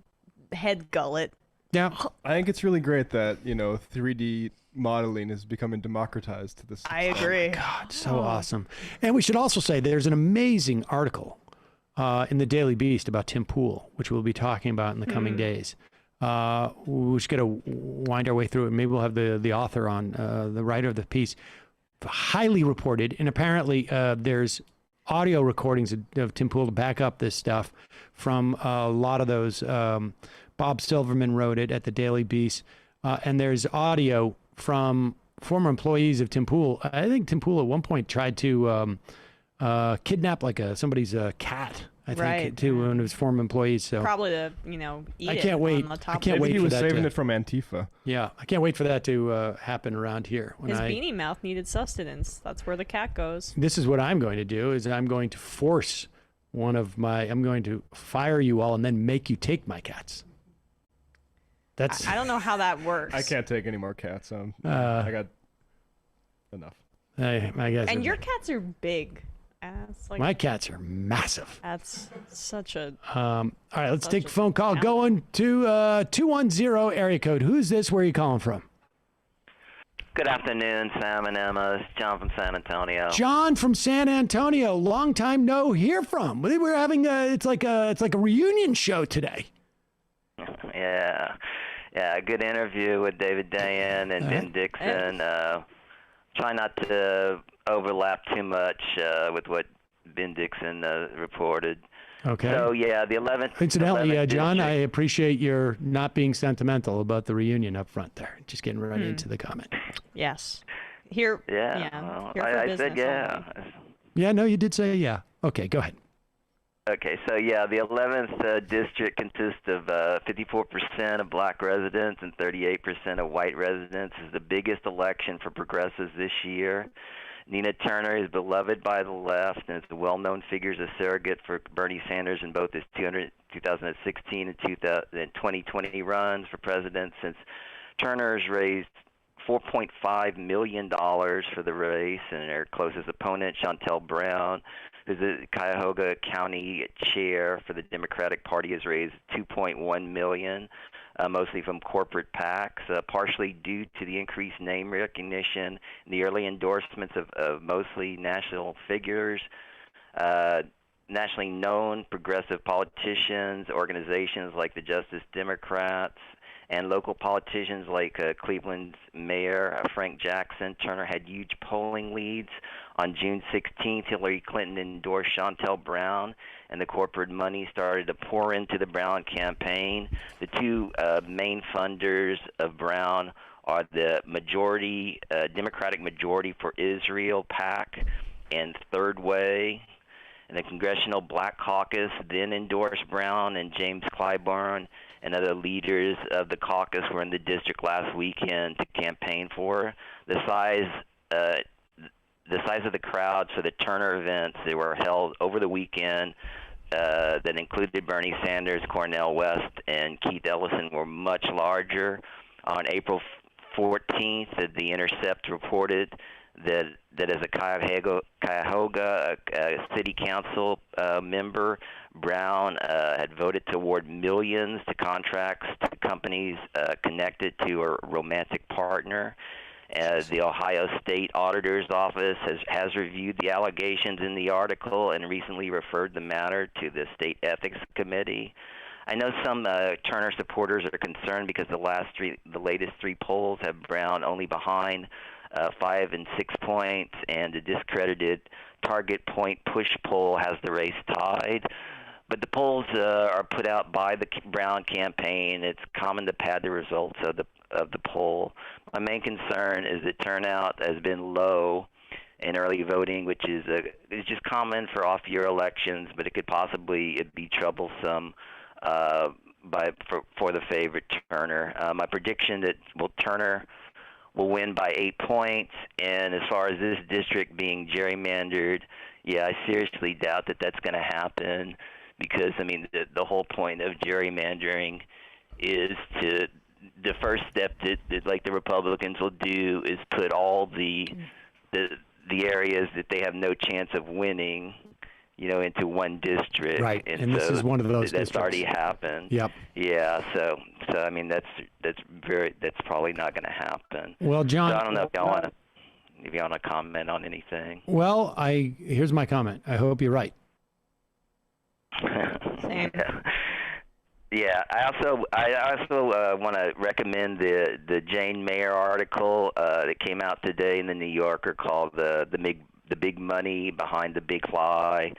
head gullet. Yeah. I think it's really great that, 3D modeling is becoming democratized to this. I agree. Oh my God, so awesome. And we should also say there's an amazing article in the Daily Beast about Tim Pool, which we'll be talking about in the coming days. We just got to wind our way through it. Maybe we'll have the author on, the writer of the piece. Highly reported, and apparently there's audio recordings of Tim Pool to back up this stuff from a lot of those. Bob Silverman wrote it at the Daily Beast, and there's audio from former employees of Tim Pool. I think Tim Pool at one point tried to kidnap somebody's cat. I think to one of his former employees. So probably to eat I can't it wait. on the top. I can't wait he for was that. saving it from Antifa. Yeah, I can't wait for that to happen around here. His beanie mouth needed sustenance. That's where the cat goes. This is what I'm going to do: is I'm going to force I'm going to fire you all and then make you take my cats. That's. I don't know how that works. I can't take any more cats. I got enough. I guess. And your cats are big. My cats are massive. That's such a. All right, let's take a phone call. Going to 210 area code. Who's this? Where are you calling from? Good afternoon, Sam and Emma. It's John from San Antonio. John from San Antonio. Long time no hear from. We're having it's like a reunion show today. Yeah, good interview with David Dayen and Ben Dixon. Try not to overlap too much with what Ben Dixon reported. Okay. So yeah, the 11th. Incidentally, 11th John, I district. appreciate your not being sentimental about the reunion up front there. Just getting right into the comment. Yes. Here. Yeah. Well, I said yeah. Yeah, no, you did say yeah. Okay, go ahead. Okay, so yeah, the 11th district consists of 54% of black residents and 38% of white residents. It's the biggest election for progressives this year. Nina Turner is beloved by the left and is a well-known figure as a surrogate for Bernie Sanders in both his 2016 and 2020 runs for president, since Turner has raised $4.5 million for the race, and her closest opponent, Shontel Brown, who's the Cuyahoga County chair for the Democratic Party, has raised $2.1 million, mostly from corporate PACs, partially due to the increased name recognition and the early endorsements of mostly national figures, nationally known progressive politicians, organizations like the Justice Democrats, and local politicians like Cleveland's mayor, Frank Jackson. Turner had huge polling leads. On June 16th, Hillary Clinton endorsed Shontel Brown, and the corporate money started to pour into the Brown campaign. The two main funders of Brown are the Democratic Majority for Israel PAC and Third Way. And the Congressional Black Caucus then endorsed Brown, and James Clyburn and other leaders of the caucus were in the district last weekend to campaign for her. The size of the crowds for the Turner events that were held over the weekend that included Bernie Sanders, Cornel West, and Keith Ellison were much larger. On April 14th, The Intercept reported that as a Cuyahoga City Council member, Brown had voted to award millions to contracts to companies connected to her romantic partner. The Ohio State Auditor's Office has reviewed the allegations in the article and recently referred the matter to the State Ethics Committee. I know some Turner supporters are concerned because the latest three polls have Brown only behind 5 and 6 points, and the discredited Target Point push poll has the race tied. But the polls are put out by the Brown campaign. It's common to pad the results of the poll. My main concern is that turnout has been low in early voting, which is just common for off-year elections, but it could possibly be troublesome for the favorite Turner. My prediction that Turner will win by 8 points, and as far as this district being gerrymandered, yeah, I seriously doubt that that's going to happen, because I mean the whole point of gerrymandering is the first step that like the Republicans will do is put all the the areas that they have no chance of winning, into one district. Right, and so this is one of those that's districts. already happened. Yep. Yeah. So I mean, that's probably not going to happen. Well, John, so I don't know if you want to comment on anything. Well, here's my comment. I hope you're right. Same. Yeah, I also want to recommend the Jane Mayer article that came out today in the New Yorker called the big money behind the big lie,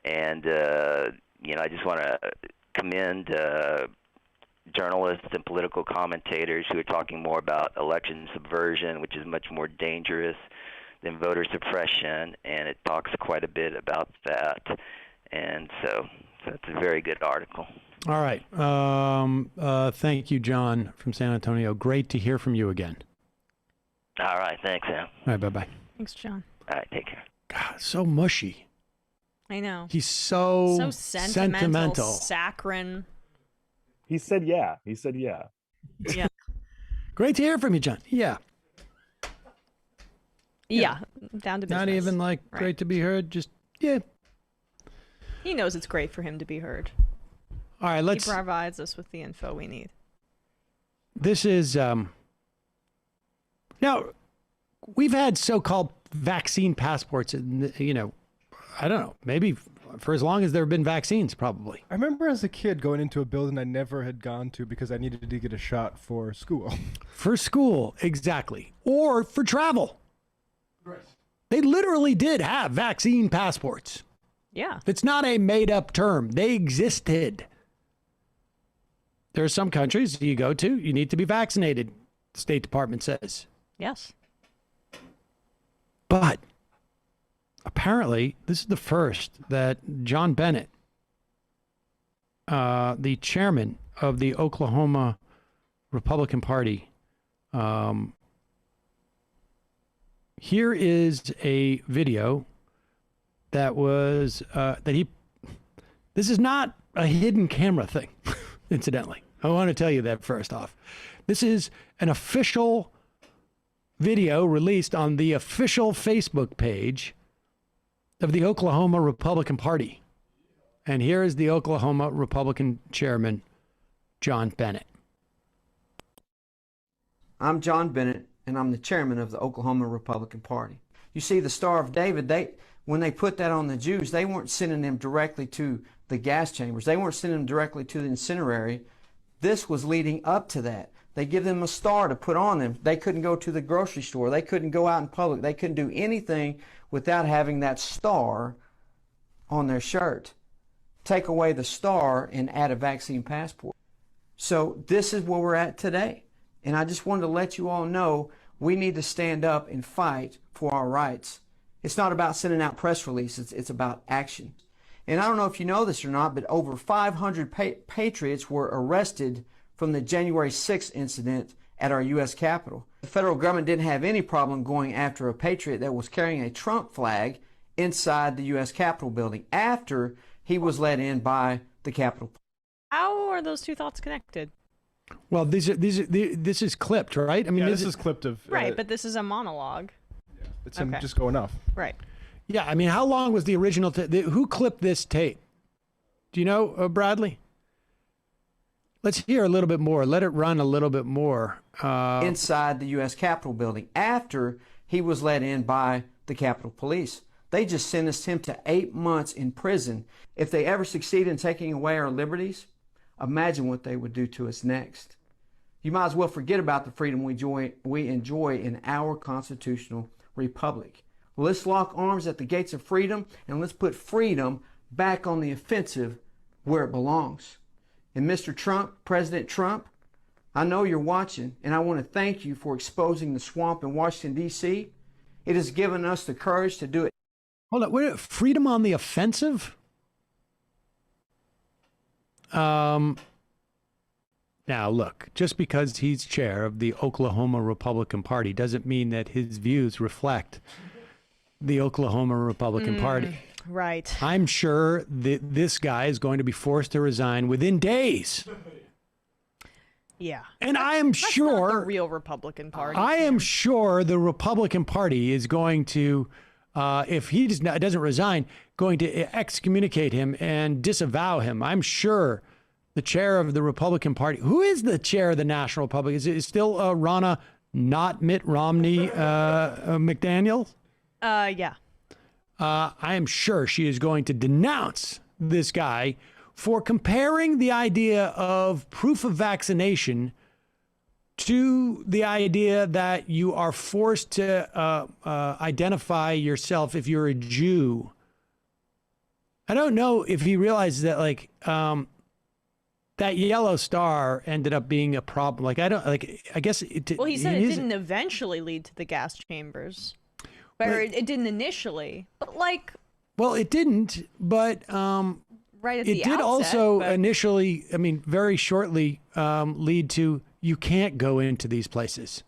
and I just want to commend journalists and political commentators who are talking more about election subversion, which is much more dangerous than voter suppression, and it talks quite a bit about that, and so it's a very good article. All right. Thank you, John from San Antonio. Great to hear from you again. All right. Thanks, Sam. All right. Bye-bye. Thanks, John. All right. Take care. God, so mushy. I know. He's so sentimental. Saccharine. He said yeah. Yeah. Great to hear from you, John. Yeah. Yeah. Down to business. Not even like Right. great to be heard. Just, yeah. He knows it's great for him to be heard. All right. He provides us with the info we need. This is, now, we've had so-called vaccine passports, and, I don't know, maybe for as long as there have been vaccines, probably. I remember as a kid going into a building I never had gone to because I needed to get a shot for school. For school, exactly. Or for travel. Right. They literally did have vaccine passports. Yeah. It's not a made-up term. They existed. There are some countries you go to, you need to be vaccinated, the State Department says. Yes. But apparently, this is the first that John Bennett, the chairman of the Oklahoma Republican Party, here is a video that was, this is not a hidden camera thing, incidentally. I want to tell you that first off. This is an official video released on the official Facebook page of the Oklahoma Republican Party. And here is the Oklahoma Republican chairman, John Bennett. I'm John Bennett, and I'm the chairman of the Oklahoma Republican Party. You see, the Star of David, when they put that on the Jews, they weren't sending them directly to the gas chambers. They weren't sending them directly to the incendiary. This was leading up to that. They give them a star to put on them. They couldn't go to the grocery store. They couldn't go out in public. They couldn't do anything without having that star on their shirt. Take away the star and add a vaccine passport. So this is where we're at today. And I just wanted to let you all know we need to stand up and fight for our rights. It's not about sending out press releases. It's about action. And I don't know if you know this or not, but over 500 patriots were arrested from the January 6th incident at our U.S. Capitol. The federal government didn't have any problem going after a patriot that was carrying a Trump flag inside the U.S. Capitol building after he was let in by the Capitol. How are those two thoughts connected? Well, this is clipped, right? I mean, this is clipped of... Right, but this is a monologue. It's him just going off. Right. Yeah, I mean, how long was the original who clipped this tape? Do you know, Bradley? Let's hear a little bit more. Let it run a little bit more. Inside the U.S. Capitol building after he was let in by the Capitol Police. They just sentenced him to 8 months in prison. If they ever succeed in taking away our liberties, imagine what they would do to us next. You might as well forget about the freedom we enjoy in our constitutional republic. Let's lock arms at the gates of freedom, and let's put freedom back on the offensive where it belongs. And Mr. Trump, President Trump, I know you're watching, and I want to thank you for exposing the swamp in Washington, D.C. It has given us the courage to do it. Hold on, wait, freedom on the offensive? Now, look, just because he's chair of the Oklahoma Republican Party doesn't mean that his views reflect the Oklahoma Republican Party. Right. I'm sure that this guy is going to be forced to resign within days. Yeah. And I am That's sure not the real Republican Party. I am sure the Republican Party is going to, if he doesn't resign, going to excommunicate him and disavow him. I'm sure the chair of the Republican Party, who is the chair of the National Republican, is it still Ronna, not Mitt Romney McDaniel? Yeah. I am sure she is going to denounce this guy for comparing the idea of proof of vaccination to the idea that you are forced to identify yourself if you're a Jew. I don't know if he realizes that, like, that yellow star ended up being a problem. Like, I guess Well, he said it didn't eventually lead to the gas chambers. Or it didn't initially. But, like... Well, it didn't, but... right at it the did outset, also but... initially, I mean, very shortly lead to you can't go into these places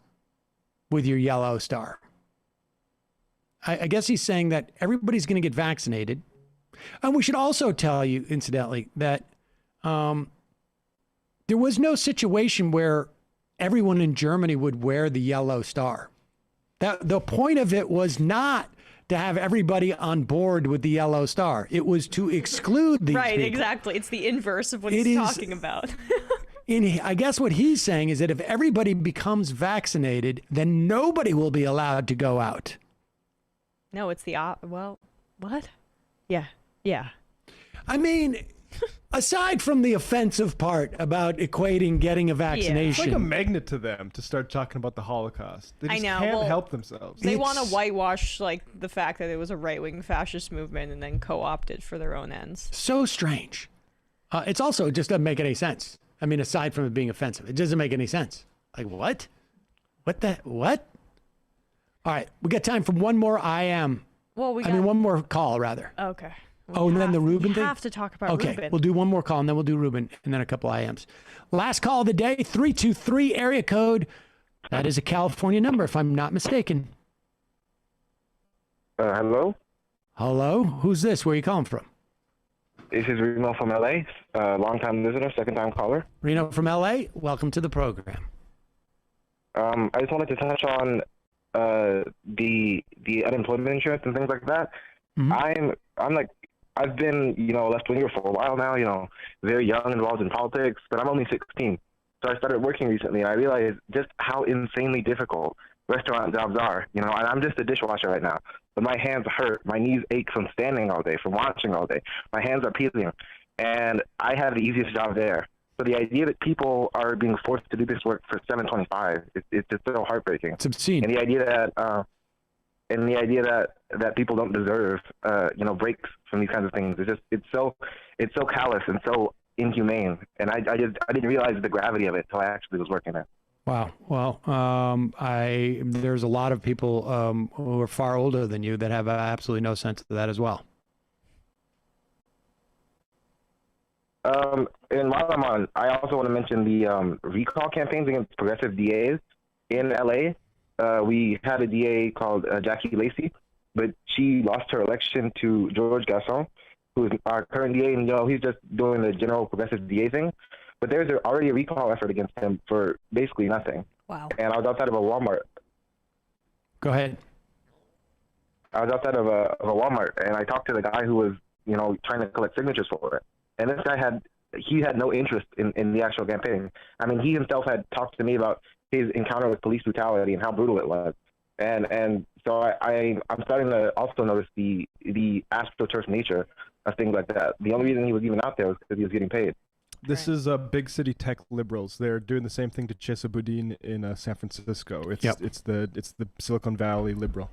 with your yellow star. I guess he's saying that everybody's going to get vaccinated. And we should also tell you, incidentally, that there was no situation where everyone in Germany would wear the yellow star. The point of it was not to have everybody on board with the yellow star. It was to exclude these Right, people. exactly. It's the inverse of what It he's is- talking about. I guess what he's saying is that if everybody becomes vaccinated, then nobody will be allowed to go out. No, it's the... well, what? Yeah. Yeah. I mean, aside from the offensive part about equating getting a It's vaccination. like a magnet to them to start talking about the Holocaust. They I just know. can't Well, help themselves. They want to whitewash like the fact that it was a right-wing fascist movement and then co-opt it for their own ends. So strange. It's also, it just doesn't make any sense. I mean, aside from it being offensive, it doesn't make any sense. Like, what? What? All right, we got time for one more Well, one more call, rather. Okay. And then the Reuben thing? We have to talk about Okay, Reuben. we'll do one more call, and then we'll do Reuben, and then a couple IMs. Last call of the day, 323 area code. That is a California number, if I'm not mistaken. Hello? Hello? Who's this? Where are you calling from? This is Reno from LA, long-time listener, second-time caller. Reno from LA, welcome to the program. I just wanted to touch on the unemployment insurance and things like that. Mm-hmm. I've been, left-winger for a while now, very young, involved in politics, but I'm only 16. So I started working recently, and I realized just how insanely difficult restaurant jobs are, and I'm just a dishwasher right now. But my hands hurt. My knees ache from standing all day, from watching all day. My hands are peeling. And I have the easiest job there. So the idea that people are being forced to do this work for $7.25, it's just so heartbreaking. It's obscene. And the idea that people don't deserve, breaks from these kinds of things, it's so callous and so inhumane. And I didn't realize the gravity of it until I actually was working there. Wow. Well, there's a lot of people who are far older than you that have absolutely no sense of that as well. And while I'm on, I also want to mention the recall campaigns against progressive DAs in LA. We had a DA called Jackie Lacey, but she lost her election to George Gasson, who is our current DA, and he's just doing the general progressive DA thing. But there's already a recall effort against him for basically nothing. Wow. And I was outside of a Walmart. Go ahead. I was outside of a Walmart, and I talked to the guy who was, trying to collect signatures for it. And this guy had no interest in the actual campaign. I mean, he himself had talked to me about his encounter with police brutality and how brutal it was. And so I'm starting to also notice the astroturf nature of things like that. The only reason he was even out there was because he was getting paid. This is big city tech liberals. They're doing the same thing to Chesa Boudin in San Francisco. It's the Silicon Valley liberal.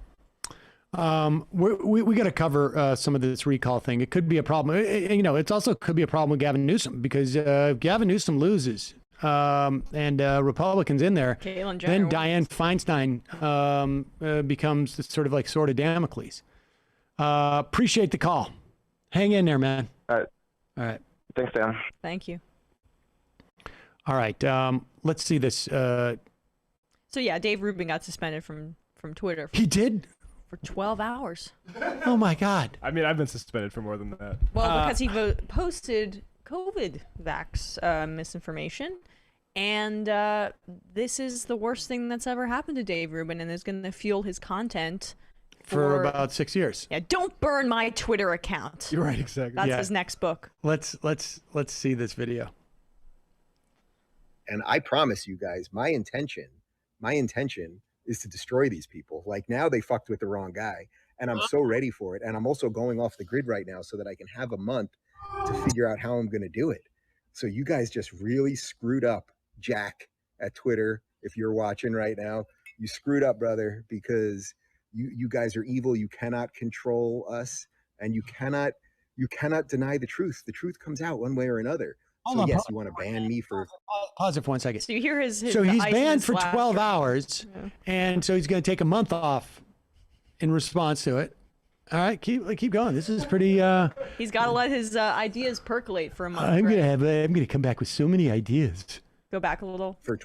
We got to cover some of this recall thing. It could be a problem. It also could be a problem with Gavin Newsom because if Gavin Newsom loses and Republicans in there, then Dianne Feinstein becomes sort of Damocles. Appreciate the call. Hang in there, man. All right. Thanks, Dan. Thank you. All right. Let's see this. So yeah, Dave Rubin got suspended from Twitter. He did? For 12 hours. Oh my God. I mean, I've been suspended for more than that. Well, because he posted COVID vax misinformation, And this is the worst thing that's ever happened to Dave Rubin, and is going to fuel his content for about 6 years. Yeah, don't burn my Twitter account. You're right, exactly. That's his next book. Let's see this video. And I promise you guys, my intention is to destroy these people. Like, now they fucked with the wrong guy, and I'm so ready for it. And I'm also going off the grid right now so that I can have a month to figure out how I'm going to do it. So you guys just really screwed up, Jack at Twitter. If you're watching right now, you screwed up, brother, because you guys are evil. You cannot control us, and you cannot deny the truth. The truth comes out one way or another. So yes, you want to ban me for... Pause it for 1 second. So you hear his so he's banned for laughter. 12 hours, and so he's going to take a month off in response to it. All right, keep going. This is pretty... He's got to let his ideas percolate for a month. I'm gonna come back with so many ideas. Go back a little. For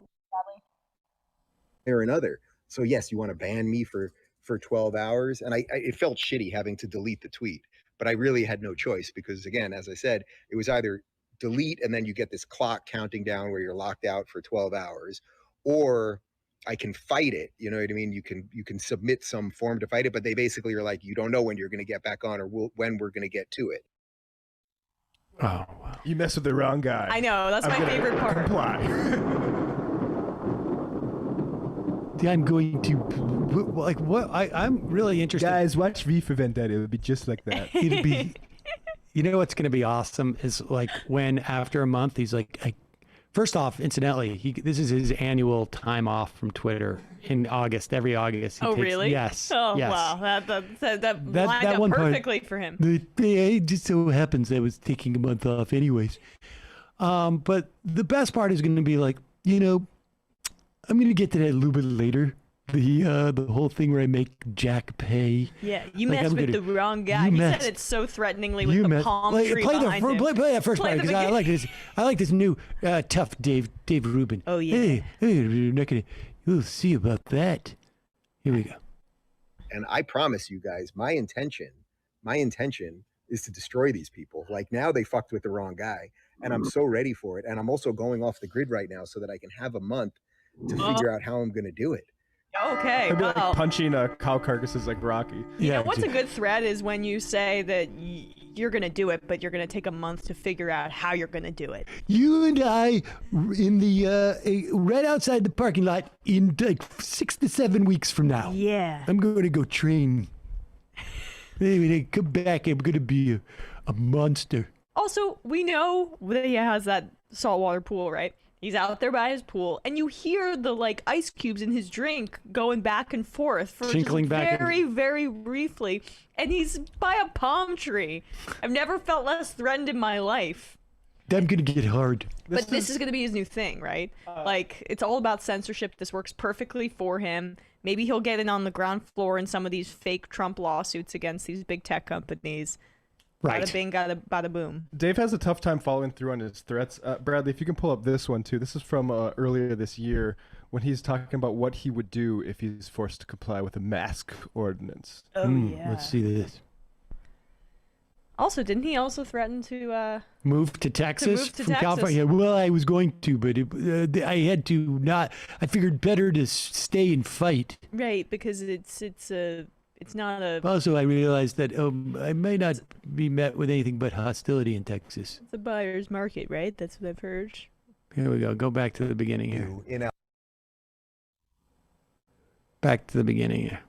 or another. So yes, you want to ban me for 12 hours. And it felt shitty having to delete the tweet, but I really had no choice because, again, as I said, it was either delete and then you get this clock counting down where you're locked out for 12 hours, or I can fight it. You know what I mean? You can submit some form to fight it, but they basically are like, you don't know when you're going to get back on or when we're going to get to it. Oh, wow. You messed with the wrong guy. I know. That's my favorite part. Comply. I'm going to, like, what? I'm really interested. Guys, watch V for Vendetta. It would be just like that. It'll be, you know what's going to be awesome is like when after a month he's like, first off, incidentally, this is his annual time off from Twitter in August. Every August. He takes, really? Yes. Oh, yes. Wow. That lined up one perfectly for him. It just so happens I was taking a month off anyways. But the best part is going to be like, you know, I'm going to get to that a little bit later. The whole thing where I make Jack pay. Yeah, you like, messed with the wrong guy. He said it so threateningly with the palm tree behind him. Play that first part because I like this. I like this new tough Dave Rubin. Oh yeah. Hey, we'll see about that. Here we go. And I promise you guys, my intention is to destroy these people. Like, now they fucked with the wrong guy, and I'm so ready for it. And I'm also going off the grid right now so that I can have a month to figure out how I'm going to do it. Okay, It'd be well, like punching cow carcasses like Rocky. You know what's a good thread is when you say that you're going to do it, but you're going to take a month to figure out how you're going to do it. You and I in the right outside the parking lot in like 6 to 7 weeks from now. Yeah. I'm going to go train. Anyway, come back. I'm going to be a monster. Also, we know that he has that saltwater pool, right? He's out there by his pool, and you hear the like ice cubes in his drink going back and forth for Tinkling just back very, very briefly. And he's by a palm tree. I've never felt less threatened in my life. I'm gonna get hard. But this is gonna be his new thing, right? Like, it's all about censorship. This works perfectly for him. Maybe he'll get in on the ground floor in some of these fake Trump lawsuits against these big tech companies. Right. Bada bing, bada boom. Dave has a tough time following through on his threats. Bradley, if you can pull up this one too. This is from earlier this year when he's talking about what he would do if he's forced to comply with a mask ordinance. Oh, yeah. Let's see this. Also, didn't he also threaten to move to Texas from from California? Well, I was going to, but I had to not. I figured better to stay and fight. Right, because it's not a. Also, I realized that I may not be met with anything but hostility in Texas. It's a buyer's market, right? That's what I've heard. Here we go. Go back to the beginning here. Back to the beginning here.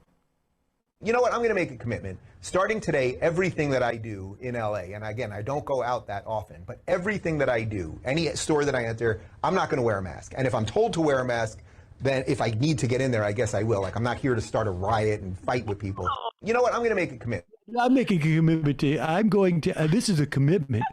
You know what? I'm going to make a commitment. Starting today, everything that I do in LA, and again, I don't go out that often, but everything that I do, any store that I enter, I'm not going to wear a mask. And if I'm told to wear a mask, then if I need to get in there, I guess I will. Like, I'm not here to start a riot and fight with people. You know what? I'm going to make a commitment. I'm making a commitment to. I'm going to. This is a commitment.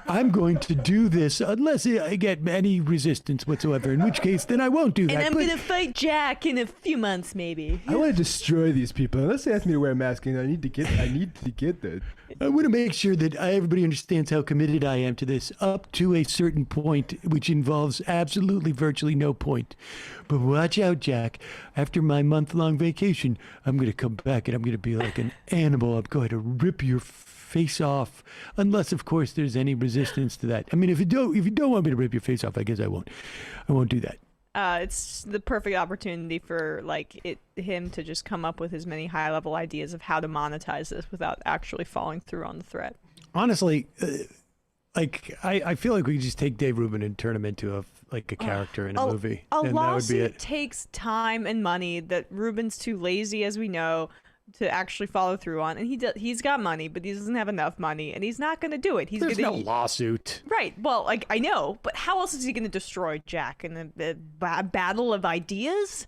I'm going to do this unless I get any resistance whatsoever. In which case, then I won't do that. And I'm going to fight Jack in a few months, maybe. I want to destroy these people. Unless they ask me to wear a mask, and I need to get that. I want to make sure that everybody understands how committed I am to this up to a certain point, which involves absolutely virtually no point. But watch out, Jack. After my month-long vacation, I'm going to come back and I'm going to be like an animal. I'm going to rip your face off, unless, of course, there's any resistance resistance to that. I mean, if you don't want me to rip your face off, I guess I won't do that. It's the perfect opportunity for him to just come up with as many high-level ideas of how to monetize this without actually following through on the threat. Honestly, I feel like we could just take Dave Rubin and turn him into a character in a movie. A and that would be lawsuit it. takes time and money that Rubin's too lazy, as we know, to actually follow through on, and he's got money, but he doesn't have enough money, and he's not going to do it. There's no lawsuit. Right. Well, I know, but how else is he going to destroy Jack in the battle of ideas?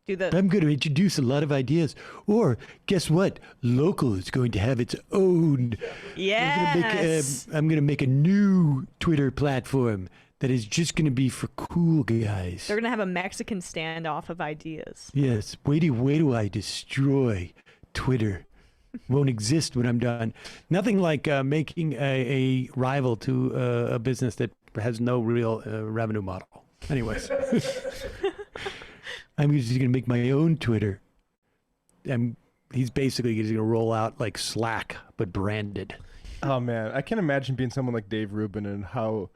I'm going to introduce a lot of ideas. Or guess what? Local is going to have its own. Yes. I'm going to make a new Twitter platform that is just going to be for cool guys. They're going to have a Mexican standoff of ideas. Yes. Wait till I destroy Twitter. Won't exist when I'm done. Nothing like making a rival to a business that has no real revenue model. Anyways. I'm just going to make my own Twitter. And he's basically going to roll out like Slack, but branded. Oh, man. I can't imagine being someone like Dave Rubin and how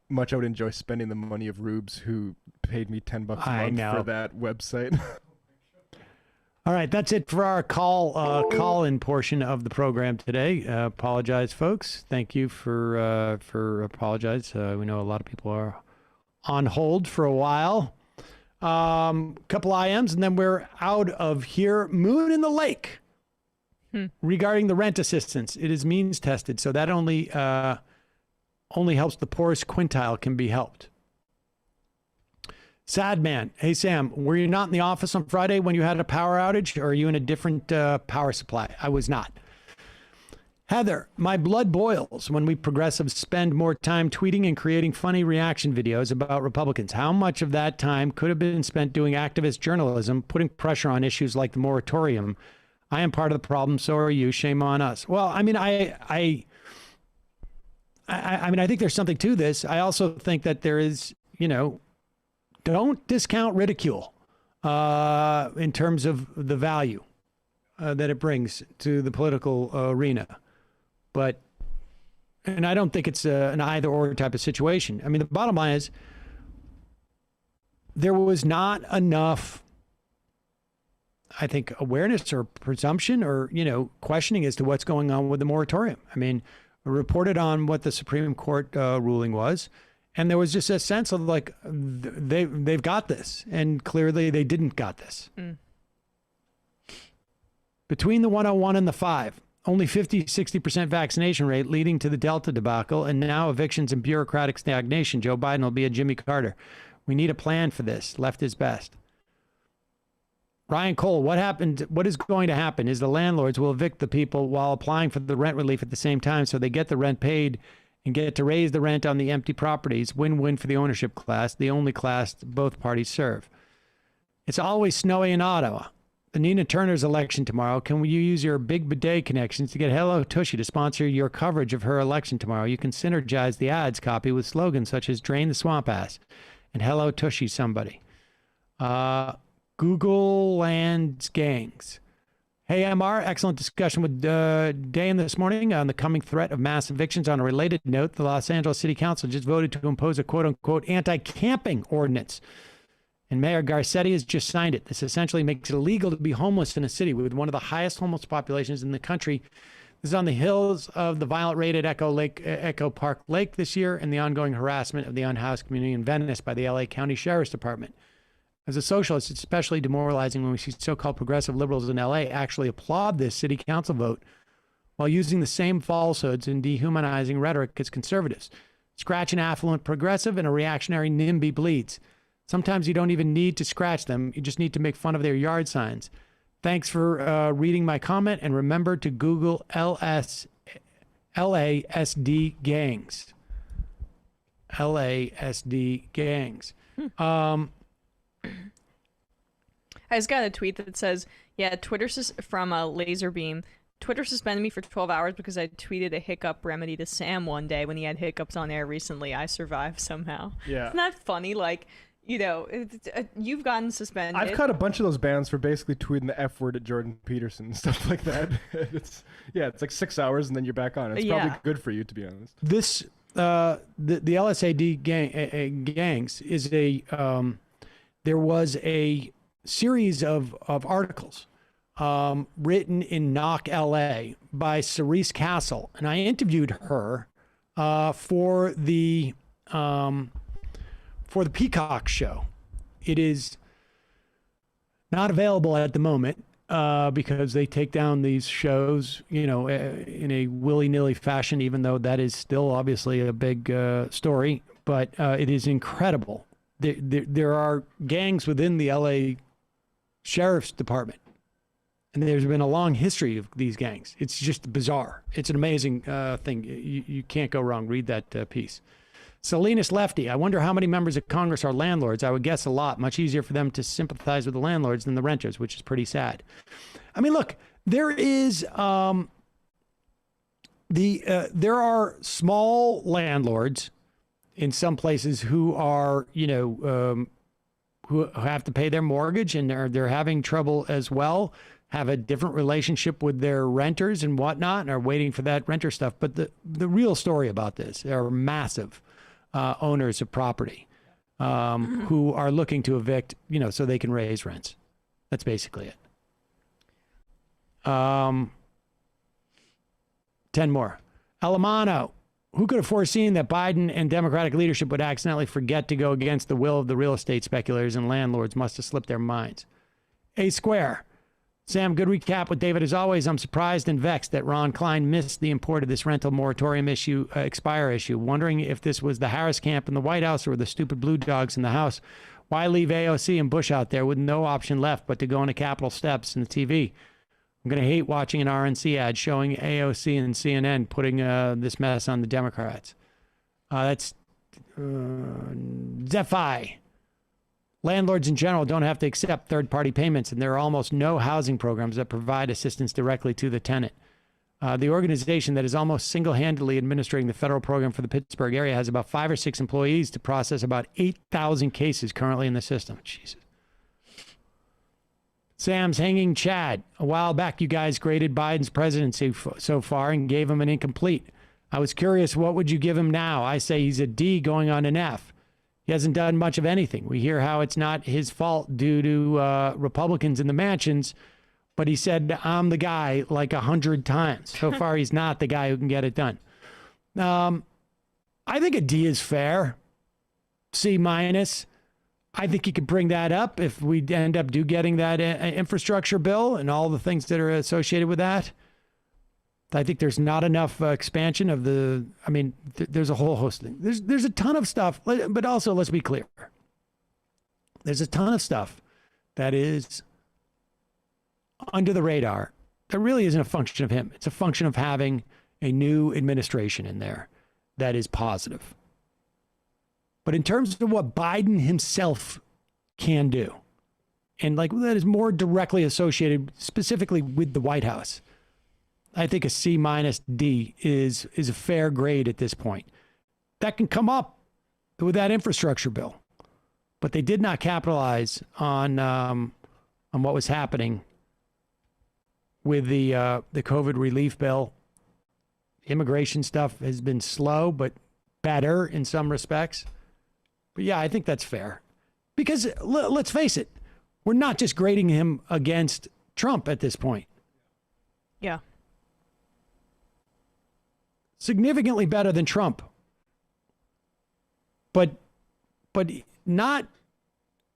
much I would enjoy spending the money of Rubes who paid me $10 a month for that website. All right, that's it for our call-in portion of the program today. Apologize, folks. Thank you for apologize. We know a lot of people are on hold for a while. Couple IMs, and then we're out of here. Moon in the Lake. Regarding the rent assistance, it is means tested, so that only helps the poorest quintile can be helped. Sad man. Hey, Sam, were you not in the office on Friday when you had a power outage, or are you in a different power supply? I was not. Heather, my blood boils when we progressives spend more time tweeting and creating funny reaction videos about Republicans. How much of that time could have been spent doing activist journalism, putting pressure on issues like the moratorium? I am part of the problem, so are you. Shame on us. Well, I mean, I think there's something to this. I also think that there is, don't discount ridicule in terms of the value that it brings to the political arena. And I don't think it's an either or type of situation. I mean, the bottom line is there was not enough, I think, awareness or presumption or, questioning as to what's going on with the moratorium. I mean, reported on what the Supreme Court ruling was. And there was just a sense of like, they've got this. And clearly they didn't got this. Between the 101 and the 5, only 50-60% vaccination rate leading to the Delta debacle, and now evictions and bureaucratic stagnation. Joe Biden will be a Jimmy Carter. We need a plan for this. Left is best. Ryan Cole, what is going to happen is the landlords will evict the people while applying for the rent relief at the same time, so they get the rent paid and get to raise the rent on the empty properties. Win-win for the ownership class, the only class both parties serve. It's always snowy in Ottawa. The Nina Turner's election tomorrow. Can you use your big bidet connections to get Hello Tushy to sponsor your coverage of her election tomorrow? You can synergize the ads copy with slogans such as Drain the Swamp Ass and Hello Tushy Somebody. Google Land's gangs. Hey, MR, excellent discussion with Dayen this morning on the coming threat of mass evictions. On a related note, the Los Angeles City Council just voted to impose a quote-unquote anti-camping ordinance. And Mayor Garcetti has just signed it. This essentially makes it illegal to be homeless in a city with one of the highest homeless populations in the country. This is on the hills of the violent raid at Echo Park Lake this year and the ongoing harassment of the unhoused community in Venice by the LA County Sheriff's Department. As a socialist, it's especially demoralizing when we see so-called progressive liberals in LA actually applaud this city council vote while using the same falsehoods and dehumanizing rhetoric as conservatives. Scratch an affluent progressive and a reactionary NIMBY bleeds. Sometimes you don't even need to scratch them. You just need to make fun of their yard signs. Thanks for reading my comment, and remember to Google LASD gangs. LASD gangs. I just got a tweet that says, yeah, from Laserbeam. Twitter suspended me for 12 hours because I tweeted a hiccup remedy to Sam one day when he had hiccups on air recently. I survived somehow. Yeah. Isn't that funny? Like, You know, you've gotten suspended. I've caught a bunch of those bans for basically tweeting the F word at Jordan Peterson and stuff like that. It's like 6 hours and then you're back on. It's probably good for you, to be honest. This the LSAD gangs is a there was a series of articles written in Knock, LA by Cerise Castle, and I interviewed her for the Peacock show. It is not available at the moment because they take down these shows, you know, in a willy-nilly fashion, even though that is still obviously a big story. But it is incredible. There are gangs within the LA Sheriff's Department, and there's been a long history of these gangs. It's just bizarre. It's an amazing thing. You can't go wrong. Read that piece. Salinas Lefty, I wonder how many members of Congress are landlords. I would guess a lot. Much easier for them to sympathize with the landlords than the renters, which is pretty sad. I mean, look, there is there are small landlords in some places who are, you know, who have to pay their mortgage and they're having trouble as well, have a different relationship with their renters and whatnot, and are waiting for that renter stuff. But the real story about this, there are massive owners of property who are looking to evict, you know, so they can raise rents. That's basically it. 10 more. Alamano, who could have foreseen that Biden and Democratic leadership would accidentally forget to go against the will of the real estate speculators and landlords? Must have slipped their minds. A Square. Sam, good recap with David. As always, I'm surprised and vexed that Ron Klein missed the import of this rental moratorium expire issue. Wondering if this was the Harris camp in the White House or the stupid blue dogs in the House. Why leave AOC and Bush out there with no option left but to go into Capitol steps in the TV? I'm going to hate watching an RNC ad showing AOC and CNN putting this mess on the Democrats. That's Zephi. Landlords in general don't have to accept third-party payments, and there are almost no housing programs that provide assistance directly to the tenant. The organization that is almost single-handedly administering the federal program for the Pittsburgh area has about 5 or 6 employees to process about 8,000 cases currently in the system. Jesus. Sam's hanging Chad. A while back, you guys graded Biden's presidency so far and gave him an incomplete. I was curious, what would you give him now? I say he's a D going on an F. He hasn't done much of anything. We hear how it's not his fault due to Republicans in the mansions, but he said, I'm the guy like 100 times. So far, he's not the guy who can get it done. I think a D is fair. C minus. I think you could bring that up if we end up getting that infrastructure bill and all the things that are associated with that. I think there's not enough expansion of the, I mean, there's a whole host of things. There's a ton of stuff, but also let's be clear. There's a ton of stuff that is under the radar that really isn't a function of him. It's a function of having a new administration in there that is positive. But in terms of what Biden himself can do, and like that is more directly associated specifically with the White House, I think a C minus D is a fair grade at this point. That can come up with that infrastructure bill, but they did not capitalize on what was happening with the COVID relief bill. Immigration stuff has been slow, but better in some respects. But yeah, I think that's fair because let's face it, we're not just grading him against Trump at this point. Yeah. Significantly better than Trump, but not,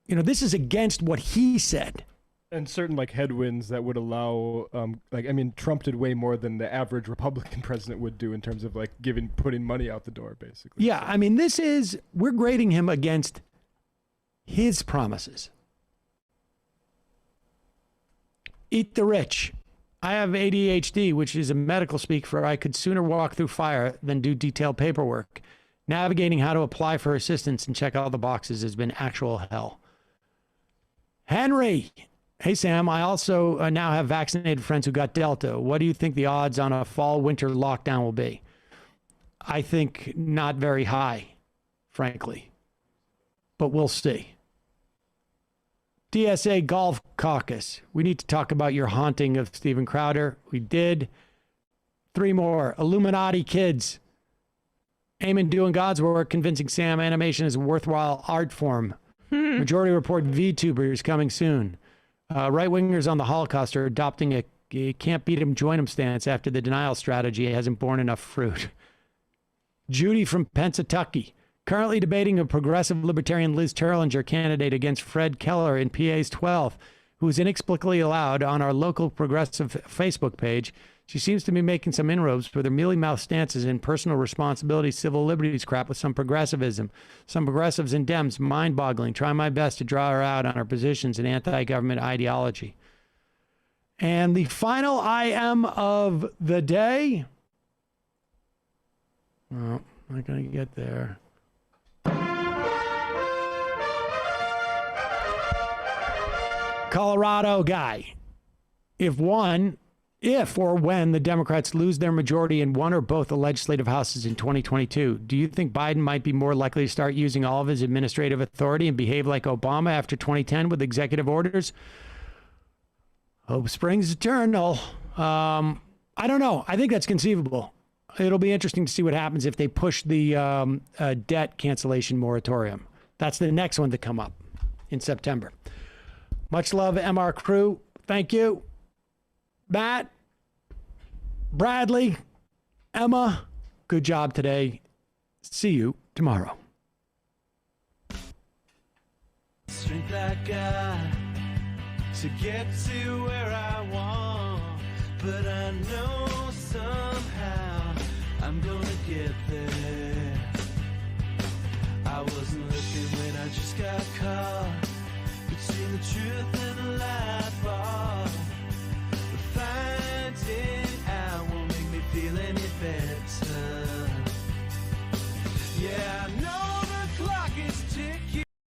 you know, this is against what he said. And certain like headwinds that would allow, Trump did way more than the average Republican president would do in terms of like putting money out the door, basically. Yeah, I mean, we're grading him against his promises. Eat the rich. I have ADHD, which is a medical speak for I could sooner walk through fire than do detailed paperwork. Navigating how to apply for assistance and check all the boxes has been actual hell. Henry. Hey, Sam, I also now have vaccinated friends who got Delta. What do you think the odds on a fall-winter lockdown will be? I think not very high, frankly. But we'll see. DSA Golf Caucus. We need to talk about your haunting of Steven Crowder. We did. 3 more. Illuminati Kids. Eamon doing God's work, convincing Sam animation is a worthwhile art form. Majority Report VTubers coming soon. Right-wingers on the Holocaust are adopting a can't beat 'em, join 'em stance after the denial strategy hasn't borne enough fruit. Judy from Pennsatucky. Currently debating a progressive libertarian Liz Terlinger candidate against Fred Keller in PA's 12th, who is inexplicably allowed on our local progressive Facebook page. She seems to be making some inroads with her mealy-mouthed stances in personal responsibility, civil liberties crap with some progressivism. Some progressives and Dems, mind-boggling. Try my best to draw her out on her positions in anti-government ideology. And the final IM of the day. Oh, I'm not going to get there. Colorado guy. If or when the Democrats lose their majority in one or both the legislative houses in 2022, do you think Biden might be more likely to start using all of his administrative authority and behave like Obama after 2010 with executive orders? Hope springs eternal. I don't know. I think that's conceivable. It'll be interesting to see what happens if they push the debt cancellation moratorium. That's the next one to come up in September. Much love, MR crew. Thank you. Matt, Bradley, Emma, good job today. See you tomorrow. Strength I got to get to where I want, but I know somehow I'm gonna get there. I wasn't looking when I just got caught between the truth and the lie.